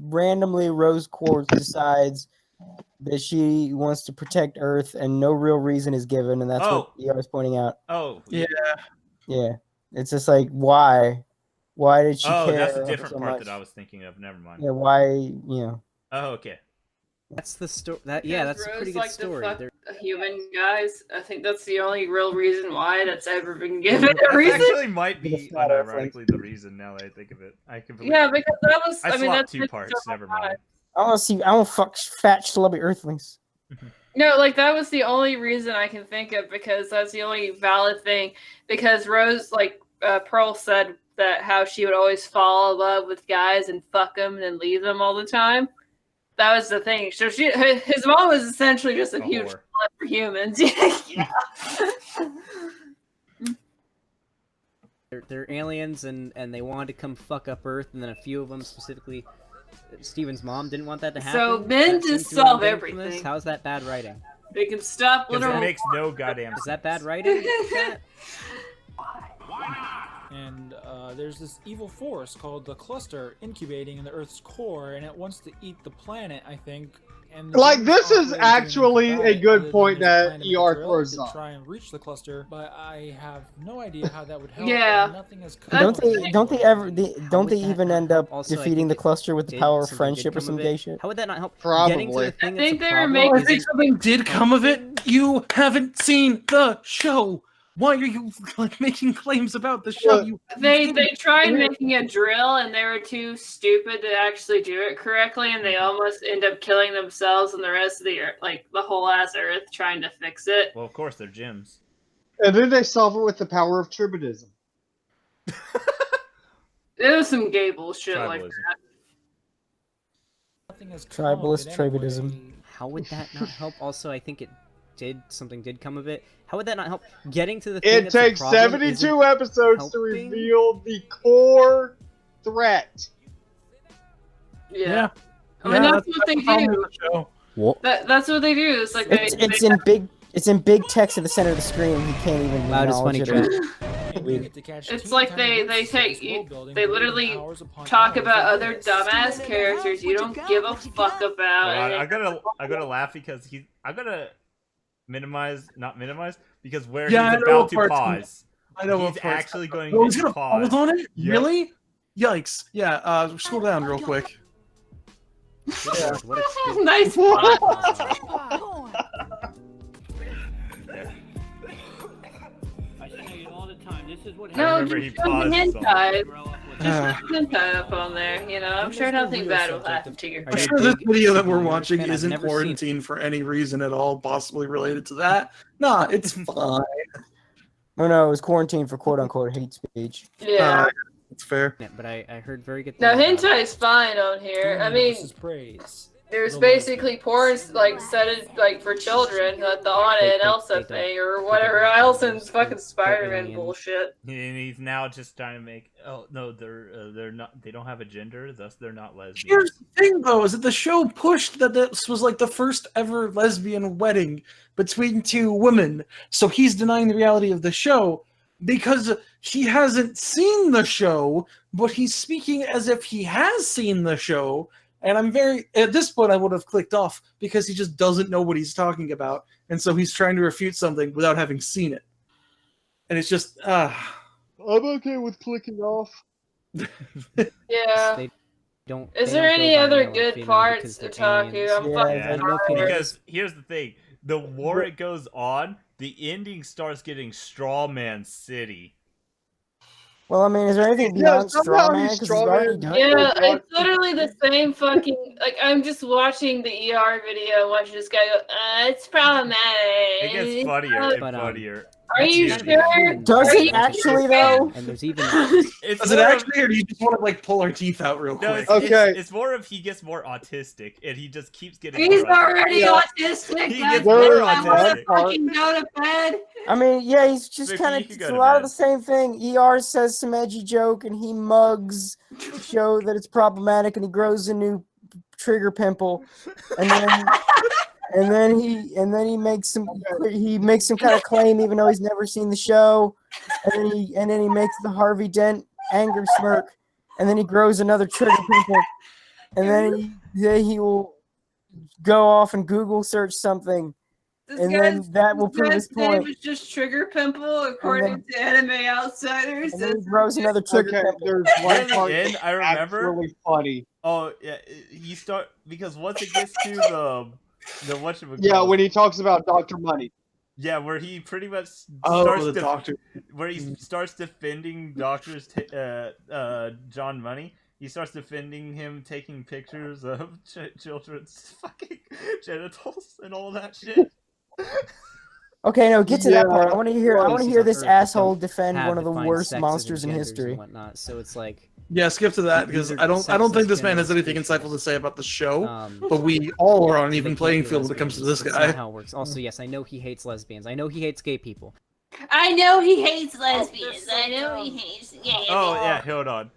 randomly Rose Quartz decides that she wants to protect Earth, and no real reason is given, and that's what ER was pointing out. Oh, yeah. It's just like why did she care? Oh, that's a different so part much? that I was thinking of. Never mind. Yeah, why? You know. Oh, okay. That's the story. That's a pretty good like story. The human guys. I think that's the only real reason why that's ever been given a reason. Actually, might be unironically the reason. Now that I think of it, Yeah, because that was. I mean, that's two parts. Never mind. I want to fuck fat schlubby Earthlings. No, like that was the only reason I can think of, because that's the only valid thing. Because Rose, like Pearl said, that how she would always fall in love with guys and fuck them and then leave them all the time. That was the thing. So his mom was essentially just a huge slut for humans. Yeah. They're aliens and they wanted to come fuck up Earth, and then a few of them, specifically Steven's mom, didn't want that to happen. So men just solve everything. How's that bad writing? They can stop literal. It makes no goddamn sense. Is that bad writing? And there's this evil force called the Cluster incubating in the Earth's core, and it wants to eat the planet, I think. And Like, this is actually a good point that ER throws up. Try and reach the cluster, but I have no idea how that would help. Yeah. Nothing has Don't they even end up defeating the cluster with the power of friendship or some gay shit? How would that not help? Probably. I think they were making. I think something did come of it. You haven't seen the show. Why are you like making claims about the show? They tried making a drill, and they were too stupid to actually do it correctly, and they almost end up killing themselves and the rest of the earth, like the whole ass Earth, trying to fix it. Well, of course they're gyms. And then they solve it with the power of tribadism. It was some gay bullshit like that. Tribalist tribadism. How would that not help? Also, I think something did come of it. How would that not help? Getting to the thing It takes 72 episodes to reveal the core threat. Yeah. I mean, that's what they do. What? That's what they do. It's like It's in big text at the center of the screen. He can't even Loudest funny acknowledge chat. it. It's like they literally talk about other dumbass characters you don't give a fuck about. I'm gonna laugh because I'm gonna not minimize, because where Yeah, he's about to pause. I know he's actually going he's to gonna pause. pause on it? Yep. Really? Yikes. Yeah, scroll down real quick. Nice pause. No, just show the hentai. Just put hentai up on there, you know. I'm sure nothing bad will happen to your I'm sure this video that we're watching isn't quarantined for any reason at all, possibly related to that. Nah, it's fine. No, it was quarantined for quote-unquote hate speech. Yeah. It's fair. Yeah, but I heard very good No, things about hentai is fine on here. I mean, praise. there's basically porn like set it like for children, like the Anna and Elsa thing or whatever else in fucking Spider-Man bullshit. And he's now just trying to make. Oh no, they're not. They don't have a gender, thus they're not lesbian. Here's the thing, though, is that the show pushed that this was like the first ever lesbian wedding between two women. So he's denying the reality of the show because he hasn't seen the show, but he's speaking as if he has seen the show. And I'm at this point, I would have clicked off because he just doesn't know what he's talking about. And so he's trying to refute something without having seen it. And it's just, I'm okay with clicking off. Yeah. They don't. Is they there don't go any by other male and good female parts because to they're talk aliens. to? I'm fucking tired. Because here's the thing: the more it goes on, the ending starts getting Strawman City. Well, I mean, is there anything beyond Strawman? Because he's already done it. Yeah, it's literally the same fucking. Like, I'm just watching the ER video and watching this guy go, it's problematic. It gets funnier and funnier. Are you sure? Does it actually, though? And there's even. Does it actually, or do you just want to like pull our teeth out real No, quick? it's more of he gets more autistic, and he just keeps getting. He's more already autistic. He That's gets why more I want autistic. to fucking go to bed. I mean, yeah, he's just Vicky, kind you of can go it's a to lot of bed. the same thing. ER says some edgy joke, and he mugs to show that it's problematic, and he grows a new trigger pimple, and then he makes some kind of claim even though he's never seen the show, and then he makes the Harvey Dent anger smirk, and then he grows another trigger pimple, and then he will go off and Google search something. And then that will prove his name point. was just trigger pimple, according to AnimeOutSiders. And then he grows another trigger pimple. There's Near one the part end, that's I remember. really funny. Oh yeah, you start because once it gets to the whatchamacallit. Yeah, when he talks about Dr. Money. Yeah, where he pretty much where he starts defending doctors, John Money. He starts defending him taking pictures of children's fucking genitals and all that shit. Okay, no, get to that part. I want to hear. I want to Places hear on this Earth asshole don't defend have one of the defined worst sexes monsters and in genders history. and whatnot. So it's like. Yeah, skip to that because These I are don't think this sexist, man has anything genders, insightful to say about the show. Um, but we all are on an they even can't playing be field when it comes to lesbians. this That's guy. not how it works. Also, yes, I know he hates lesbians. I know he hates gay people. I know he hates lesbians. I know he hates gay people. Oh yeah, hold on.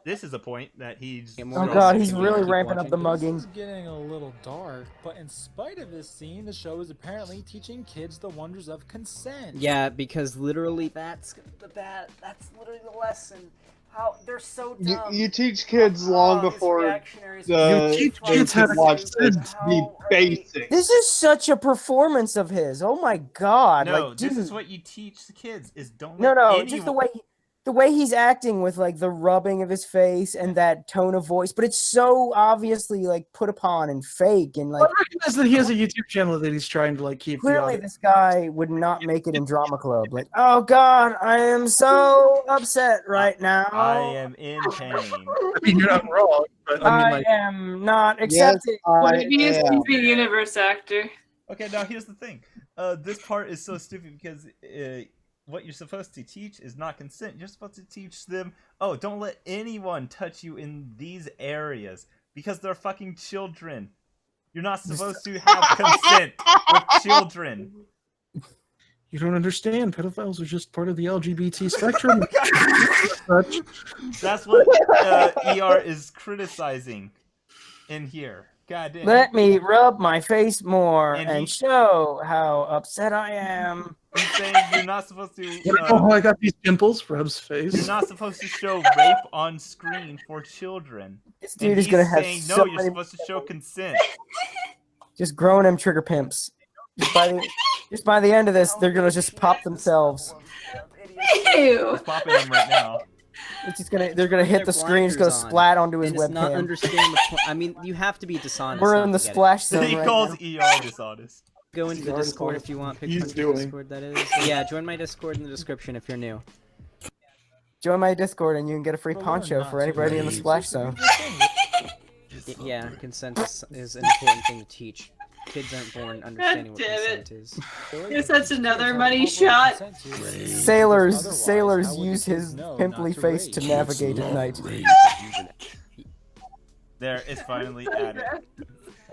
This is a point that he's. Oh god, he's really ramping up the mugging. This is getting a little dark, but in spite of this scene, the show is apparently teaching kids the wonders of consent. Yeah, because literally that's literally the lesson. How they're so dumb. You teach kids long before You teach kids how to watch this consent. the basics. This is such a performance of his. Oh my god! No, like, this dude. is what you teach the kids: is don't. No, let just the way he's acting with like the rubbing of his face and that tone of voice, but it's so obviously like put upon and fake and like. I recognize that he has a YouTube channel that he's trying to like keep. Clearly, this guy would not make it in drama club. Like, oh god, I am so upset right now. I am in pain. I mean, you're not wrong, but I mean, like, am not accepting. He is to be a universe actor. Okay, now here's the thing. This part is so stupid because what you're supposed to teach is not consent. You're supposed to teach them, oh, don't let anyone touch you in these areas because they're fucking children. You're not supposed to have consent with children. you don't understand. Pedophiles are just part of the LGBT spectrum. That's what ER is criticizing. in here. God damn. Let me rub my face more And and he- show how upset I am. He's saying you're not supposed to. Oh, I got these pimples. Rubs face. You're not supposed to show rape on screen for children. This dude and is he's gonna have saying so no. You're many- supposed to show consent. Just growing them trigger pimps. Just by the end of this, they're gonna just pop themselves. Ew. He's popping them right now. It's just they're gonna hit the screen, it's gonna Blinders on splat onto his and just not webcam. understand the point. I mean, you have to be dishonest. We're not in the to get it. splash zone He right calls now. ER dishonest. Go into the He's Discord if you want. He's Pigpuncher doing. Discord, that is. Yeah, join my Discord in the description if you're new. Join my Discord and you can get a free But learn poncho not for to anybody in the raise. splash It's a zone. beautiful thing. Yeah, consent is an important thing to teach. Kids aren't born understanding what damn it. consent is. Guess that's another money shot. Sailors use his pimply face to navigate at night. There, it's finally added.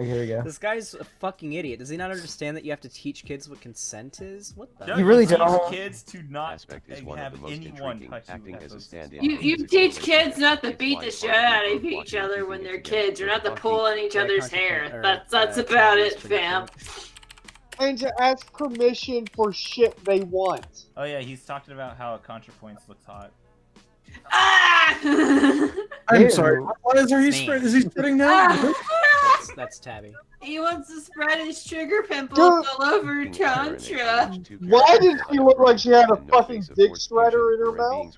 Okay, here we go. This guy's a fucking idiot. Does he not understand that you have to teach kids what consent is? What the? Don't You really teach don't. kids to not Aspect is one have of the most anyone intriguing, touch acting you. as a stand-in. You teach kids not to beat the shit out of each other when they're kids, or not to pull on each other's hair. That's about it, fam. And to ask permission for shit they want. Oh yeah, he's talking about how a ContraPoints looks hot. Ah! I'm Ew. sorry. What is he spread? Is he spreading now? That's Tabby. He wants to spread his trigger pimples all over Contra. Why did she look like she had a fucking dick shredder in her mouth?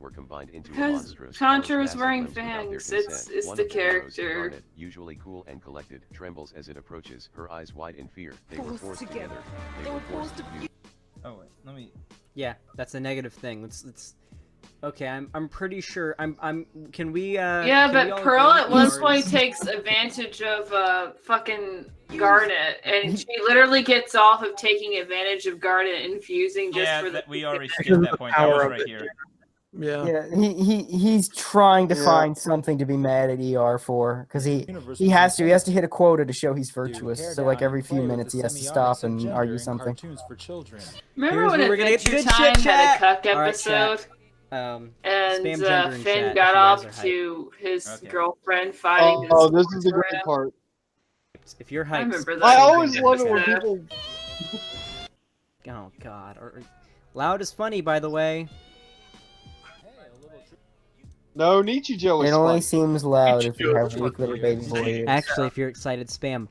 Because Contra was wearing fangs. It's the character. Usually cool and collected, trembles as it approaches, her eyes wide in fear. They were forced together. They were forced to fuse. Oh wait, let me. Yeah, that's a negative thing. Let's. Okay, I'm pretty sure. Can we? Yeah, can we but all Pearl agree at one or- point takes advantage of fucking Garnet, and she literally gets off of taking advantage of Garnet and fusing just Yeah, for the. we already skipped that point. That was right here. Yeah. Yeah, he's trying to find something to be mad at ER for, because he has to hit a quota to show he's virtuous. So like every few minutes he has to stop and argue something. Remember Here's when where we're gonna get Adventure good Time chit had a chat. cuck All right, episode? chat. Spam And gender in chat Finn if got you guys off are hyped. to his Okay. girlfriend fighting. Oh, his this is the great friend. part. If you're hyped, I remember that. I always Yeah. love it when people. Oh God. Loud is funny, by the way. No, Nietzsche Joe is It only funny. seems loud if you have weak little baby boys. Actually, if you're excited, spam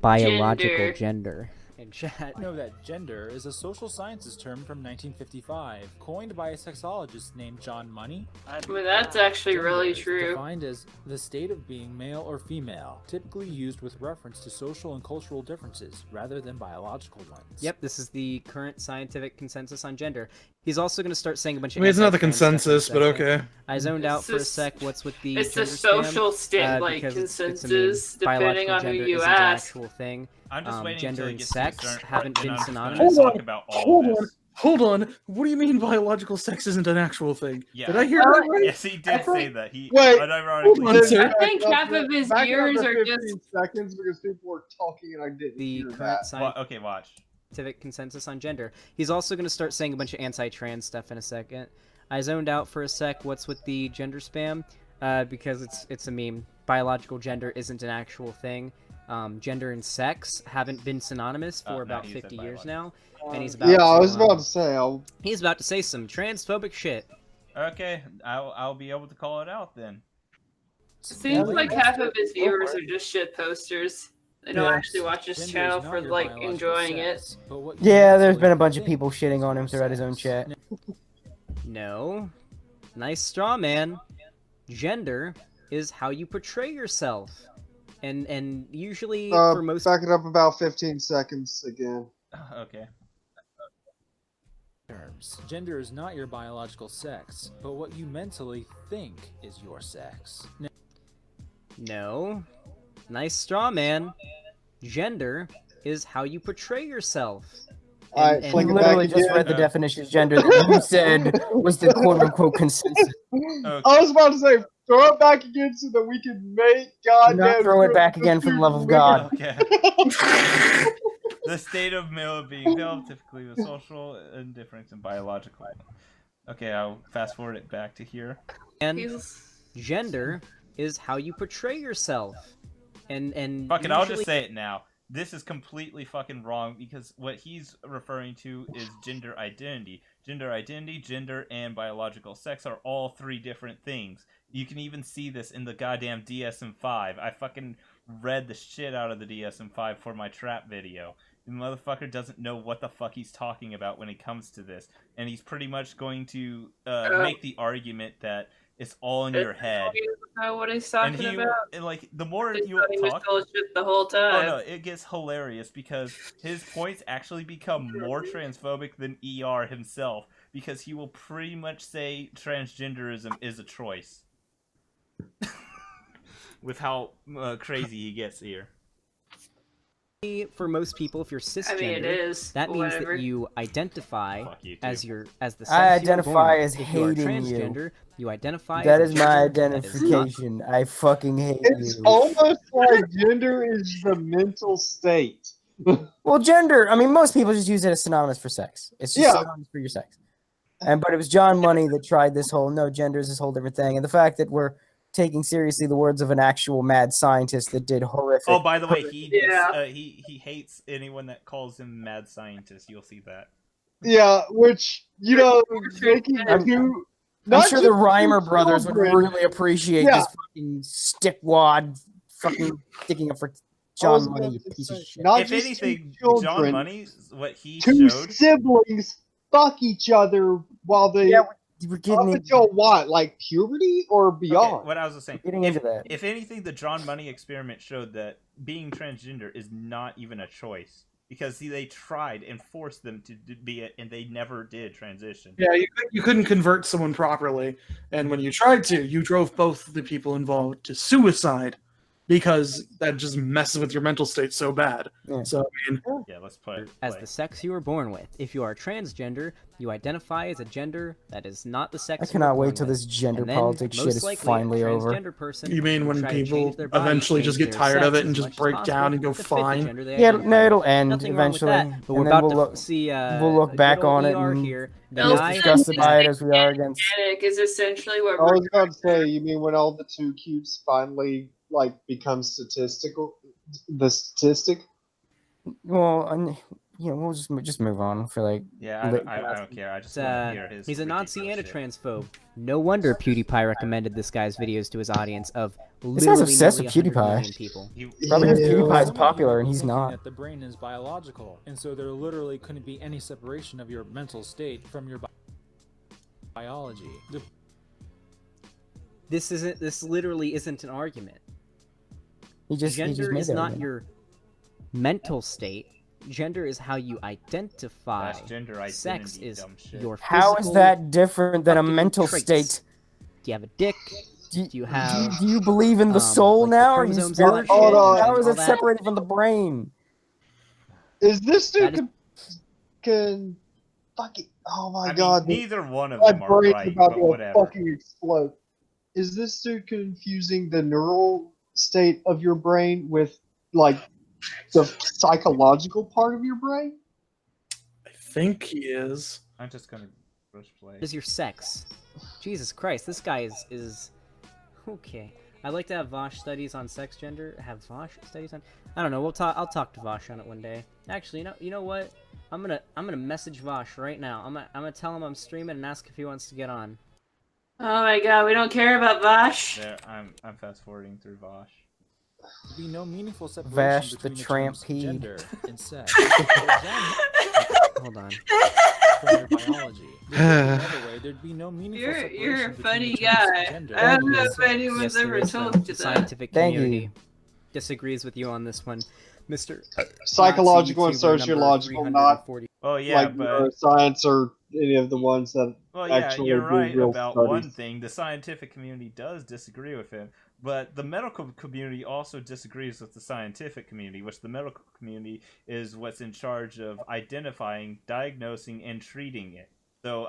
biological Gender. gender in chat. Know that gender is a social sciences term from 1955, coined by a sexologist named John Money. I mean, that's actually Gender really is true. Defined as the state of being male or female, typically used with reference to social and cultural differences rather than biological ones. Yep, this is the current scientific consensus on gender. He's also going to start saying a bunch I of. mean, it's not the anti-trans stuff in a consensus, but second. okay. I zoned out It's for a just- sec. What's with the? It's the gender social spam? like Because it's a meme. consensus, depending Biological on who gender you isn't an ask. actual thing. I'm just waiting Gender until he and gets to sex a certain haven't part, been and I'm just gonna synonymous. talk about all Hold of on. this. Hold on. What do you mean biological sex isn't an actual thing? Yeah. Did I hear that right? Yes, he did say that. He Wait, unironically. hold on, sir. I think half of his Back up viewers to are 15 just. seconds because people were talking and I didn't The hear current that. scientific Well, okay, watch. consensus on gender. He's also going to start saying a bunch of anti-trans stuff in a second. I zoned out for a sec. What's with the gender spam? Because it's a meme. Biological gender isn't an actual thing. Gender and sex haven't been synonymous for no, about he said 50 years biological. now, and he's about. Yeah, to, I was about to say. He's about to say some transphobic shit. Okay, I'll be able to call it out then. Seems like half of his viewers are just shit posters. They don't Yeah. actually watch his Gender channel is for not your like biological enjoying sex, it. but what you Yeah, there's mentally been a bunch of think people is shitting on him your throughout his own sex. chat. No, nice straw man. Gender is how you portray yourself, and usually for most. Back it up about 15 seconds again. Okay. Terms. Gender is not your biological sex, but what you mentally think is your sex. No, nice straw man. Gender is how you portray yourself. Alright, He flick it back literally just again. read the definition of gender that you said was the quote-unquote consensus. I was about to say, throw it back again so that we can make Do goddamn. not throw it back again for the love of God. Okay. The state of male being male, typically with social indifference and biological. Okay, I'll fast forward it back to here. And gender is how you portray yourself. And Fuck it, I'll usually- just say it now. This is completely fucking wrong because what he's referring to is gender identity. Gender identity, gender, and biological sex are all three different things. You can even see this in the goddamn DSM-5. I fucking read the shit out of the DSM-5 for my trap video. The motherfucker doesn't know what the fuck he's talking about when it comes to this. And he's pretty much going to make the argument that it's all in your head. What he's talking about. And like, the more He you thought he was talk... full of shit the whole time. Oh no, it gets hilarious because his points actually become more transphobic than ER himself because he will pretty much say transgenderism is a choice. With how crazy he gets here. For most people, if you're cisgender, I mean, it is. that means Whatever. that you identify you as the sex I you were born identify with. as If you are hating you. transgender, you identify That as is a my gender that is not- identification. I fucking hate It's you. almost like gender is the mental state. Well, gender, I mean, most people just use it as synonymous for sex. It's just Yeah. synonymous for your sex. But it was John Money that tried this whole, no, gender is this whole different thing. And the fact that we're taking seriously the words of an actual mad scientist that did horrific... Oh, by the way, he hates anyone that calls him mad scientist. You'll see that. Yeah, which, you know, making two... I'm sure the Reimer brothers would children. really appreciate Yeah. this fucking stickwad fucking sticking up for John Money, you piece of shit. Not If just anything, two John children, Money, what he two showed... siblings fuck each other while they... we're up getting until what? Like puberty or beyond? Okay, what I was just saying. Getting into that. If anything, the John Money experiment showed that being transgender is not even a choice. Because they tried and forced them to be it, and they never did transition. Yeah, you couldn't convert someone properly, and when you tried to, you drove both the people involved to suicide because that just messes with your mental state so bad. Yeah. So I mean, yeah, let's play. As the sex you were born with. If you are transgender, you identify as a gender that is not the sex. I cannot wait till this gender And then, politics shit most is likely, finally a over. transgender person you mean will when try to people change their body, eventually change just get their tired of sex it and as just much as break possible down and go to fit the fine? gender they Yeah, identify no, with. it'll end Nothing wrong with eventually. that, but we're and then about we'll to look, see we'll look good back old on it ER and here. be The as guy disgusted by it as we are against. Panic is essentially what I was about to say, you mean when all the two cubes finally like become statistical? The statistic? Well, and, we'll just move on. I feel like Yeah, I don't care. I just want to hear his. He's a Nazi and a ridiculous shit. transphobe. No wonder PewDiePie recommended this guy's videos to his audience of This guy's literally obsessed nearly with 100 PewDiePie. million people. Probably because Some PewDiePie is of you popular might and be he's thinking not. that the brain is biological, and so there literally couldn't be any separation of your mental state from your biology. This literally isn't an argument. He just Gender made is that not argument. your mental state. Gender is how you identify. That's gender identity, Sex is dumb shit. your How is physical that different than a fucking mental traits. state? Do you have a dick? Do you have? Do you believe in the soul like the now? Are you chromosomes and all that spiritual? shit Hold on. How is all it that? separated from the brain? Is this That dude can fucking? Oh my I mean, god! neither one of My them are brain's right, about but to whatever. fucking explode. Is this dude confusing the neural state of your brain with like the psychological part of your brain? I think he is. I'm just gonna push play. Is your sex? Jesus Christ, this guy is okay. I'd like to have Vosh studies on sex gender. Have Vosh studies on? I don't know. I'll talk to Vosh on it one day. Actually, you know what? I'm gonna message Vosh right now. I'm gonna tell him I'm streaming and ask if he wants to get on. Oh my god, we don't care about Vosh. There, I'm fast forwarding through Vosh. There'd be no meaningful separation Vash the between tramp terms peed. gender and sex. Hold on. From your biology. Another way, there'd be no meaningful You're separation a between funny the terms guy. gender I don't and know if sex. anyone's Yes, there ever is, told though. you The that. scientific Thank you. community disagrees with you on this one, Mr. Psychological and Nazi YouTuber number sociological, not 340. Well, yeah, like but neuroscience or any of the ones that well, yeah, actually you're do right real about studies. one thing. The scientific community does disagree with him, but the medical community also disagrees with the scientific community, which the medical community is what's in charge of identifying, diagnosing, and treating it. So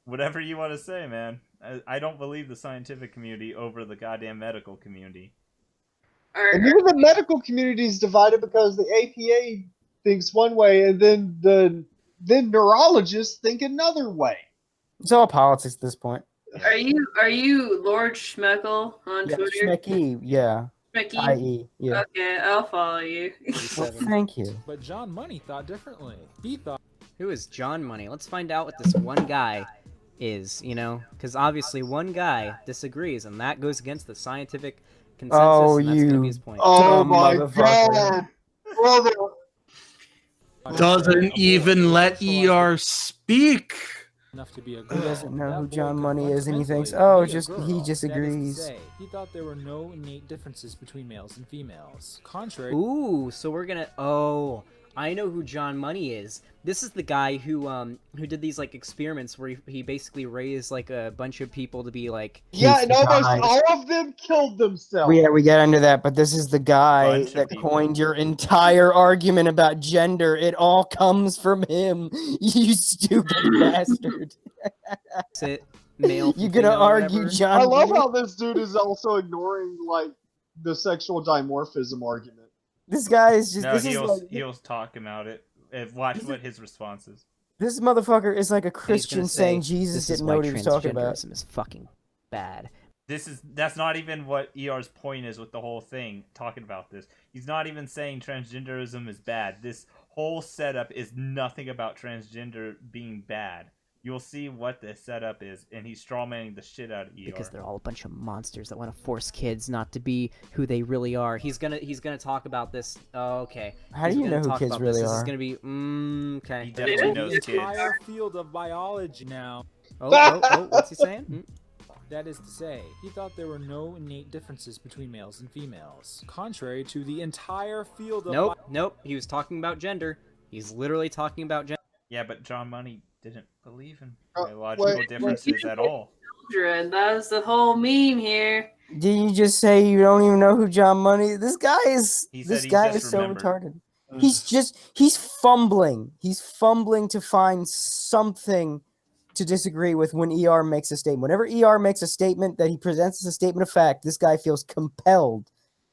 whatever you want to say, man. I don't believe the scientific community over the goddamn medical community. And even the medical community is divided because the APA thinks one way, and then neurologists think another way. It's all politics at this point. Are you Lord Schmeckle on Yeah, Twitter? Schmecky, yeah. Mickey. IE, yeah. Okay, I'll follow you. Well, thank you. But John Money thought differently. He thought. Who is John Money? Let's find out what this one guy is, you know? Because obviously one guy disagrees, and that goes against the scientific consensus, Oh, and that's going to be you his point. Oh dumb my motherfucker. god, brother! Doesn't even let ER speak. Enough to be a He girl. doesn't know That who boy John Money is, and he fundamentally thinks, oh, be a just girl. he That is to disagrees. say, he thought there were no innate differences between males and females. Contrary. Ooh, so we're gonna. Oh, I know who John Money is. This is the guy who did these like experiments where he basically raised like a bunch of people to be like. Yeah, He's and almost died. all of them killed themselves. Yeah, we get into that, but this is the guy Bunch of that people. coined your entire argument about gender. It all comes from him, you stupid bastard. Sit male. You from gonna female or argue whatever. John I love Money? how this dude is also ignoring like the sexual dimorphism argument. This guy is just No, this is he'll like he'll talk about it. Watch what his response is. this motherfucker is like a And he's Christian gonna saying say, Jesus "This is didn't why know what he was talking about. transgenderism is fucking bad." That's not even what ER's point is with the whole thing, talking about this. He's not even saying transgenderism is bad. This whole setup is nothing about transgender being bad. You'll see what the setup is, and he's strawmanning the shit out of ER. Because they're all a bunch of monsters that want to force kids not to be who they really are. He's gonna talk about this. Oh, okay. How do He's you know gonna who talk kids about really this. This is are? gonna be okay. He definitely knows The kids. entire field of biology now. Oh, what's he saying? That is to say, he thought there were no innate differences between males and females. Contrary to the entire field of Nope. He was talking about gender. He's literally talking about gender. Yeah, but John Money didn't believe in Oh, biological wait, differences at all. Children, that's the whole meme here. Did you just say you don't even know who John Money? This guy is He said this he guy just is so remembered. retarded. He's fumbling. He's fumbling to find something to disagree with when ER makes a statement. Whenever ER makes a statement that he presents as a statement of fact, this guy feels compelled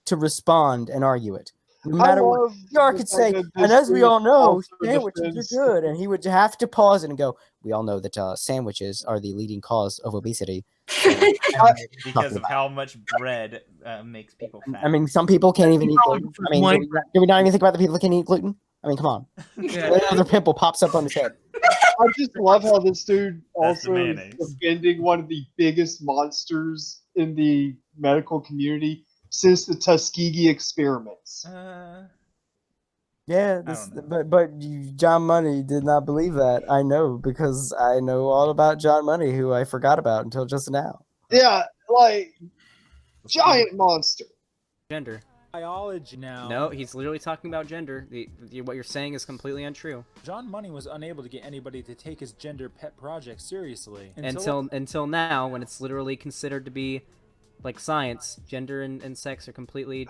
to respond and argue it. No matter what, love ER the could fact say, that and this as we dude all know, also sandwiches defends- are good, and he would have to pause it and go, we all know that sandwiches are the leading cause of obesity. Because of how much bread makes people fat. I mean, some people can't even eat gluten. I mean, do we not even think about the people that can't eat gluten? I mean, come on. Another pimple pops up on his head. I just love how this dude That's the also mayonnaise. is defending one of the biggest monsters in the medical community since the Tuskegee experiments. Yeah, but John Money did not believe that. I know because I know all about John Money, who I forgot about until just now. Yeah, like giant monster. Gender. biology now. No, he's literally talking about gender. What you're saying is completely untrue. John Money was unable to get anybody to take his gender pet project seriously Until now, when it's literally considered to be like science. Gender and sex are completely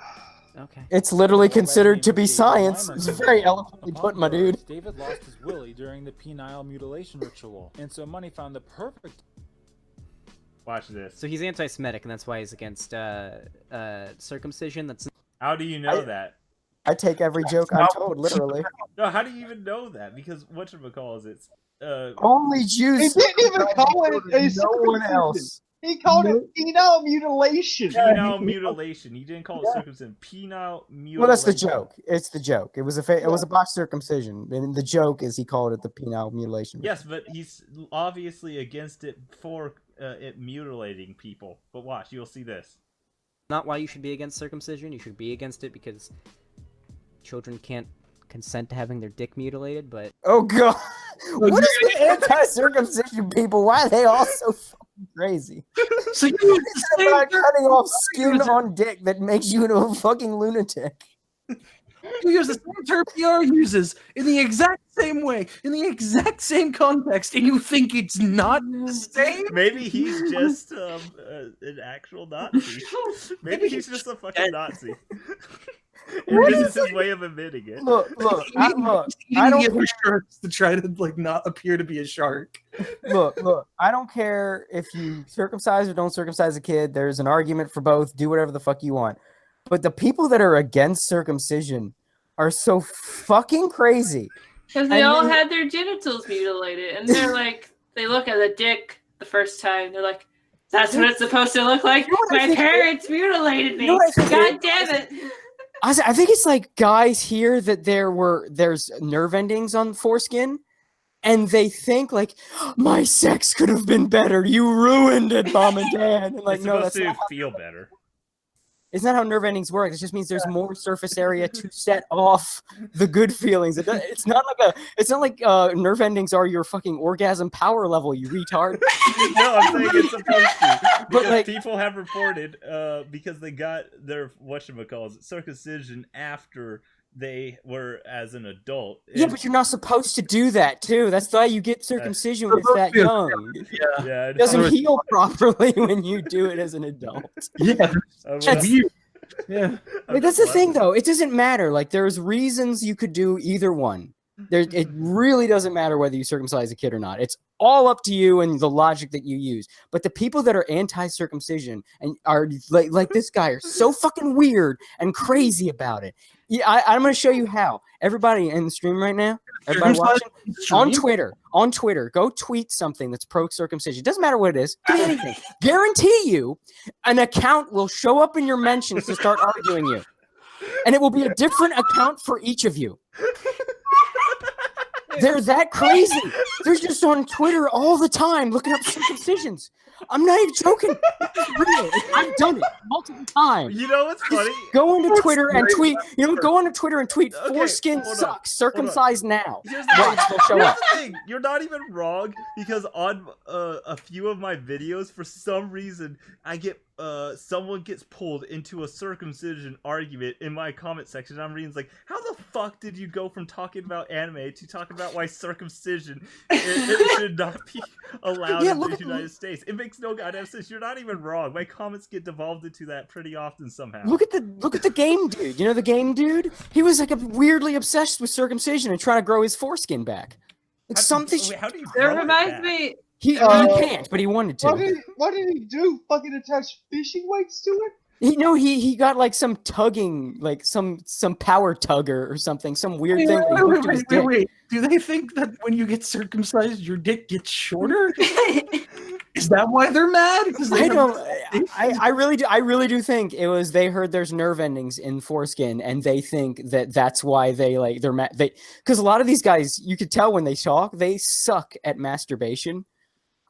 okay. It's literally considered to be science. It's very eloquently put, my dude. David lost his willy during the penile mutilation ritual, and so Money found the perfect. Watch this. So he's anti-Semitic, and that's why he's against circumcision. That's. How do you know that? I take every joke I'm told literally. No, how do you even know that? Because whatchamacallit, it's Only Jews. He didn't even call it a no one else. He called it penile mutilation. Penile mutilation. He didn't call it circumcision. Penile mutilation. Well, that's the joke. It's the joke. It was a botched circumcision, and the joke is he called it the penile mutilation. Yes, but he's obviously against it for it mutilating people. But watch, you'll see this. Not why you should be against circumcision. You should be against it because children can't consent to having their dick mutilated. But oh god, what is the anti-circumcision people? Why are they all so fucking crazy? So it's about cutting off skin on dick that makes you into a fucking lunatic. You use the same term PR uses in the exact same way, in the exact same context, and you think it's not the same? Maybe he's just an actual Nazi. Maybe he's just a fucking Nazi. And this is his way of admitting it. Look, I don't care sharks to try to like not appear to be a shark. Look, I don't care if you circumcise or don't circumcise a kid. There's an argument for both. Do whatever the fuck you want. But the people that are against circumcision are so fucking crazy. Because they all had their genitals mutilated, and they're like, they look at the dick the first time, they're like, That's what it's supposed to look like. My parents mutilated me. God damn it. I think it's like guys hear that there's nerve endings on foreskin, and they think like, my sex could have been better. You ruined it, mom and dad. And like, it's no, supposed that's to not feel better. It's not how nerve endings work. It just means there's more surface area to set off the good feelings. It's not like nerve endings are your fucking orgasm power level, you retard. No, I'm saying it's supposed to. But, Because like- people have reported because they got their whatchamacallit circumcision after they were as an adult. Yeah, but you're not supposed to do that too. That's why you get circumcision when it's that young. Yeah, It doesn't heal properly when you do it as an adult. Yeah, That's weird. Yeah. Like, that's the thing, though. It doesn't matter. Like, there's reasons you could do either one. It really doesn't matter whether you circumcise a kid or not. It's all up to you and the logic that you use. But the people that are anti-circumcision and are like this guy are so fucking weird and crazy about it. Yeah, I'm going to show you how. Everybody in the stream right now, everybody watching, on Twitter, go tweet something that's pro-circumcision. Doesn't matter what it is. Give me anything. Guarantee you an account will show up in your mentions to start arguing you. And it will be a different account for each of you. They're that crazy. They're just on Twitter all the time looking up circumcisions. I'm not even joking. It's real. I've done it multiple times. You know what's funny? Go into Twitter and tweet. Go onto Twitter and tweet. Okay, Foreskin hold on, sucks. Circumcise now. Here's the Watch, they'll show Here's up. the thing. You're not even wrong because on a few of my videos, for some reason, I get someone gets pulled into a circumcision argument in my comment section. I'm reading, it's like, how the fuck did you go from talking about anime to talking about why circumcision it should not be allowed in the United States? It makes no goddamn sense. You're not even wrong. My comments get devolved into that pretty often somehow. Look at the game dude. You know the game dude? He was like weirdly obsessed with circumcision and trying to grow his foreskin back. Like something. How do you? That reminds me. He can't, but he wanted to. What did he do? Fucking attach fishing weights to it? He got like some tugging, like some power tugger or something, some weird thing. that he hooked to his dick. Wait. Do they think that when you get circumcised, your dick gets shorter? Is that why they're mad? I really do think it was they heard there's nerve endings in foreskin and they think that's why they're mad. Because a lot of these guys, you could tell when they talk, they suck at masturbation.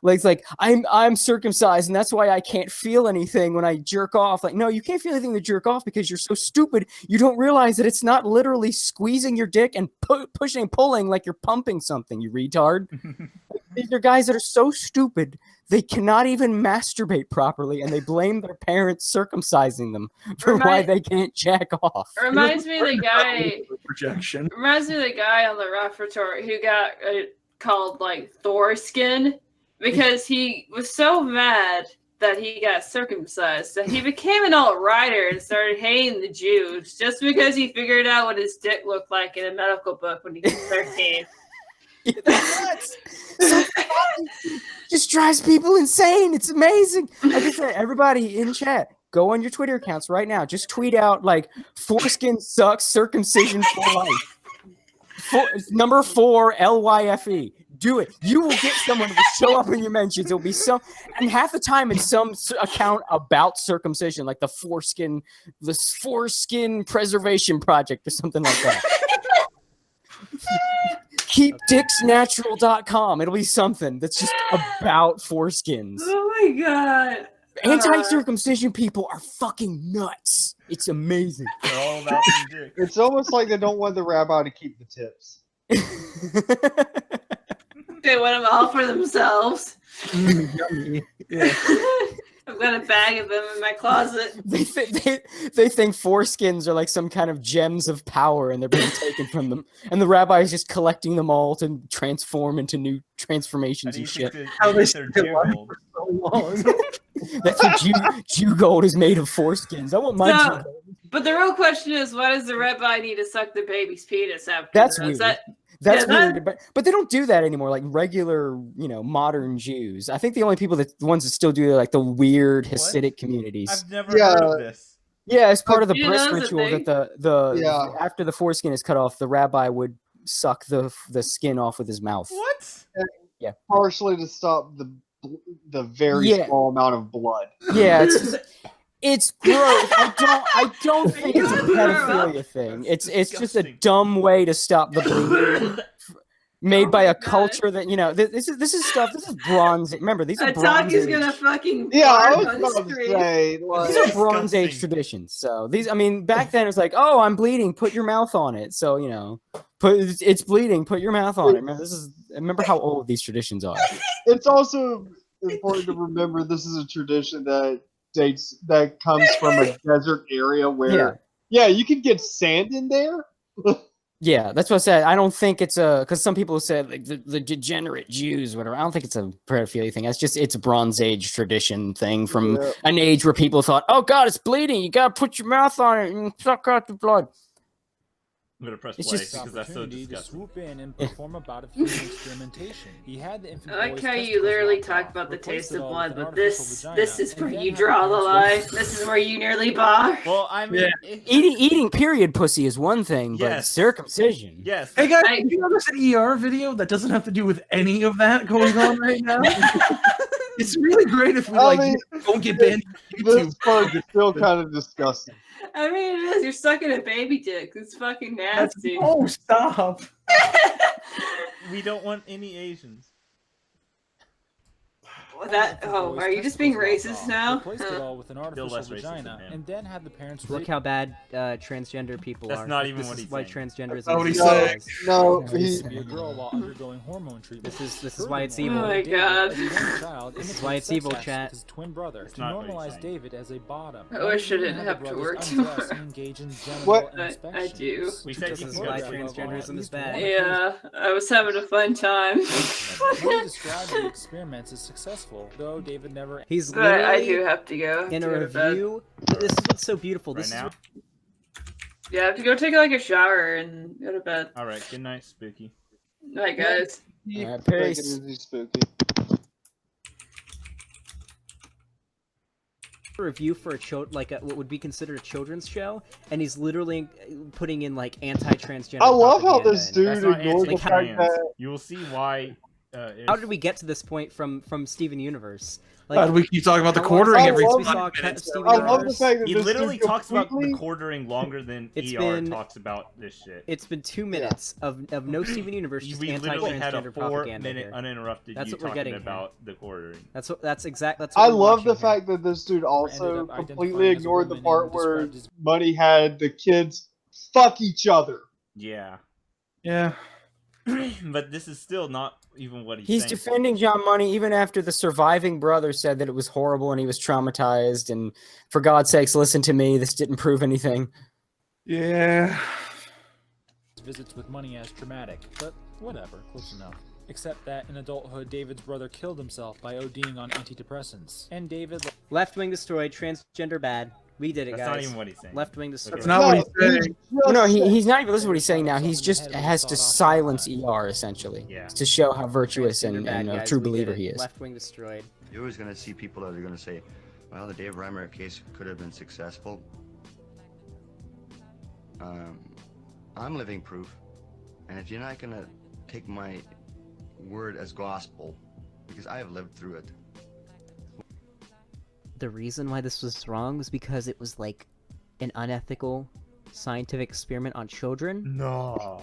Like it's like I'm circumcised and that's why I can't feel anything when I jerk off. Like, no, you can't feel anything to jerk off because you're so stupid. You don't realize that it's not literally squeezing your dick and pushing and pulling like you're pumping something, you retard. These are guys that are so stupid they cannot even masturbate properly and they blame their parents circumcising them for why they can't jack off. It reminds me of the guy. Projection. Reminds me of the guy on the Rough Retort who got called like Thorskin. Because he was so mad that he got circumcised that he became an alt-righter and started hating the Jews just because he figured out what his dick looked like in a medical book when he was 13. Just drives people insane. It's amazing. Like I said, everybody in chat, go on your Twitter accounts right now. Just tweet out like foreskin sucks, circumcision for life. Number 4 LYFE. Do it. You will get someone to show up in your mentions. It'll be and half the time it's some account about circumcision, like the foreskin preservation project or something like that. KeepDicksNatural.com. It'll be something that's just about foreskins. Oh my god. Anti-circumcision people are fucking nuts. It's amazing. They're all about the dick. It's almost like they don't want the rabbi to keep the tips. They want them all for themselves. Yummy. Yeah. I've got a bag of them in my closet. They think foreskins are like some kind of gems of power and they're being taken from them. And the rabbi is just collecting them all to transform into new transformations and shit. How they stay alive for so long. That's what Jew gold is made of foreskins. I want my Jew gold. But the real question is, why does the rabbi need to suck the baby's penis after? That's this? weird. That's weird, but they don't do that anymore. Like regular, modern Jews. I think the only the ones that still do like the weird Hasidic communities. I've never heard of this. Yeah, it's part of the You bris know the ritual thing? that the after the foreskin is cut off, the rabbi would suck the skin off with his mouth. What? Yeah. Partially to stop the the very small amount of blood. Yeah, it's gross. I don't think it's a pedophilia thing. It's just a dumb way to stop the bleeding. Made by a culture that this is stuff. This is bronze. Remember, these are bronze Ataki's age. gonna fucking I was barf on about to screen. say, These are Bronze Age traditions. So these, I mean, back then it was like, oh, I'm bleeding, put your mouth on it. So it's bleeding, put your mouth on it. Remember how old these traditions are. It's also important to remember this is a tradition that comes from a desert area where you can get sand in there. Yeah, that's what I said. I don't think it's because some people said like the degenerate Jews, whatever. I don't think it's a pedophilia thing. It's a Bronze Age tradition thing from an age where people thought, oh God, it's bleeding. You gotta put your mouth on it and suck out the blood. I'm gonna press It's play just because that's so To disgusting. swoop in and perform a bout of human experimentation. He had the infant I like boy's how you testicles literally knocked talk off, about the replaced taste it of all blood, with an but artificial this vagina, is and where then you had draw the parents line. This is where you nearly bar. Well, I mean, Eating period pussy is one thing, but circumcision. Yes. Hey guys, did you notice an ER video that doesn't have to do with any of that going on right now? It's really great if we don't get banned. This part is still kind of disgusting. I mean, it is. You're sucking a baby dick. It's fucking nasty. Oh, stop. We don't want any Asians. Are you just being racist now? Replaced it all with an artificial less racist vagina, than him. and then had the parents Look rape how bad transgender people That's are. not even this what is he's why saying. transgenderism That's what is he's saying. No, to be a girl while undergoing hormone treatment. This is why it's Furthermore, evil. Oh my David, God. as a young child, This is imitated why it's sex evil, acts chat. with his twin brother to not what he's normalize saying. David as a bottom. I wish I didn't Had have the to brothers work undress tomorrow. and engage in genital What? I inspection. do. We said This you is can why go back. transgenderism is bad. Yeah, I was having a fun time. Many described the experiments as successful, though David never. He's But I literally do have to go. in to a go to bed. review. This is what's so beautiful. Right This now? Yeah, I have to go take like a shower and go to bed. All right. Good night, Spooky. Night, guys. All right, Take it peace. easy, spooky. review for what would be considered a children's show, and he's literally putting in like anti-transgender. I love how propaganda this in it. dude That's not ignores the fact anti-trans. that You will see why. How did we get to this point from Steven Universe? We keep talking about the how long quartering has it every been since we 5 saw minutes. Steven I love the Universe? fact that He this literally dude talks about the completely- quartering longer than It's ER been- talks about this shit. It's been 2 minutes of no Steven Universe, just We literally had a anti-transgender propaganda 4-minute here. uninterrupted That's you what we're talking getting here. about the quartering. That's what I we're love the watching here. fact that this dude also ended up completely identifying as a ignored the woman part and where described his- Money had the kids fuck each other. Yeah. Yeah. But this is still not even what He's saying. defending John Money even after the surviving brother said that it was horrible and he was traumatized. And for God's sakes, listen to me. This didn't prove anything. Yeah. visits with Money as traumatic, but whatever, close enough. Except that in adulthood, David's brother killed himself by ODing on antidepressants. And David... Left wing destroyed, transgender bad. We did it, That's guys. not even what he's saying. Left wing destroyed. That's not what he's saying. No, he's not even listening to what he's saying now. He's just has to silence ER, essentially, to show how virtuous and a true believer he is. Left wing destroyed. You're always going to see people that are going to say, well, the Dave Reimer case could have been successful. I'm living proof. And if you're not going to take my word as gospel, because I have lived through it. The reason why this was wrong was because it was like an unethical scientific experiment on children. No.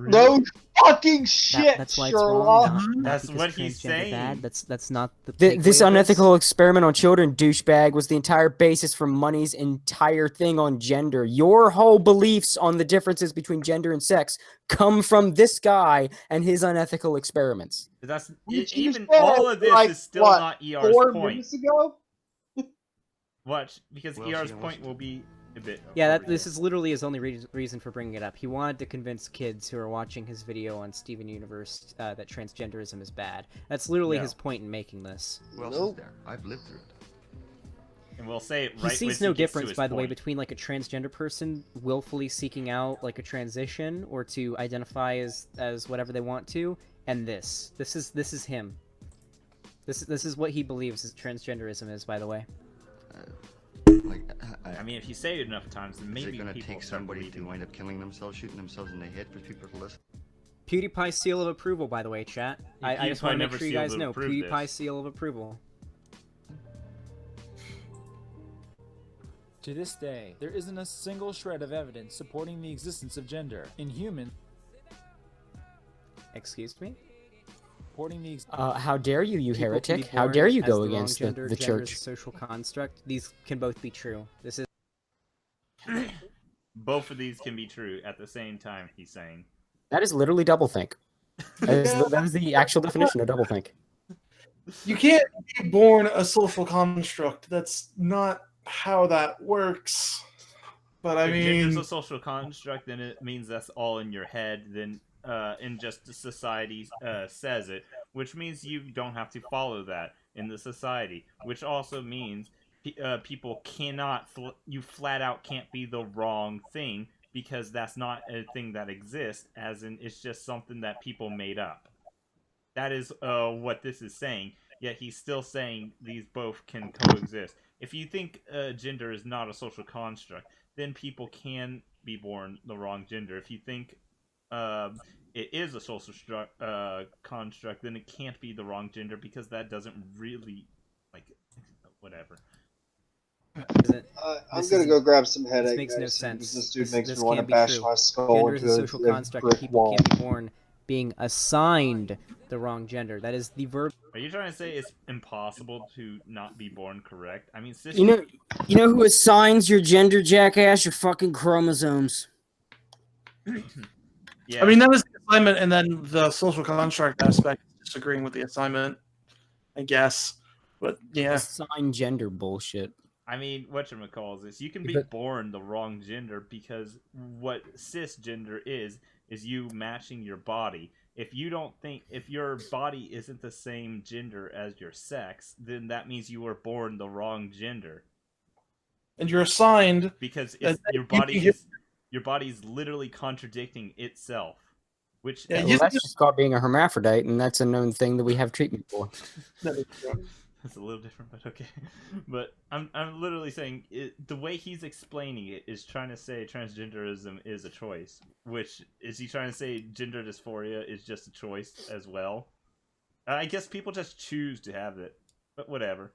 No fucking shit, That's why Sherlock. it's wrong. Not That's because what he's transgender saying. Bad. That's not the. This takeaway of unethical experiment on children, douchebag, was the entire basis for Money's entire thing on gender. Your whole beliefs on the differences between gender and sex come from this guy and his unethical experiments. That's Which he even said, all of this like, is still what, not ER's 4 point. minutes ago? Watch, because Well, ER's she point wants- will be a bit. Yeah, over this here. is literally his only reason for bringing it up. He wanted to convince kids who are watching his video on Steven Universe that transgenderism is bad. That's literally No. his point in making this. Who else is there? I've lived through it. And we'll say it He right sees when no he gets to difference, his by the way, point. between like a transgender person willfully seeking out like a transition or to identify as whatever they want to, and this. This is him. This is what he believes transgenderism is, by the way. I mean, if you say it enough times, then Is maybe it going to people take start somebody to believing. wind up killing themselves, shooting themselves in the head for people to listen? PewDiePie seal of approval, by the way, chat. I just want to make sure you guys know. PewDiePie seal of approval. To this day, there isn't a single shred of evidence supporting the existence of gender in humans. Excuse me? Supporting the how dare you, People heretic? can be How born dare you as go the wrong against gender. the Gender is church? a social construct. These can both be true. This is Both of these can be true at the same time, he's saying. That is literally doublethink. That is the actual definition of doublethink. You can't be born a social construct. That's not how that works. But I If mean, gender's a social construct, then it means that's all in your head. Then, in just society says it, which means you don't have to follow that in the society. Which also means people cannot. You flat out can't be the wrong thing because that's not a thing that exists. As in, it's just something that people made up. That is what this is saying. Yet he's still saying these both can coexist. If you think gender is not a social construct, then people can be born the wrong gender. If you think it is a social construct, then it can't be the wrong gender because that doesn't really, like, whatever. I'm gonna go grab some headache. This makes no guys, sense. because This dude This makes me want to can't be bash true. my skull Gender is into a social a construct. brick People wall. can't be born being assigned the wrong gender. That is the verb. Are you trying to say it's impossible to not be born correct? I mean, You know who assigns your gender, jackass? Your fucking chromosomes. Yeah. I mean, that was the assignment, and then the social construct aspect is disagreeing with the assignment, I guess. But yeah, Assign gender bullshit. I mean, whatchamacalls this? You can be born the wrong gender because what cisgender is you matching your body. If you don't think, if your body isn't the same gender as your sex, then that means you were born the wrong gender. and you're assigned Because it's, your body's literally contradicting itself. Which Well, that's just called being a hermaphrodite, and that's a known thing that we have treatment for. It's a little different, but okay. But I'm literally saying the way he's explaining it is trying to say transgenderism is a choice. Which is he trying to say gender dysphoria is just a choice as well? I guess people just choose to have it, but whatever.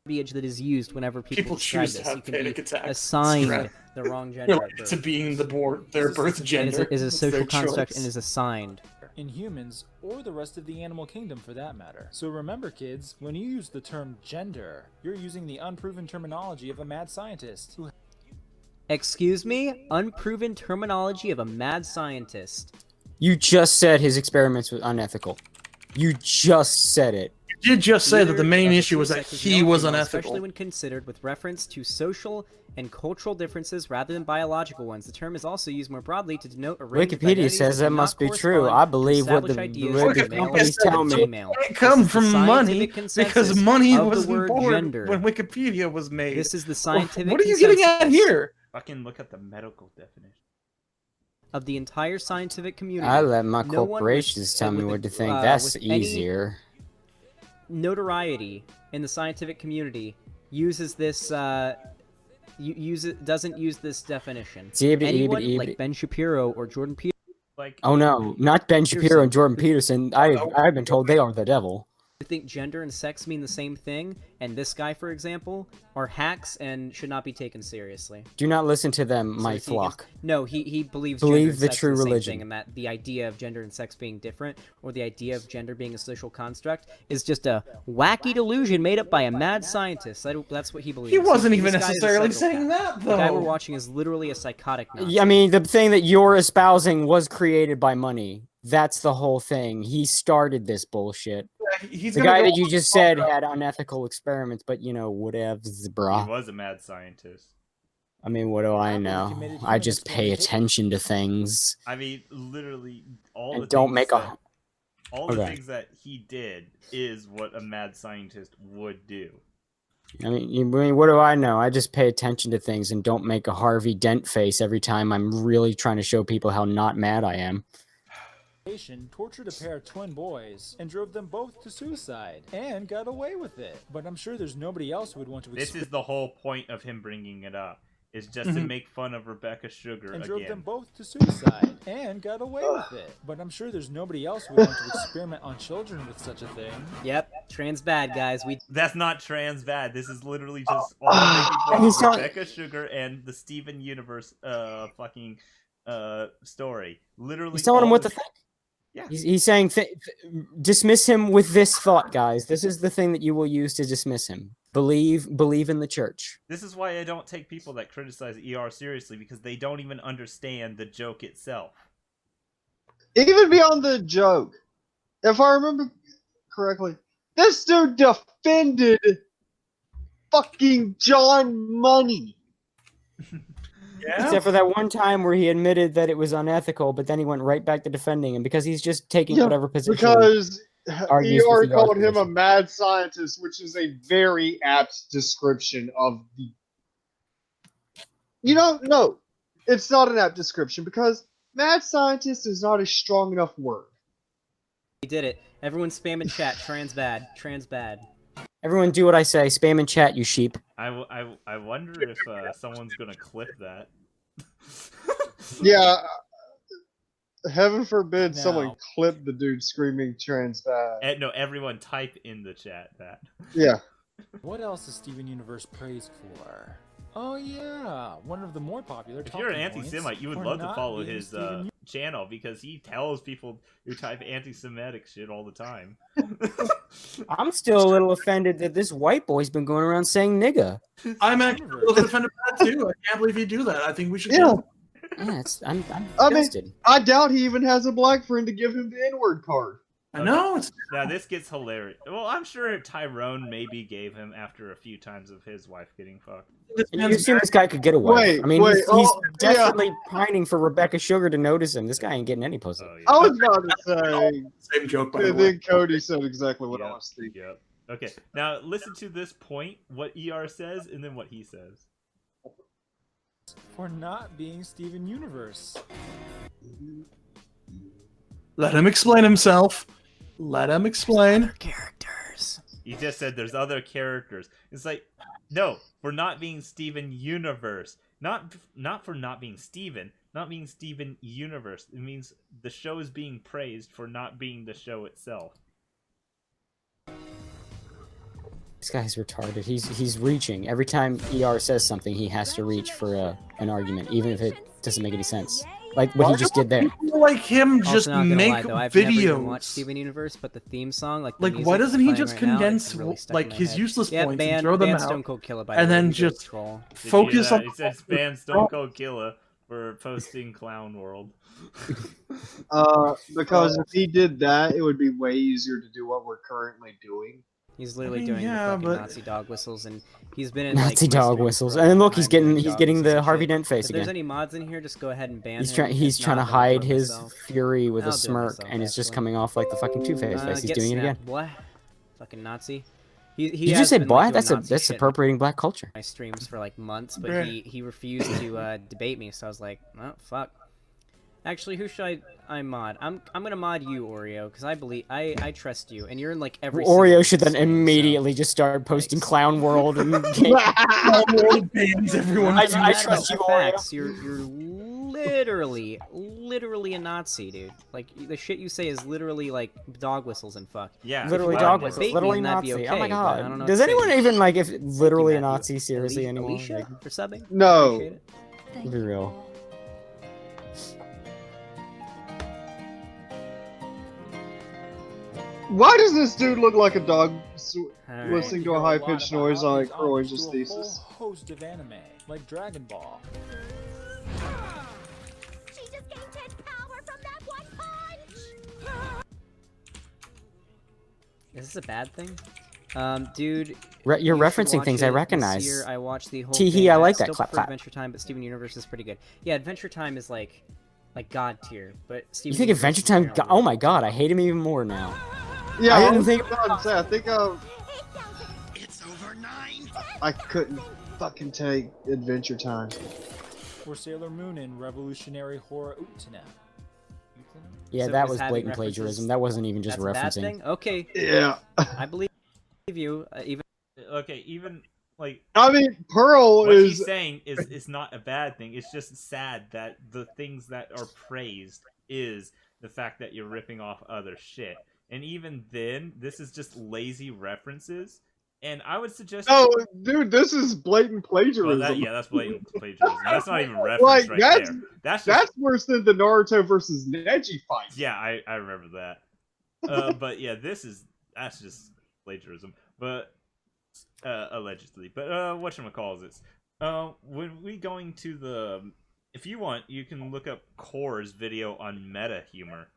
Verbiage that is used whenever people describe choose to this. have You can panic be attacks. assigned Right. the wrong gender. related to being their birth gender. Is a It's their social construct choice. and is assigned. in humans or the rest of the animal kingdom for that matter. So remember, kids, when you use the term gender, you're using the unproven terminology of a mad scientist who Excuse me? Unproven terminology of a mad scientist. You just said his experiments were unethical. You just said it. You did just say that the main Either of issue was two that sexes, he male or was female, unethical. Especially when considered with reference to social and cultural differences rather than biological ones. The term is also used more broadly to denote a range of Wikipedia identities says that that do must not be true. correspond I to believe what the established ideas of Wikipedia male companies and tell me. female. It This come is the from money scientific because consensus money of was the word born gender. when Wikipedia was made. This is the scientific What are you getting at consensus here? Fucking look at the medical definition. of the entire scientific community. I let my No one with- corporations tell me with what the- to think. That's with any easier. Notoriety in the scientific community uses this doesn't use this definition. Anyone like Ben Shapiro or Jordan Peterson. Like, Oh no, not Ben Shapiro and Jordan Peterson. I've been told they are the devil. I think gender and sex mean the same thing, and this guy, for example, are hacks and should not be taken seriously. Do not listen to them, So my is he flock. against- No, he believes Believe gender and the sex true are the same religion. thing, and that the idea of gender and sex being different, or the idea of gender being a social construct, is just a wacky delusion made up by a mad scientist. That's what he believes. He wasn't even This guy is a necessarily psychopath. saying that, The guy we're though. watching is literally a psychotic Nazi. I mean, the thing that you're espousing was created by money. That's the whole thing. He started this bullshit. He's The gonna guy go that you on just said had unethical experiments, but you know, whatevs, he brah. was a mad scientist. I mean, what do I know? I just pay attention to things. I mean, literally, all And the don't things make that, a- all the Okay. things that he did is what a mad scientist would do. I mean, what do I know? I just pay attention to things and don't make a Harvey Dent face every time I'm really trying to show people how not mad I am. tortured a pair of twin boys and drove them both to suicide and got away with it. But I'm sure there's nobody else who would want to This is the whole point of him bringing it up. is just to make fun of Rebecca Sugar and again. drove them both to suicide and got away with it. But I'm sure there's nobody else who would want to experiment on children with such a thing. Yep, trans bad, guys. That's not trans bad. This is literally just all making fun of Rebecca Sugar and the Steven Universe fucking story. Literally, He's telling him what to think. Yeah. He's saying, dismiss him with this thought, guys. This is the thing that you will use to dismiss him. Believe in the church. This is why I don't take people that criticize ER seriously, because they don't even understand the joke itself. Even beyond the joke, if I remember correctly, this dude defended fucking John Money. Yeah. Except for that one time where he admitted that it was unethical, but then he went right back to defending him because he's just taking whatever position. Because argues with ER the called him a position. mad scientist, which is a very apt description of the. No, it's not an apt description because mad scientist is not a strong enough word. We did it. Everyone spam in chat. Trans bad. Trans bad. Everyone do what I say. Spam in chat, you sheep. I wonder if someone's gonna clip that. Yeah. Heaven forbid someone clip the dude screaming trans bad. No, everyone type in the chat that. Yeah. What else is Steven Universe praised for? Oh yeah, one of the more popular. If you're an anti-Semite, you would love to follow his Steven channel because he tells people who type anti-Semitic shit all the time. I'm still a little offended that this white boy's been going around saying nigga. I'm actually a little offended by that too. I can't believe he'd do that. I think we should. Yeah. Yeah, I'm I mean, disgusted. I doubt he even has a black friend to give him the N-word card. I know. Now this gets hilarious. Well, I'm sure Tyrone maybe gave him after a few times of his wife getting fucked. You assume this guy could get away. Wait, I mean, wait, he's oh, desperately pining for Rebecca Sugar to notice him. This guy ain't getting any pussy. Oh, yeah. I was about to say. Same joke, by the And way. then Cody said exactly what I Yep, was thinking. Yep. Okay, now listen to this point, what ER says, and then what he says. for not being Steven Universe. Let him explain himself. Let him explain. Characters. He just said there's other characters. It's like, no, for not being Steven Universe. Not for not being Steven. Not being Steven Universe. It means the show is being praised for not being the show itself. This guy's retarded. He's reaching. Every time ER says something, he has to reach for an argument, even if it doesn't make any sense. Like what he just did there. People like him Also, just not gonna make lie, though, I've never even videos. watched Steven Universe, but the theme song, like the Like, music why that's doesn't he playing just right now, condense it's really stuck like in my his head. useless Yeah, points ban, and throw them ban out, Stone Cold Killer, by and the way, then he's a just troll. Did you focus hear on? that? It says ban Stone Cold Killer for posting Clown World. Because if he did that, it would be way easier to do what we're currently doing. He's literally mean, doing yeah, the fucking but- Nazi dog whistles, and he's been in Nazi like, dog streams whistles. for a And then long look, he's time doing getting dog whistles the and Harvey shit. Dent face If there's again. any mods in here, just go ahead and ban He's him. trying. He's If trying to not, then I'll do hide it his myself. fury with I'll a do it smirk, myself, and it's just actually. coming off like the fucking Two-Face face. He's Get doing it again. snapped, boy. Fucking Nazi. He Did you has just say been, boy? like, doing That's Nazi shit in appropriating black culture. my streams for like months, but Bruh. he refused to debate me, so I was like, oh fuck. Actually, who should I mod? I'm gonna mod you, Oreo, because I trust you, and you're in like every. Oreo single should then stream, so- immediately just start posting Clown World and Bans everyone. I That's trust you, the Oreo. facts. You're literally a Nazi, dude. Like the shit you say is literally like dog whistles and fuck. Yeah, Literally If you dog wanted to whistles. debate me, Literally then that'd be Nazi. okay, Oh my but I don't god. know Does what to anyone say. even like if literally a Matthew. Nazi seriously anymore? Alicia Like, for subbing? No. Appreciate it. be real. Why does this dude look like a dog Alright. listening to You a hear lot high-pitched about noise how on a these Croydon's authors do a thesis? whole host of anime, like Dragon Ball. She just gained 10 power from that one punch! Is this a bad thing? Dude, You're you should referencing watch things it I this recognize. year. I watched the whole Tee-hee, thing. I like that. Still Clap, prefer clap. Adventure Time, but Steven Universe is pretty good. Yeah, Adventure Time is like god tier, but Steven You think Universe Adventure is Time? apparently Oh my god, I hate him even more now. Yeah, I didn't think. I think I couldn't fucking take Adventure Time. Or Sailor Moon in Revolutionary Horror Utena. Yeah, So that is was having blatant references- plagiarism. That wasn't even just That's a bad referencing. thing? Okay. Yeah. I believe you. Even Okay, even Like, I mean, Pearl what is he's saying is not a bad thing. It's just sad that the things that are praised is the fact that you're ripping off other shit. And even then, this is just lazy references. And I would suggest. Oh, dude, this is blatant plagiarism. Well, that's blatant plagiarism. That's not even reference Like, right that's, there. That's worse than the Naruto versus Neji fight. Yeah, I remember that. But yeah, that's just plagiarism. But allegedly. But whatchamacallit? When we going to the, if you want, you can look up Core's video on meta humor,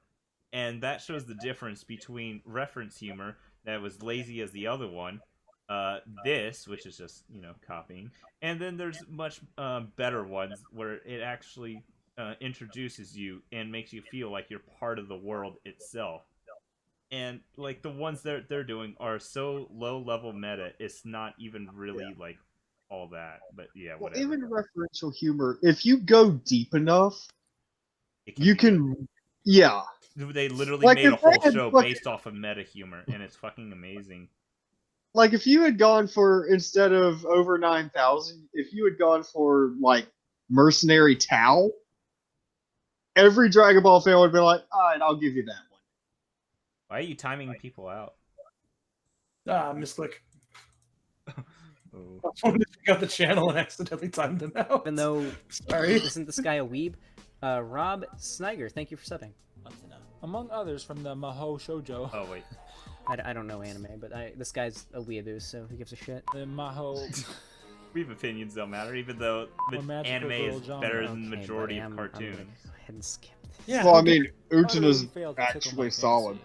and that shows the difference between reference humor that was lazy as the other one, this, which is just, copying, and then there's much better ones where it actually introduces you and makes you feel like you're part of the world itself. And like the ones that they're doing are so low level meta, it's not even really like all that. But yeah, whatever. Well, even referential humor, if you go deep enough, you can. Yeah. They literally Like, made a if whole they had show fucking- based off of meta humor, and it's fucking amazing. Like, if you had gone for, instead of over 9,000, if you had gone for, like, Mercenary Tau, every Dragon Ball fan would be like, alright, I'll give you that one. Why are you timing people out? Misclick. I wanted to pick up the channel and accidentally timed him out. Even though, sorry, isn't this guy a weeb? Rob Sniger, thank you for subbing. Among others from the Mahou Shoujo. Oh wait, I don't know anime, but this guy's a weeaboo, so who gives a shit? The Mahou. We've opinions don't matter, even though anime is better than the majority of cartoons. Go ahead and skip this. Yeah, well, I mean, Utana's actually solid.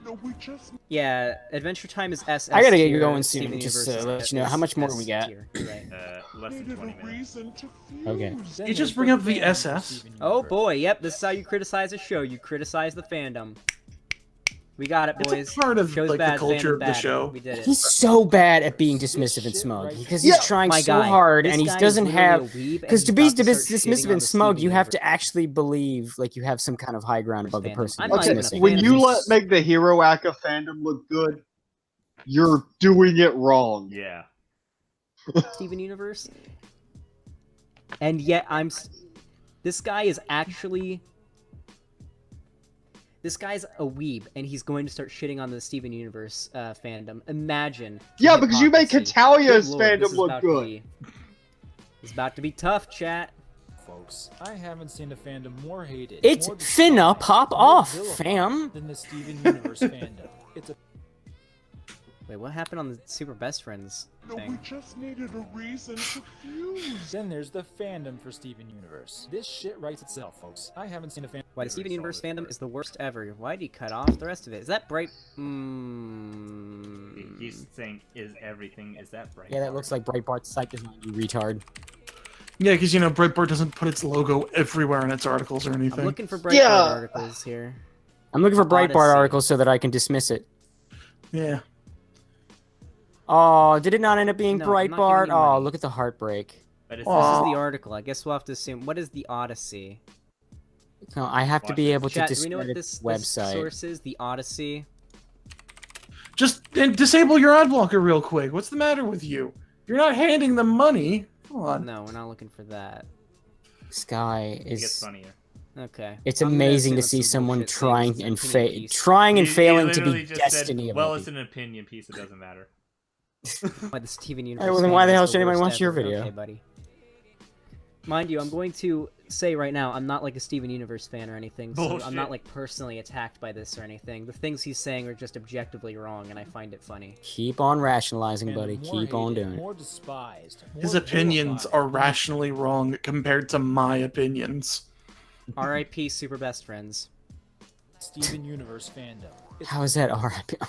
Yeah, Adventure Time is SS. I gotta get tier, going Steven soon, just Universe to let is you know how much more S we got. tier, right. Less than 20 minutes. Okay. You just bring up the SS? Oh boy, yep, this is how you criticize a show. You criticize the fandom. We got it, boys. It's a part of Show's like bad, the culture fandom of the bad. show. We did it. He's so bad at being dismissive and smug because he's trying My so guy, hard this and he guy is doesn't literally have. a weeb, and Because he's to be about to start dismissive shitting on and the smug, Steven you have to actually believe like you have some kind of high ground above the person. I'm you're not even a dismissing. When you make the Hero Aka fandom look good, you're doing it wrong. Yeah. Steven Universe. And yet this guy is actually. This guy's a weeb, and he's going to start shitting on the Steven Universe fandom. Imagine. the Yeah, because you make hypocrisy. Catalia's Good lord, this fandom is look about to good. be- It's about to be tough, chat. Folks, I haven't seen a fandom more hated. It's more finna pop more off, vilified fam. Than the Steven Universe fandom. It's a Wait, what happened on the Super Best Friends thing? just needed a reason to fuse. Then there's the fandom for Steven Universe. This shit writes itself, folks. I haven't seen a fandom. Why the Steven Universe fandom is the worst ever. Why did he cut off the rest of it? Is that bright? He's saying, is everything, is that bright? Yeah, that looks like Breitbart's site design, you retard. Yeah, because Breitbart doesn't put its logo everywhere in its articles or anything. I'm looking for Breitbart articles here. I'm looking for Breitbart Odyssey. articles so that I can dismiss it. Yeah. Oh, did it not end up being No, I'm not Breitbart? giving you Oh, money. look at the heartbreak. But this is the article. I guess we'll have to assume. What is the Odyssey? No, I have to be able to Chat, do we know discredit what this website. source is? The Odyssey? Just disable your ad blocker real quick. What's the matter with you? You're not handing them money. Come on. No, we're not looking for that. This guy It gets is. funnier. Okay. It's I'm gonna amazing assume to it's see some someone bullshit trying thing. and It's an opinion piece. trying and He failing to literally be just destiny said, of well, other it's an opinion piece, it doesn't matter. Why the Steven Universe? Alright, well, then why the fandom hell is should anybody worst watch your ever. video? Okay, buddy. Mind you, I'm going to say right now, I'm not like a Steven Universe fan or anything, so I'm Bullshit. not like personally attacked by this or anything. The things he's saying are just objectively wrong, and I find it funny. Keep on rationalizing, fandom buddy. more Keep on hated, doing it. more despised. His more opinions vilified. are rationally wrong compared to my opinions. R.I.P. Super Best Friends. Steven Universe fandom. It's How is that RIP?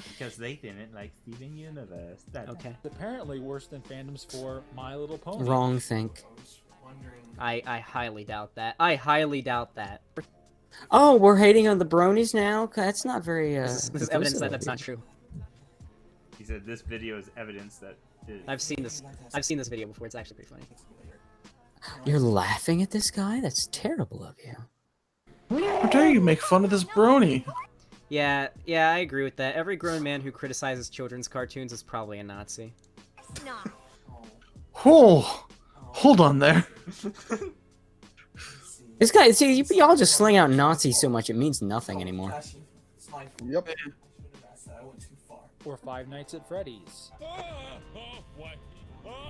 Because they didn't like Steven Universe. Okay. apparently worse than fandoms for My Little Pony. Wrong think. I highly doubt that. I highly doubt that. Oh, we're hating on the bronies now? That's not very, This is evidence that that's not true. He said this video is evidence that it I've seen this. I've seen this video before. It's actually pretty funny. You're laughing at this guy? That's terrible of you. How dare you make fun of this brony? Yeah, I agree with that. Every grown man who criticizes children's cartoons is probably a Nazi. Oh, hold on there. This guy, see, y'all just sling out Nazis so much it means nothing anymore. Yep. Or Five Nights at Freddy's.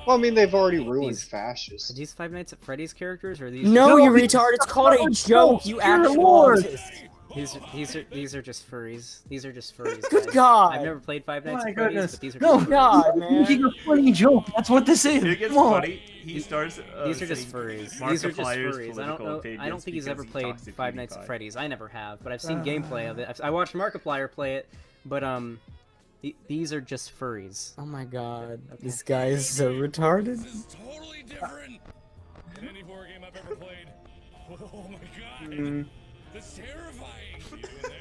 Well, I mean, they've already ruined fascists. Are these Five Nights at Freddy's characters, or are these? No, you retard! It's called a joke. You actual autist. These are just furries. These are just furries. Good guys. God! I've never played Five Nights My at Freddy's, goodness. but these are No, just God, furries. man. Making a funny joke. That's what this is. It gets Come on. funny. He starts. These are just furries. These are just furries. I don't know. I don't think he's ever played Five Nights at Freddy's. I never have, but I've seen gameplay of it. I watched Markiplier play it, but these are just furries. Oh my God, this guy is so retarded. This is totally different than any horror game I've ever played. Oh my god. That's terrifying. You in there?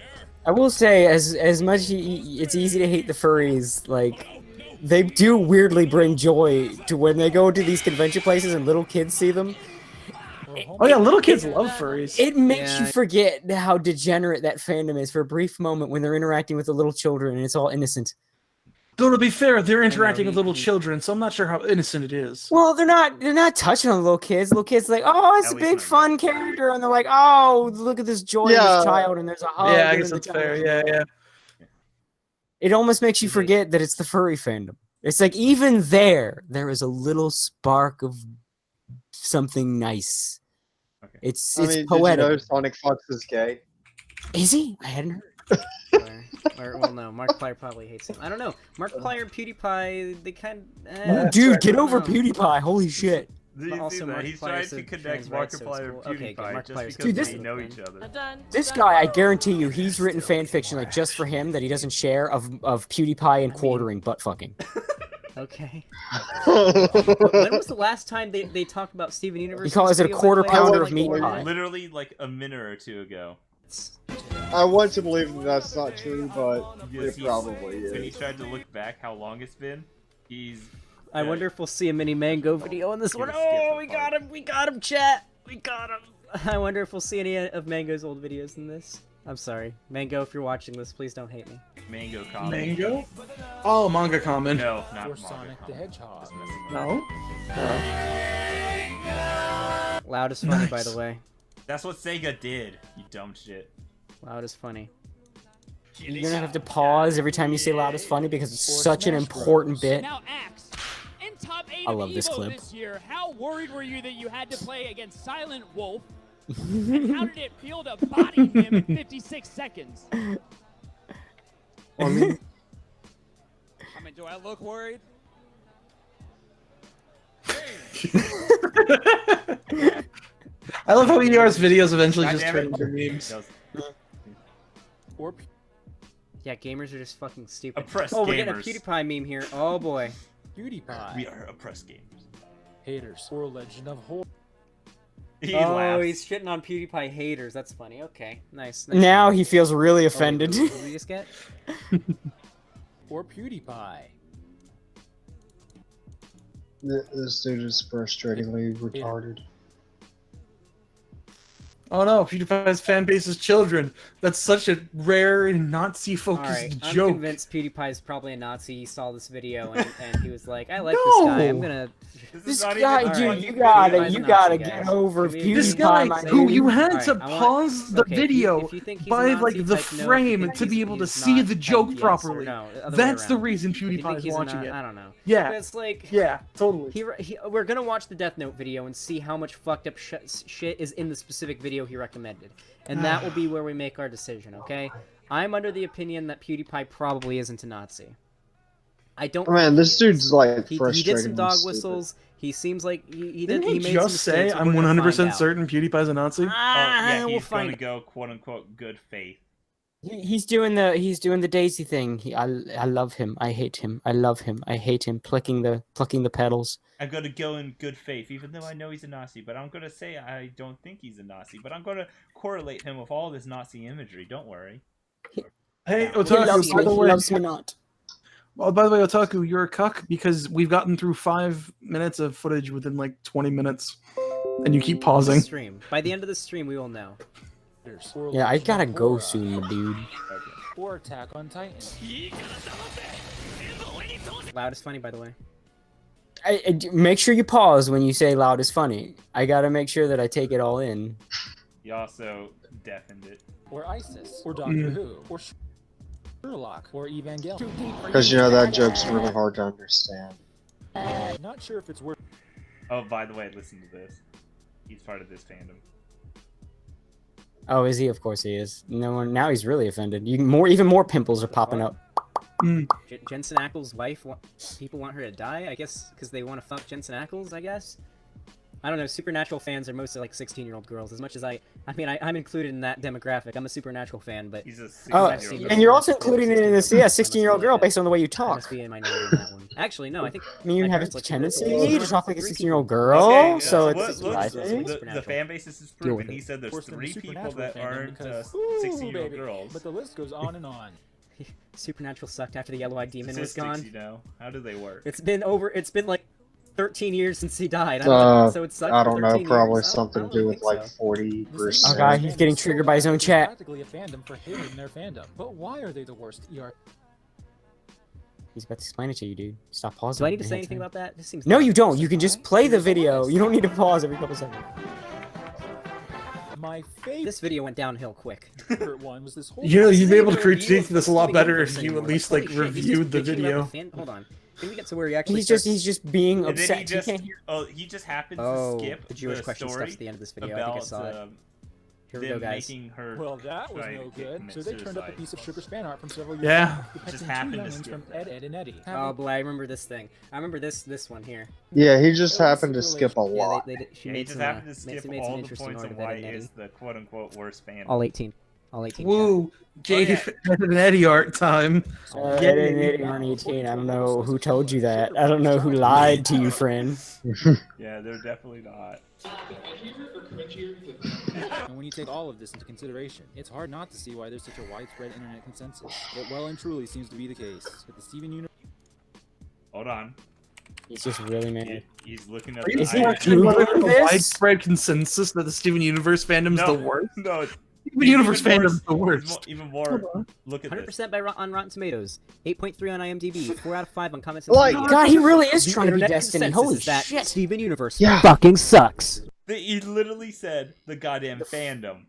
I will say, as much it's easy to hate the furries, like they do weirdly bring joy to when they go to these convention places and little kids see them. Oh yeah, little kids love furries. It makes you forget how degenerate that fandom is for a brief moment when they're interacting with the little children and it's all innocent. Though to be fair, they're interacting with little children, so I'm not sure how innocent it is. Well, they're not touching on the little kids. Little kids are like, oh, it's a big fun character, and they're like, oh, look at this joyous child, and there's a hug. Yeah, I guess that's fair. Yeah. It almost makes you forget that it's the furry fandom. It's like even there is a little spark of something nice. Okay. It's Did poetic. you know Sonic Fox is gay? Is he? I hadn't heard. Well, no, Markiplier probably hates him. I don't know. Markiplier and PewDiePie, they kind of... Dude, get over PewDiePie. Holy shit. He's trying to connect Markiplier and PewDiePie just because they know each other. This guy, I guarantee you, he's written fan fiction like just for him that he doesn't share of PewDiePie and quartering butt fucking. Okay. When was the last time they talked about Steven Universe? He calls it a quarter pounder of meat pie. Literally like a minute or two ago. I want to believe that's not true, but Yes, it probably When he is. tried to look back how long it's been, he's... I wonder if we'll see a mini Mango video on this one. Oh, we got him, chat! We got him! I wonder if we'll see any of Mango's old videos in this. I'm sorry. Mango, if you're watching this, please don't hate me. Mango comment. Mango? Oh, manga comment. No, not Or Sonic the Hedgehog. No? Loud is funny, by the way. That's what Sega did, you dumb shit. Loud is funny. You're gonna have to pause every time you say loud is funny because it's such an important bit. Now, Axe, in top 8 I of love this Evo clip. this year, how worried were you that you had to play against Silent Wolf? And how did it feel to body him in 56 seconds? I mean, do I look worried? I love how ER's videos eventually just turn into memes. Yeah, gamers are just fucking stupid. Oppressed we're getting a gamers. PewDiePie meme here. Oh boy. PewDiePie. We are oppressed gamers. Haters. Or Legend of Horror. He oh, laughs. he's shitting on PewDiePie haters. That's funny. Okay, nice. Now he feels really offended. What did we just get? Or PewDiePie. This dude is frustratingly retarded. Oh no, PewDiePie's fan base is children. That's such a rare and Nazi-focused Alright, I'm joke. convinced PewDiePie's probably a Nazi. He saw this video and he was like, I like this guy. I'm gonna... This guy, dude, you gotta get over PewDiePie. This guy, my who dude. you had to I want- pause the okay, video if you think he's a by Nazi, like the type no. If you frame think to be able to he's see not, the type joke yes or properly. no, the other way That's the around. reason If you think PewDiePie is he's a watching Nazi, it. I don't know. Yeah. But it's like... Yeah, totally. We're gonna watch the Death Note video and see how much fucked up shit is in the specific video he recommended. And that will be where we make our decision, okay? I'm under the opinion that PewDiePie probably isn't a Nazi. I don't. Man, think this he is. dude's like He frustrating. did some dog whistles. He seems like he Didn't he made just some say, mistakes. I'm We're gonna 100% find out. certain PewDiePie's a Nazi? Yeah, we'll he's find gonna go quote-unquote good faith. He's doing the Daisy thing. I love him. I hate him. I love him. I hate him. Plucking the petals. I'm gonna go in good faith, even though I know he's a Nazi, but I'm gonna say I don't think he's a Nazi, but I'm gonna correlate him with all this Nazi imagery, don't worry. Hey, He Otaku, loves by me. the He way, loves me not. well, by the way, Otaku, you're a cuck because we've gotten through 5 minutes of footage within like 20 minutes, and you keep pausing. Stream. By the end of the stream, we will know. Or Yeah, I Legend gotta of go Horror. soon, dude. Or Attack on Titan. Loud is funny, by the way. Make sure you pause when you say loud is funny. I gotta make sure that I take it all in. He also deafened it. Or ISIS, or Doctor Who, or Sherlock, or Evangelion. Because you know that joke's really hard to understand. Not sure if it's worth. Oh, by the way, listen to this. He's part of this fandom. Oh, is he? Of course he is. No one. Now he's really offended. Even more pimples are popping up. Jensen Ackles' wife. People want her to die. I guess because they want to fuck Jensen Ackles. I guess. I don't know. Supernatural fans are mostly like 16-year-old girls. As much as I'm included in that demographic. I'm a Supernatural fan, but he's a and you're also including it in this 16-year-old girl based on the way you I talk. must be a minority in that one. Actually, no. I think. I mean, you my have a parents like tendency to to talk like a 16-year-old girl, Okay, so look, it's. look, I think. the fan basis is Deal with proven. He it. said there's Forced them to 3 people Supernatural that fandom aren't because- 16-year-old baby. girls. But the list goes on and on. Supernatural sucked after the Yellow-Eyed Demon was Statistics, gone. you know, how do they work? It's been like 13 years since he died. I don't know, so it sucked I for don't know, 13 probably years. something to do with like 40%. Oh god, he's getting triggered by his own chat. Practically a fandom for hating their fandom. But why are they the worst ER? He's about to explain it to you, dude. Stop pausing. Do I need to say anything about that? This seems. No, you don't. You can just play the video. You don't need to pause every couple seconds. My favorite This video went downhill quick. one was this whole. You know, you'd be able to Review critique of this a lot Steven better Universe if you at anymore. least Holy like shit, he's just reviewed the bitching about video. fan- Hold on. Can we get to where he actually He's starts? just being And then upset. he just, can't hear. he just happens Oh, to skip the Jewish question story stuff's at the end of this video. about, I think I saw it. Here we them go, guys. making her Well, that was try no to good. commit So they turned up a suicide. piece of Sugar's fan art from several years Yeah. ago, depicting Just two happened to youngins skip from that. Ed, Ed, and Eddie. Oh boy, I remember this thing. I remember this one here. Yeah, he just happened to skip a Yeah, lot. she Yeah, he made just some, happened to made skip some all the interesting points art on of Ed why and Eddie. is the quote-unquote worst fan. All 18. Woo! J and Eddie art time. Ed and Eddie on 18. I don't know who told you that. I don't know who lied to you, friend. Yeah, they're definitely not. And when you take all of this into consideration, it's hard not to see why there's such a widespread internet consensus. It well and truly seems to be the case that the Steven Universe. Hold on. He's just really mad. He's looking at Are you Is he actually Googling wondering the this? widespread consensus that the Steven Universe fandom's No, the worst? no. Steven Universe even fandom's the worse. worst. Even more. Look at this. 100% on Rotten Tomatoes. 8.3 on IMDb. 4 out of 5 on comments. Like, God, he really is The trying to be internet Destiny. consensus Holy is that shit. Steven Universe Yeah. fucking sucks. He literally said the goddamn fandom.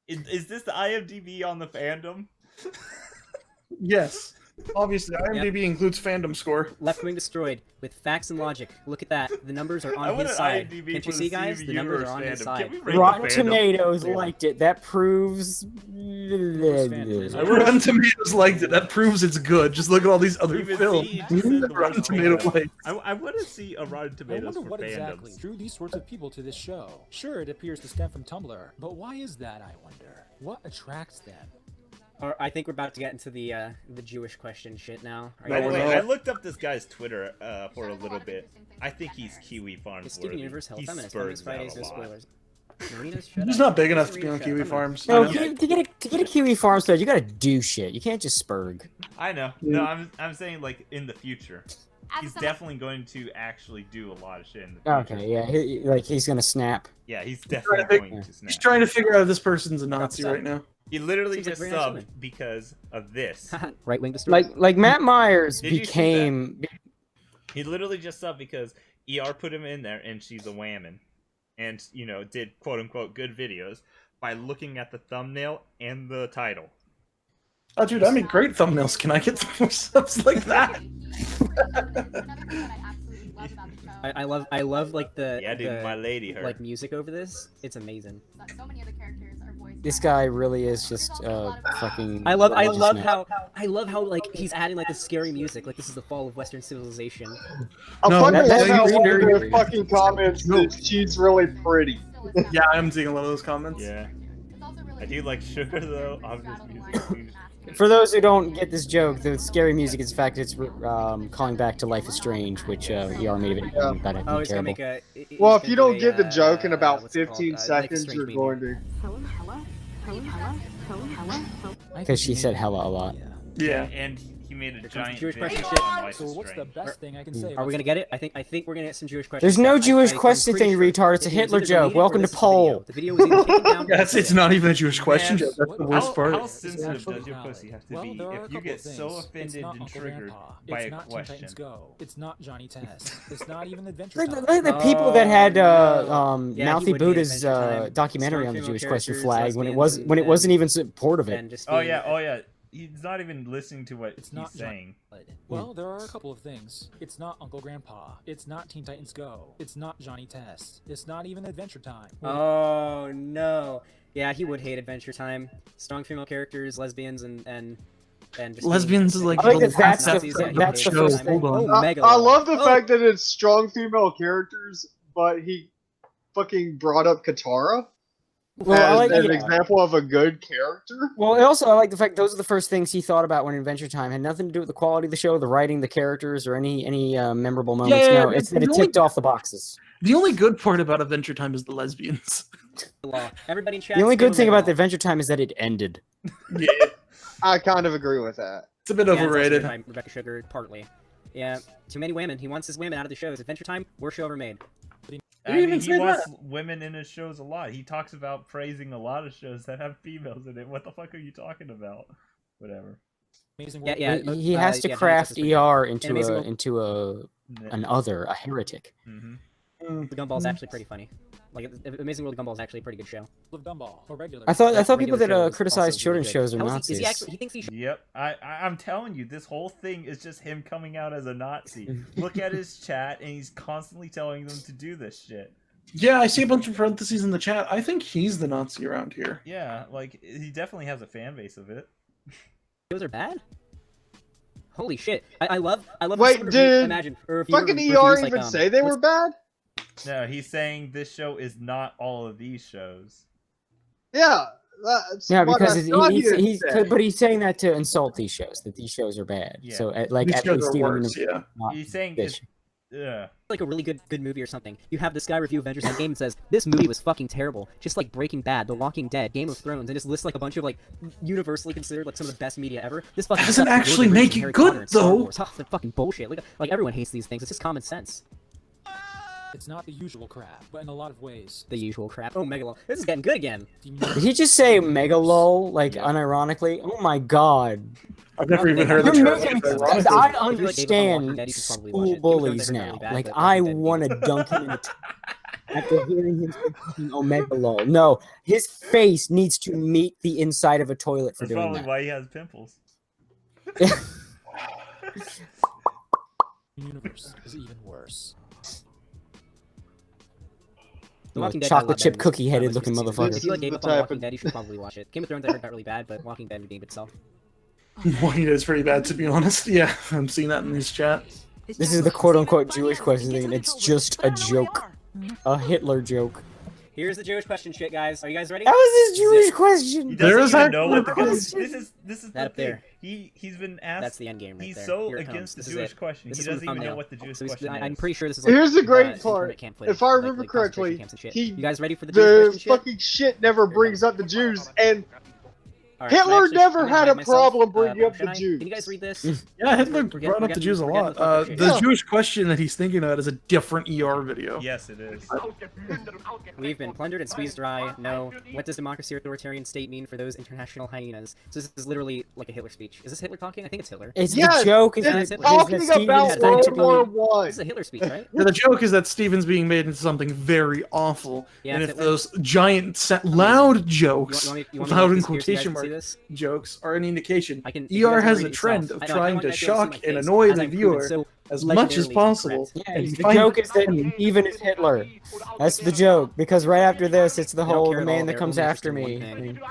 Is this the IMDb on the fandom? Yes. Obviously, IMDb includes fandom score. Left Wing Destroyed with facts and logic. Look at that. The numbers are I on want his an side. IMDb Can't for you see, the guys? Steven The numbers Universe are on his fandom. side. Can we rate the Rotten fandom? Tomatoes liked it. That proves. Rotten Tomatoes liked it. That proves it's good. Just look at all these other Even films. see, just said the Rotten word Tomato fandom. likes. I want to see a Rotten I Tomatoes wonder for what exactly fandoms. drew these sorts of people to this show. Sure, it appears to stem from Tumblr, but why is that, I wonder? What attracts them? I think we're about to get into the Jewish question shit now. Are By you the way, ready? I looked up this guy's Twitter for a little bit. I think he's Kiwi Farms It's Steven worthy. Universe, Hell He Feminist, spurs Feminist Fridays, that a no lot. spoilers. Marina's He's just not big enough to be on Kiwi Farms. No, you know? to get a Kiwi Farms thread, you gotta do shit. You can't just spurg. I know. No, I'm saying like in the future. He's definitely going to actually do a lot of shit in the future. Okay, yeah, he's gonna snap. Yeah, he's definitely going to snap. He's trying to figure out if this person's a Nazi right now. He literally Seems like just very nice subbed woman. because of this. Right Wing Destroyed. Like Matt Myers Did you see became. He literally just subbed because ER put him in there and she's a whammon. And, you know, did quote unquote good videos by looking at the thumbnail and the title. Oh, dude, I make great thumbnails. Can I get some more subs like that? I love like the Yeah, dude, the, my lady, her. like music over this. It's amazing. This guy really is just fucking. I love religious man. how like he's adding like the scary music. Like this is the fall of Western civilization. I No, fucking that's love how very one of weird. their fucking comments that she's really pretty. Yeah, I'm seeing a lot of those comments. Yeah. I do like sugar though. Obvious music. For those who don't get this joke, the scary music is in fact it's calling back to Life is Strange, which ER made it Yeah. that I Oh, think he's gonna terrible. make a. Well, he's if you gonna don't do get the a, joke in about what's it called? 15 Life is seconds, Strange you're meme. going to. Because she said hella a lot. I Because think she he said made- hella a lot. Yeah. And he made a Here comes giant the Jewish video question shit. on Life So is what's the Strange. best thing I can say? Are we gonna get it? I think we're gonna get some Jewish questions. There's no I- Jewish I'm question pretty thing, you retard. It's a it was Hitler either joke. deleted or Welcome to this is the video. poll. The video was either taken down. or Yes, it's deleted. not even a Jewish question, Man, Jeff. That's the worst part. How sensitive actually does your valid. pussy have to Well, be there are a if you couple get of so things. It's offended not and Uncle triggered Grandpa. by It's a not Teen question? Titans Go. It's not Johnny Test. It's not even Adventure Like, Time. like the people that had Yeah, he Mouthy would hate Buddha's Adventure Time. documentary Strong on the female Jewish question characters, flag when it lesbians, wasn't even support of it. and just Oh being- yeah. He's not even listening to what It's not he's saying. Well, there are a couple of things. It's not Uncle Grandpa. It's not Teen Titans Go. It's not Johnny Test. It's not even Adventure Time. Oh no. Yeah, he would hate Adventure Time. Strong female characters, lesbians, and just Lesbians is like I think the that's last the- episode that's the of the first show. thing. Hold on. Oh, Megalo. I love the Oh. fact that it's strong female characters, but he fucking brought up Katara Well, I as like an yeah. example of a good character. Well, also I like the fact those are the first things he thought about when Adventure Time had nothing to do with the quality of the show, the writing, the characters, or any memorable moments. Yeah, no, it's that it the ticked only- off the boxes. The only good part about Adventure Time is the lesbians. Everybody in chat. The only good thing about the the Adventure Time is that it ended. Yeah, I kind of agree with that. it's a bit overrated. Rebecca Sugar, partly. Yeah, too many women. He wants his women out of the shows. Adventure Time, worst show ever made. I mean, he wants women in his shows a lot. He talks about praising a lot of shows that have females in it. What the fuck are you talking about? Whatever. Yeah. He has to yeah, craft Johnny Test is ER pretty into an other, a heretic. The Gumball's actually pretty funny. Like, Amazing World of Gumball is actually a pretty good show. Of Gumball, or regular. I thought people Regular show that is criticize also children's really good. shows are How is Nazis. he actually? He thinks he should. Yep, I'm telling you, this whole thing is just him coming out as a Nazi. Look at his chat, and he's constantly telling them to do this shit. Yeah, I see a bunch of parentheses in the chat. I think he's the Nazi around here. Yeah, like he definitely has a fan base of it. Shows are bad. Holy shit! I love. Wait, someone did imagine or if you fucking reviews, ER like, even say they were bad? No, he's saying this show is not all of these shows. Yeah, that's Yeah, what because I thought he would say. but he's saying that to insult these shows, that these shows are bad. Yeah. So at These least shows are Steven worse, Universe yeah. is not He's saying this. yeah. like a really good movie or something. You have this guy review Avengers Endgame and says this movie was fucking terrible, just like Breaking Bad, The Walking Dead, Game of Thrones, and just lists like a bunch of like universally considered like some of the best media ever. This fucking Doesn't stuff actually goes make against it Harry good, Potter and Star though. Wars. They're fucking bullshit. Like everyone hates these things. It's just common sense. It's not the usual crap, but in a lot of ways. The usual crap. Oh, Megalo. This is getting good again. Did he just say megalol, like unironically? Oh my god. I've never even heard the You're term. making- ironically. I If you like David from understand Walking Dead, you should probably watch school it. Even though bullies they're now. really bad, Like, but I Walking Dead want to beats dunk him in the after hearing him say fucking omegalol. No, his face needs to meet the inside of a toilet for That's doing probably that. why he has pimples. Universe is even worse. The Walking Dead Chocolate got a lot chip better cookie headed recent looking seasons. motherfucker. If you like This is David the from type Walking of- Dead, you should probably watch it. Game of Thrones I heard got really bad, but Walking Dead redeemed itself. Walking Dead is pretty bad, to be honest. Yeah, I'm seeing that in his chat. This is the quote unquote Jewish question thing, and it's just a joke. A Hitler joke. Here's the Jewish question shit, guys. Are you guys ready? That was his Jewish He question. There doesn't is even know actually what the a question. question. This is That the up thing. there. He's been asked. That's the end game right He's there. so Here it against comes. the This is Jewish it. question. This He is from doesn't even know thumbnail. what the Jewish So question is. I'm pretty sure this is like, Here's the great internment part. camp footage, If I like remember concentration correctly, camps and shit. he- You guys ready for the Jewish The question shit? fucking shit never brings up the Jews, and All right, Hitler actually, never I'm gonna had hide a myself. problem bringing up Should the I? Jews. Can you guys read this? Yeah, Hitler We're getting- brought we're up the getting- Jews a we're getting lot. the fucking shit. The Yeah. Jewish question that he's thinking about is a different ER video. Yes, it is. We've been plundered and squeezed dry. No. What does democracy or authoritarian state mean for those international hyenas? So this is literally like a Hitler speech. Is this Hitler talking? I think it's Hitler. It's Yes, the joke is it's that talking Steven about is going World to be- War One. This is a Hitler speech, right? Yeah, the joke is that Steven's being made into something very awful, Yeah, and it's if Hitler. those giant, loud jokes, You want me to loud make in this here so you guys quotation can see marks, this? jokes are an indication. I can- if you ER guys has read a it trend yourself. of I know, trying I to want you guys to see shock my and face annoy as the I'm proving viewer so as much as legendarily possible. incorrect. Yeah, and he the finds joke is that funny. Steven is Hitler. That's the joke, because right after this, it's the They don't whole care the at all. man that They're comes only after interested in me. one thing.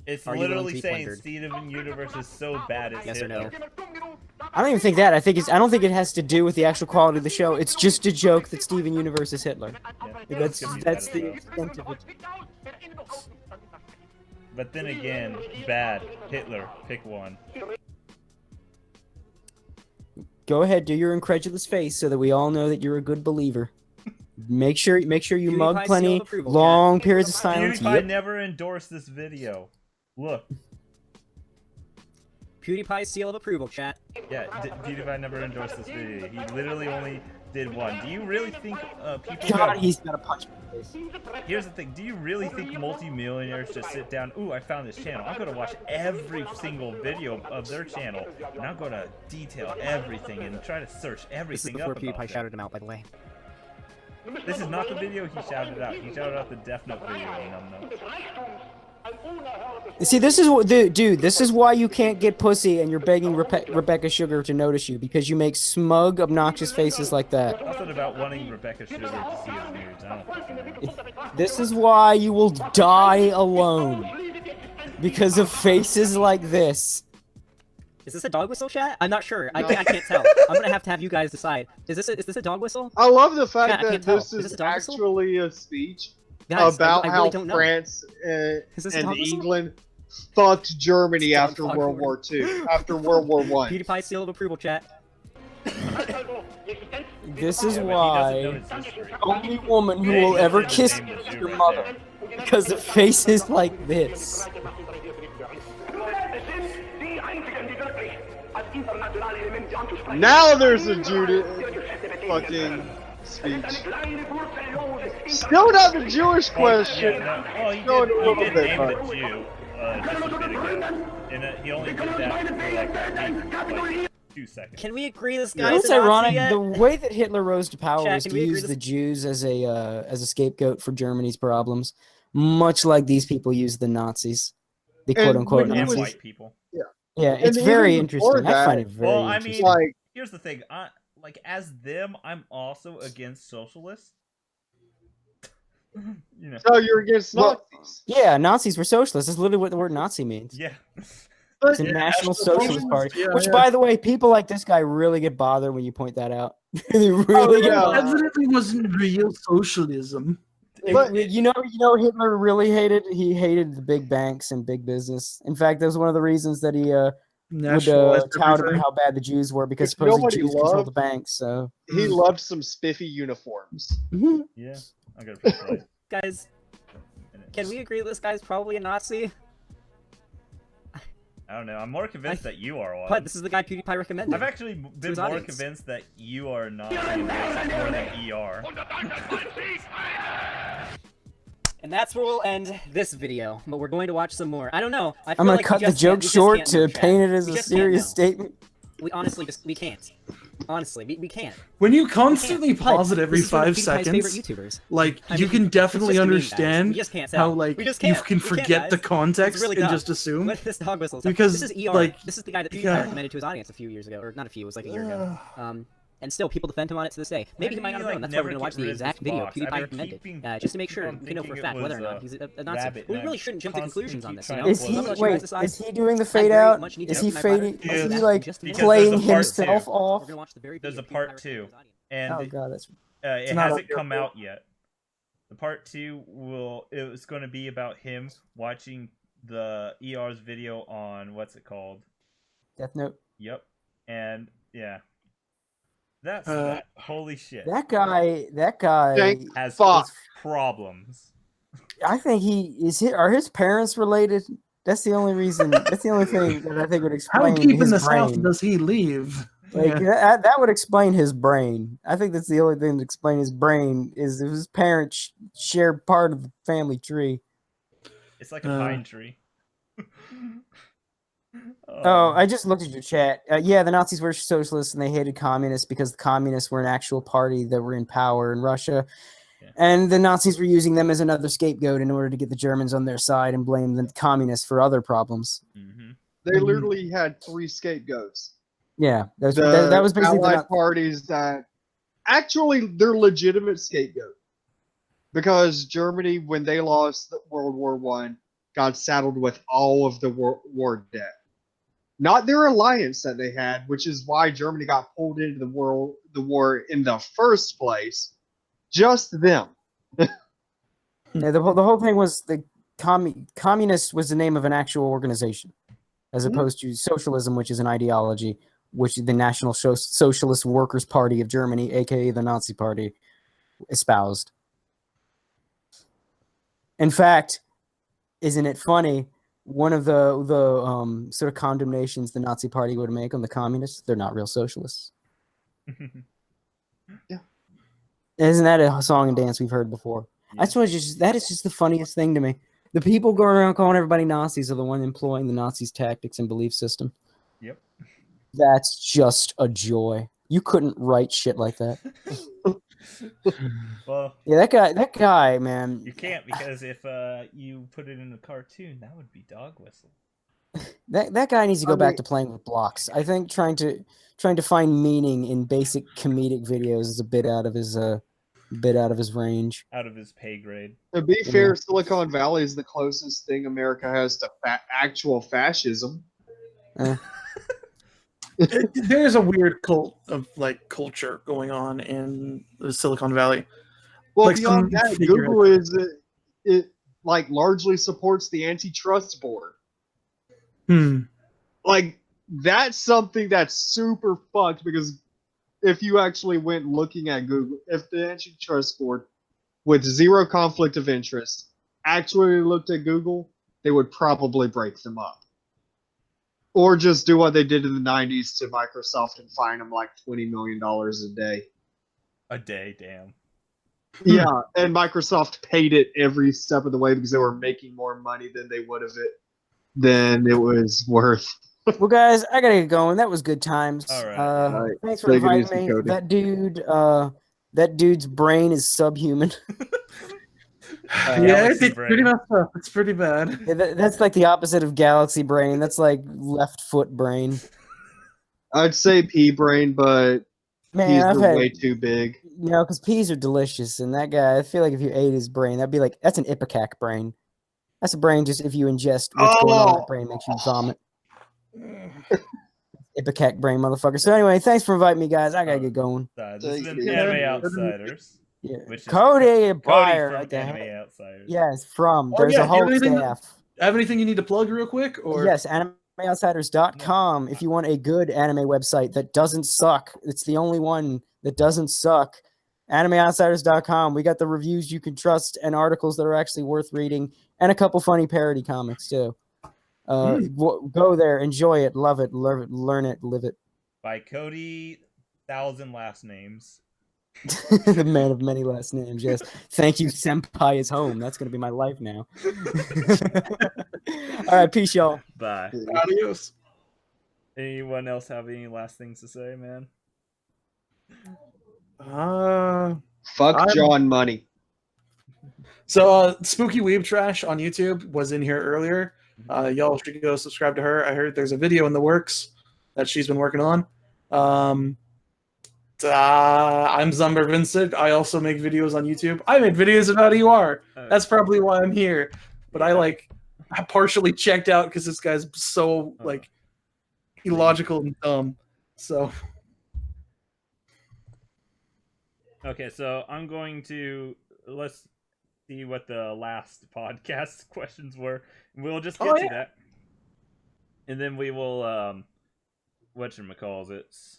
It's Are you willing to literally be saying plundered? Steven Universe is so bad it's Yes or no? Hitler. I don't even think that. I don't think it has to do with the actual quality of the show. It's just a joke that Steven Universe is Hitler. Yeah, That's it's gonna be that's better, the though. extent of it. But then again, bad Hitler. Pick one. Go ahead, do your incredulous face so that we all know that you're a good believer. Make sure you mug PewDiePie seal plenty, of approval, long periods of silence. PewDiePie Yep. never endorsed this video. Look. PewDiePie's seal of approval, chat. Yeah, PewDiePie never endorsed this video. He literally only did one. Do you really think people? God, he's gonna punch me in the face. Here's the thing. Do you really think multimillionaires just sit down? Ooh, I found this channel. I'm gonna watch every single video of their channel, and I'm gonna detail everything and try to search everything This is before up. PewDiePie shouted him out, by the way. This is not the video he shouted out. He shouted out the Death Note video. No. See, this is what, dude. This is why you can't get pussy, and you're begging Rebecca Sugar to notice you because you make smug, obnoxious faces like that. Nothing about wanting Rebecca Sugar to see his nudes. I don't think so. This is why you will die alone because of faces like this. Is this a dog whistle, chat? I'm not sure. I can't tell. I'm gonna have to have you guys decide. Is this a dog whistle? I love the fact Chat, I that can't tell. this is this a dog whistle? actually a speech Guys, about I how really don't know. France Is this a and dog whistle? England fucked Germany Dog after fuck World word. War II, after World War One. PewDiePie seal of approval, chat. This is Yeah, but he doesn't know why his history. the only woman who Yeah, will he ever said his kiss name was is you your right mother there. because of faces like this. Now there's a Judith fucking speech. Still not the Jewish question. Yeah, no. Well, he Going a did little name bit, the but- Jew just a bit ago. And he only did that for like 2 seconds. Can we agree this You guy know is what's a Nazi ironic? yet? The way that Hitler rose to power Chat, was can to we agree use this- the Jews as a scapegoat for Germany's problems, much like these people use the Nazis, the And quote unquote when he And was- Nazis. white people. Yeah, And it's even very before interesting. I find that- it very Well, I interesting. mean, Like, here's the thing. Like as them, I'm also against socialists. You know. So you're against Well, Nazis. yeah, Nazis were socialists. That's literally what the word Nazi means. Yeah. It's a Yeah, National that's Socialist the Party. yeah, Which, yeah. by the way, people like this guy really get bothered when you point that out. They really Oh, get yeah. bothered. Evidently wasn't real socialism. But- You know Hitler really hated the big banks and big business. In fact, that was one of the reasons that he would Nationalized tout everything. how bad the Jews were because If nobody supposedly Jews controlled loved- the banks. So He loved some spiffy uniforms. Yeah. I got to play. Guys, can we agree this guy's probably a Nazi? I don't know. I'm more convinced that you are one. But this is the guy PewDiePie recommended. I've actually been his more audience. convinced that you are not more than ER. And that's where we'll end this video. But we're going to watch some more. I don't know. I feel I'm gonna like cut we the just joke can't- we just short can't to know, chat. paint it as We a just can't serious know. statement. We honestly we can't. Honestly, we can't. When you constantly But pause it every this is one of 5 PewDiePie's seconds, favorite YouTubers. like I you mean, can it's definitely just a meme, guys. understand We just can't how tell. like We just you can't. can We can't, forget the guys. context It's really and dumb. just assume. What is this dog whistle stuff? Because, this is ER. like, This is the guy that PewDiePie yeah. recommended to his audience a few years ago, or not a few. It was like a year ago. And still, people defend him on it to this day. Maybe he might not have known. That's why we're gonna watch the exact video PewDiePie recommended, just to make sure we know for a fact whether or not he's a Nazi. Rabbit, We and really I shouldn't jump to conclusions on this. You know? Is he I'll let you guys wait? decide. Is he doing the I fade very out? much need Is to he open my brother. fading? Yeah. Is he Because like there's a playing part himself two. off? We're gonna watch the very There's a video part PewDiePie 2, recommended to his audience. and Oh god, that's it not hasn't up your come field. out yet. The part 2 it's going to be about him watching the ER's video on what's it called? Death Note. Yep. And yeah. That's Uh, holy shit. That guy Thank Has fuck. problems. I think he is. Are his parents related? That's the only reason. That's the only thing that I think would How explain deep in his the south brain. does he leave? Like Yeah. that would explain his brain. I think that's the only thing to explain his brain is if his parents share part of the family tree. It's like a pine tree. Oh, I just looked at your chat. Yeah, the Nazis were socialists and they hated communists because the communists were an actual party that were in power in Russia. Yeah. And the Nazis were using them as another scapegoat in order to get the Germans on their side and blame the communists for other problems. Mm-hmm. They literally had 3 scapegoats. Yeah, that The was basically Allied parties that actually they're legitimate scapegoat because Germany, when they lost World War One, got saddled with all of the war debt. Not their alliance that they had, which is why Germany got pulled into the war in the first place. Just them. Yeah, the whole thing was the communist was the name of an actual organization, as opposed to socialism, which is an ideology, which the National Socialist Workers' Party of Germany, aka the Nazi Party, espoused. In fact, isn't it funny one of the sort of condemnations the Nazi Party would make on the communists. They're not real socialists. Yeah. Isn't that a song and dance we've heard before? That is just the funniest thing to me. The people going around calling everybody Nazis are the one employing the Nazis' tactics and belief system. Yep. That's just a joy. You couldn't write shit like that. Well, yeah, that guy, man. You can't, because if you put it in a cartoon, that would be dog whistle. That guy needs to go back to playing with blocks. I think trying to find meaning in basic comedic videos is a bit out of his range. Out of his pay grade. To be fair, Silicon Valley is the closest thing America has to actual fascism. There's a weird cult of like culture going on in the Silicon Valley. Well, like beyond that, Google it like largely supports the antitrust board. Like that's something that's super fucked, because if you actually went looking at Google, if the antitrust board with zero conflict of interest actually looked at Google, they would probably break them up. Or just do what they did in the 90s to Microsoft and fine them like $20 million a day. A day, damn. Yeah, and Microsoft paid it every step of the way because they were making more money than they would have than it was worth. Well, guys, I gotta get going. That was good times. All right. Thanks for inviting me. That dude's brain is subhuman. Yeah, it's pretty messed up. It's pretty bad. Yeah, that's like the opposite of galaxy brain. That's like left foot brain. I'd say pea brain, but peas are way too big. You know, because peas are delicious, and that guy, I feel like if you ate his brain, that'd be like, that's an ipecac brain. That's a brain just if you ingest what's going on in that brain makes you vomit. Ipecac brain, motherfucker. So anyway, thanks for inviting me, guys. I gotta get going. This has been Anime Outsiders. Yeah. Which is Cody Breyer. from Like that. Anime Outsiders. Yes, from. There's a whole staff. Have anything you need to plug real quick? Or Yes, AnimeOutsiders.com. If you want a good anime website that doesn't suck, it's the only one that doesn't suck. AnimeOutsiders.com. We got the reviews you can trust and articles that are actually worth reading, and a couple funny parody comics too. Go there, enjoy it, love it, learn it, live it. By Cody, 1,000 last names. The man of many last names. Yes. Thank you, Senpai is home. That's gonna be my life now. All right, peace, y'all. Bye. Adios. Anyone else have any last things to say, man? Fuck John Money. So Spooky Weeb Trash on YouTube was in here earlier. Y'all should go subscribe to her. I heard there's a video in the works that she's been working on. I'm Zumber Vincent. I also make videos on YouTube. I made videos about EUR. That's probably why I'm here. But I partially checked out because this guy's so illogical and dumb. So okay, so I'm going to let's see what the last podcast questions were. We'll just get to that, and then we will whatchamacallit.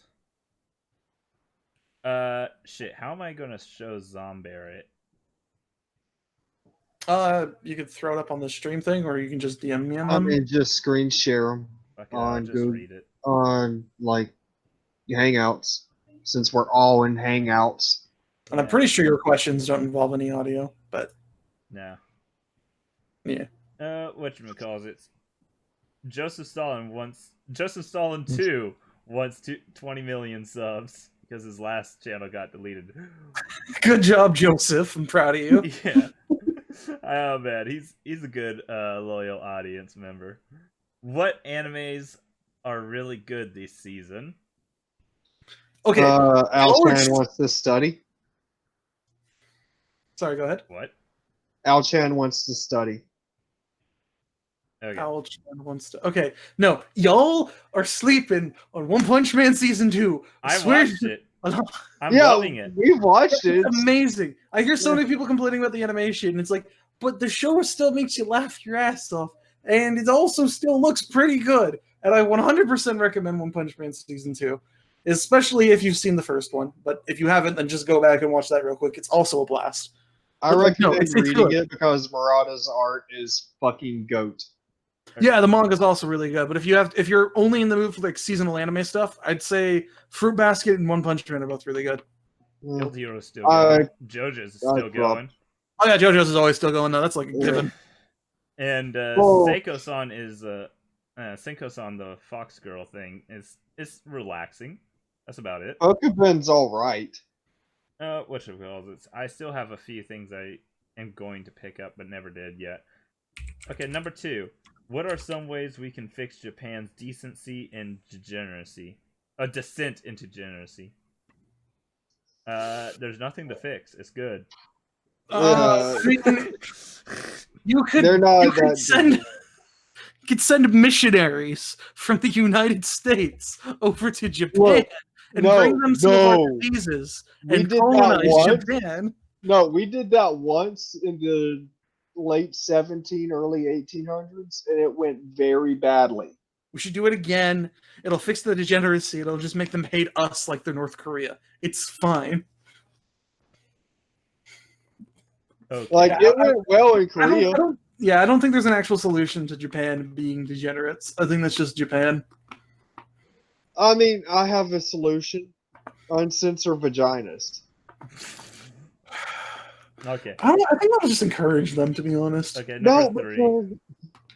Shit, how am I gonna show Zombarret? You could throw it up on the stream thing, or you can just DM me on them. I mean, just screen share them on Google, on Hangouts, since we're all in Hangouts. And I'm pretty sure your questions don't involve any audio, but no. Yeah. Whatchamacallit? Joseph Stalin 2 wants 20 million subs because his last channel got deleted. Good job, Joseph. I'm proud of you. Yeah. Oh man, he's a good loyal audience member. What animes are really good this season? Okay. Al-Chan wants to study. Sorry, go ahead. What? Al-Chan wants to study. Okay. Al-Chan wants to. Okay, no, y'all are sleeping on One Punch Man season 2. I watched it. I'm loving it. We've watched it. It's amazing. I hear so many people complaining about the animation, and it's like, but the show still makes you laugh your ass off, and it also still looks pretty good. And I 100% recommend One Punch Man season 2, especially if you've seen the first one. But if you haven't, then just go back and watch that real quick. It's also a blast. I recommend reading it because Murata's art is fucking goat. Yeah, the manga's also really good. But if you're only in the mood for like seasonal anime stuff, I'd say Fruit Basket and One Punch Man are both really good. Guild Hero's still going. JoJo's is still going. Oh yeah, JoJo's is always still going though. That's like a given. And Seiko-san is Senko-san, the Fox Girl thing is relaxing. That's about it. Pokemons all right. Whatchamacallit? I still have a few things I am going to pick up but never did yet. Okay, number 2. What are some ways we can fix Japan's decency and degeneracy? A descent into degeneracy. There's nothing to fix. It's good. You could send missionaries from the United States over to Japan bring them some of our diseases and colonize Japan. No, we did that once in the late 17, early 1800s, and it went very badly. We should do it again. It'll fix the degeneracy. It'll just make them hate us like they're North Korea. It's fine. Okay. Like, it went well in Korea. I don't think there's an actual solution to Japan being degenerates. I think that's just Japan. I mean, I have a solution. Uncensor vaginas. Okay. I think I'll just encourage them, to be honest. Okay, number 3.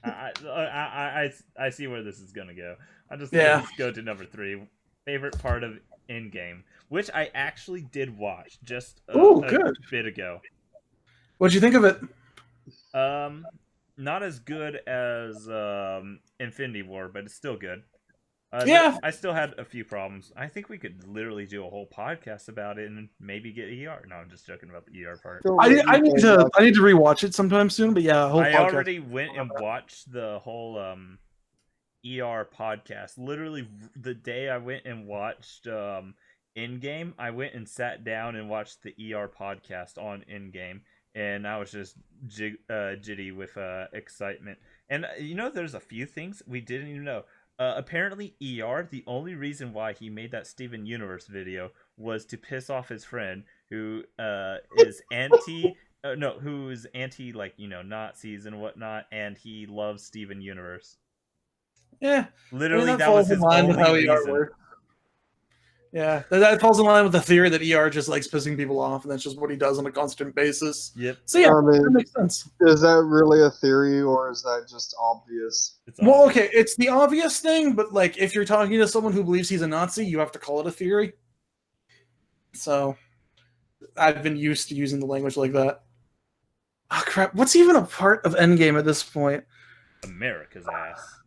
I see where this is gonna go. I'm just gonna go to number 3. Favorite part of Endgame, which I actually did watch just a bit ago. What'd you think of it? Not as good as Infinity War, but it's still good. I still had a few problems. I think we could literally do a whole podcast about it and maybe get ER. No, I'm just joking about the ER part. I need to rewatch it sometime soon, but yeah, I already went and watched the whole ER podcast. Literally, the day I went and watched Endgame, I went and sat down and watched the ER podcast on Endgame, and I was just jitty with excitement. And there's a few things we didn't even know. Apparently, ER, the only reason why he made that Steven Universe video was to piss off his friend who is anti, who's anti, Nazis and whatnot, and he loves Steven Universe. Yeah. Literally, that was his only reason. Yeah, that falls in line with the theory that ER just likes pissing people off, and that's just what he does on a constant basis. Yep. So yeah, that makes sense. Is that really a theory, or is that just obvious? Well, okay, it's the obvious thing, but like if you're talking to someone who believes he's a Nazi, you have to call it a theory. So I've been used to using the language like that. Oh crap! What's even a part of Endgame at this point? America's ass.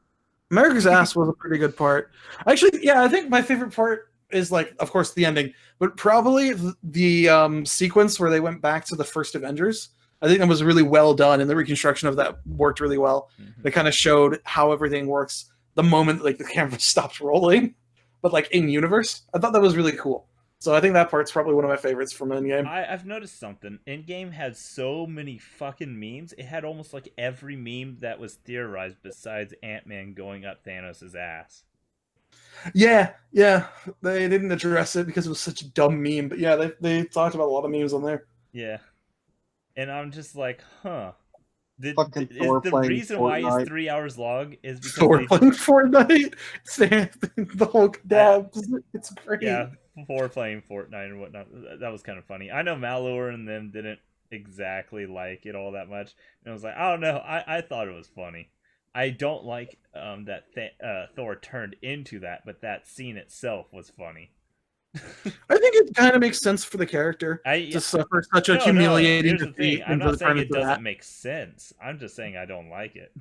America's ass was a pretty good part. Actually, yeah, I think my favorite part is, like, of course, the ending, but probably the sequence where they went back to the first Avengers. I think that was really well done, and the reconstruction of that worked really well. Mm-hmm. They kind of showed how everything works the moment like the camera stops rolling, but like in universe. I thought that was really cool. So I think that part's probably one of my favorites from Endgame. I've noticed something. Endgame had so many fucking memes. It had almost like every meme that was theorized besides Ant-Man going up Thanos' ass. Yeah, they didn't address it because it was such a dumb meme, but yeah, they talked about a lot of memes on there. Yeah, and I'm just like, huh. Is Thor the reason why it's 3 hours long is because Thor playing Fortnite? The Hulk dabs. It's great. Yeah, Thor playing Fortnite and whatnot. That was kind of funny. I know Malor and them didn't exactly like it all that much, and I was like, I don't know. I thought it was funny. I don't like that Thor turned into that, but that scene itself was funny. I think it kind of makes sense for the character to suffer such a humiliating defeat. I'm not saying it doesn't make sense. I'm just saying I don't like it.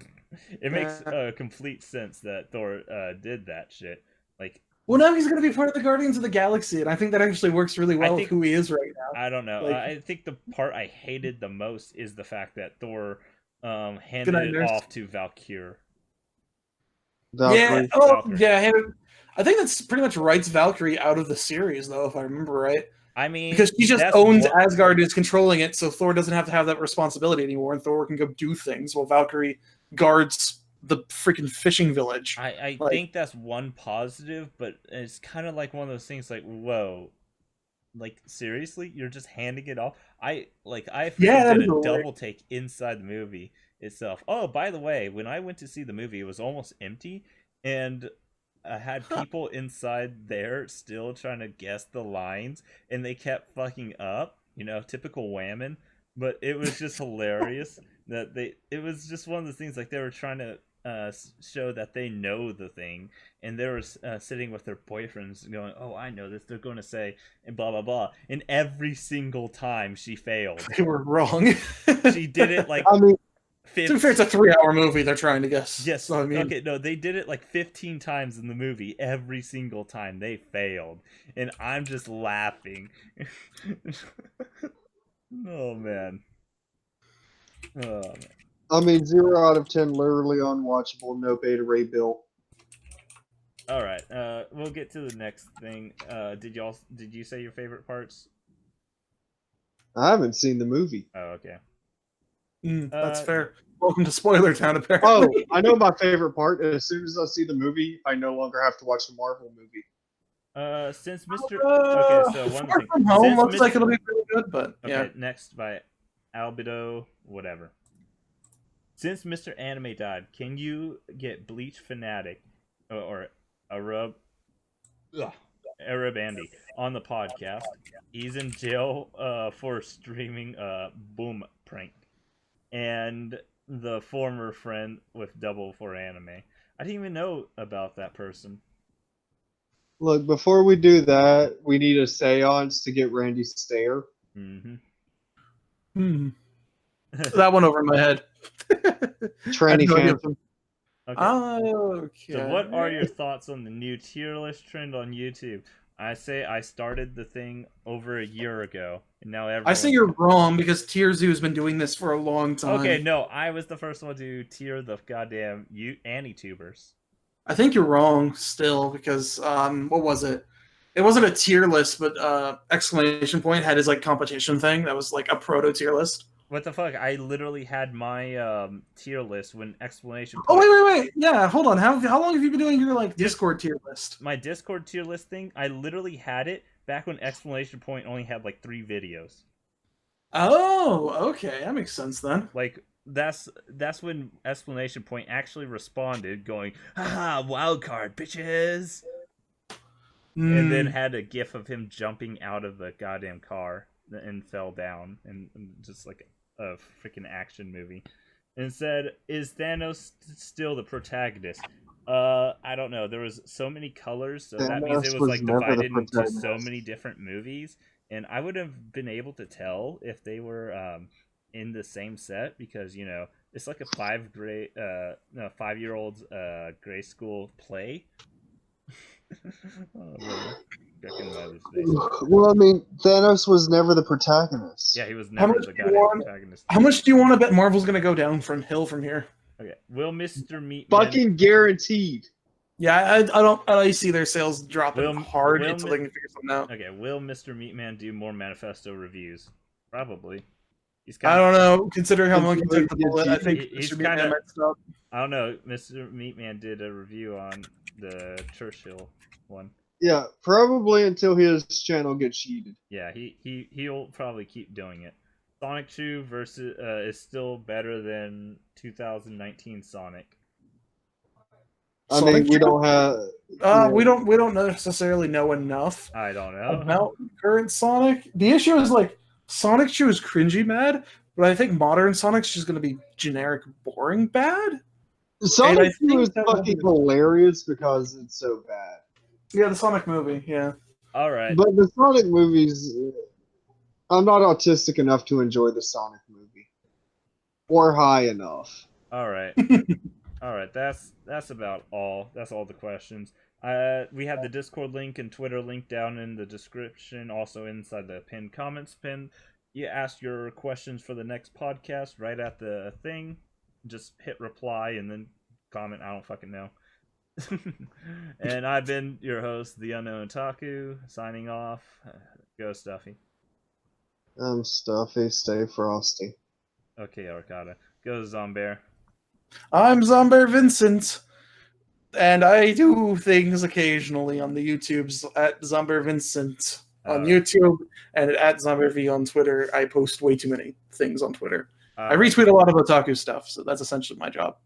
It makes complete sense that Thor did that shit. Like, well, now he's going to be part of the Guardians of the Galaxy, and I think that actually works really well with who he is right now. I don't know. Like, I think the part I hated the most is the fact that Thor handed it off to Valkyrie. Yeah, I think that's pretty much writes Valkyrie out of the series, though, if I remember right. I mean, because she just owns Asgard and is controlling it, so Thor doesn't have to have that responsibility anymore, and Thor can go do things while Valkyrie guards the freaking fishing village. I think that's one positive, but it's kind of like one of those things like, whoa, like seriously, you're just handing it off. I did a double take inside the movie, itself. Oh, by the way, when I went to see the movie, it was almost empty, and I had people inside there still trying to guess the lines, and they kept fucking up. Typical whammon. But it was just hilarious that it was just one of the things, like, they were trying to show that they know the thing, and they were sitting with their boyfriends going, oh, I know this, they're going to say, and blah blah blah, and every single time she failed. They were wrong. She did it like, I mean, to be fair, it's a 3-hour movie. They're trying to guess. Yes. So, I mean, okay, no, they did it like 15 times in the movie. Every single time they failed, and I'm just laughing. Oh man. Oh man. I mean, 0 out of 10, literally unwatchable, no beta ray bill. All right, we'll get to the next thing. Did you say your favorite parts? I haven't seen the movie. Oh, okay. That's fair. Welcome to Spoiler Town, apparently. Oh, I know my favorite part. As soon as I see the movie, I no longer have to watch the Marvel movie. Since Mr. Okay, so one Far thing. From Home Since looks Mr. like it'll be really good, but Okay, yeah. next by Albedo, whatever. Since Mr. Anime died, can you get Bleach Fanatic or Arab Andy on the podcast? He's in jail for streaming Boom Prank, and the former friend with Double for Anime. I didn't even know about that person. Look, before we do that, we need a seance to get Randy stare. That went over my head. Tranny Phantom. Okay. Okay. So what are your thoughts on the new tier list trend on YouTube? I say I started the thing over a year ago, and now everyone... I say you're wrong, because Tier Zoo has been doing this for a long time. Okay, no, I was the first one to tier the goddamn Anitubers. I think you're wrong still, because what was it? It wasn't a tier list, but exclamation point had his like competition thing that was like a proto tier list. What the fuck? I literally had my tier list when exclamation point... Oh wait! Yeah, hold on. How long have you been doing your like Discord tier list? My Discord tier list thing, I literally had it back when exclamation point only had like 3 videos. Oh, okay, that makes sense then. Like that's when exclamation point actually responded, going, "Haha, wild card, bitches!" And then had a gif of him jumping out of the goddamn car and fell down, and just like a freaking action movie. And said, "Is Thanos still the protagonist?" I don't know. There was so many colors, so that means it was like divided into so many different movies, and I would have been able to tell if they were in the same set, because it's like a 5-year-old's grade school play. Well, I mean, Thanos was never the protagonist. Yeah, he was never the goddamn protagonist. How much do you want to bet Marvel's gonna go down from from here? Okay, will Mr. Meatman... Fucking guaranteed. Yeah, I don't see their sales dropping hard until they can figure something out. Okay, will Mr. Meatman do more Manifesto reviews? Probably. I don't know. Considering how long he took the bullet, I think he's kind of... I don't know. Mr. Meatman did a review on the Churchill one. Yeah, probably until his channel gets cheated. Yeah, he'll probably keep doing it. Sonic 2 versus is still better than 2019 Sonic. I mean, we don't have. We don't necessarily know enough. I don't know about current Sonic. The issue is like Sonic 2 is cringy bad, but I think modern Sonic's just going to be generic boring bad. Sonic 2 is fucking hilarious because it's so bad. Yeah, the Sonic movie. Yeah. All right. But the Sonic movies, I'm not autistic enough to enjoy the Sonic movie, or high enough. All right. All right. That's about all. That's all the questions. We have the Discord link and Twitter link down in the description, also inside the pinned comments pin. You ask your questions for the next podcast right at the thing. Just hit reply and then comment. I don't fucking know. And I've been your host, the Unknown Otaku, signing off. Go Stuffy. I'm Stuffy, stay frosty. Okay, Arcada. Go Zombear. I'm Zombear Vincent, and I do things occasionally on the YouTubes at Zombear Vincent on YouTube, and at Zombear V on Twitter. I post way too many things on Twitter. I retweet a lot of otaku stuff, so that's essentially my job.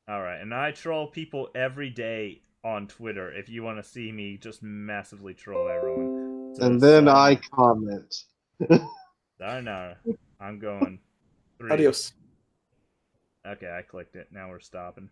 All right, and I troll people every day on Twitter. If you want to see me just massively troll everyone, so And then I comment. Sayonara. I'm going. 3. Adios. Okay, I clicked it. Now we're stopping.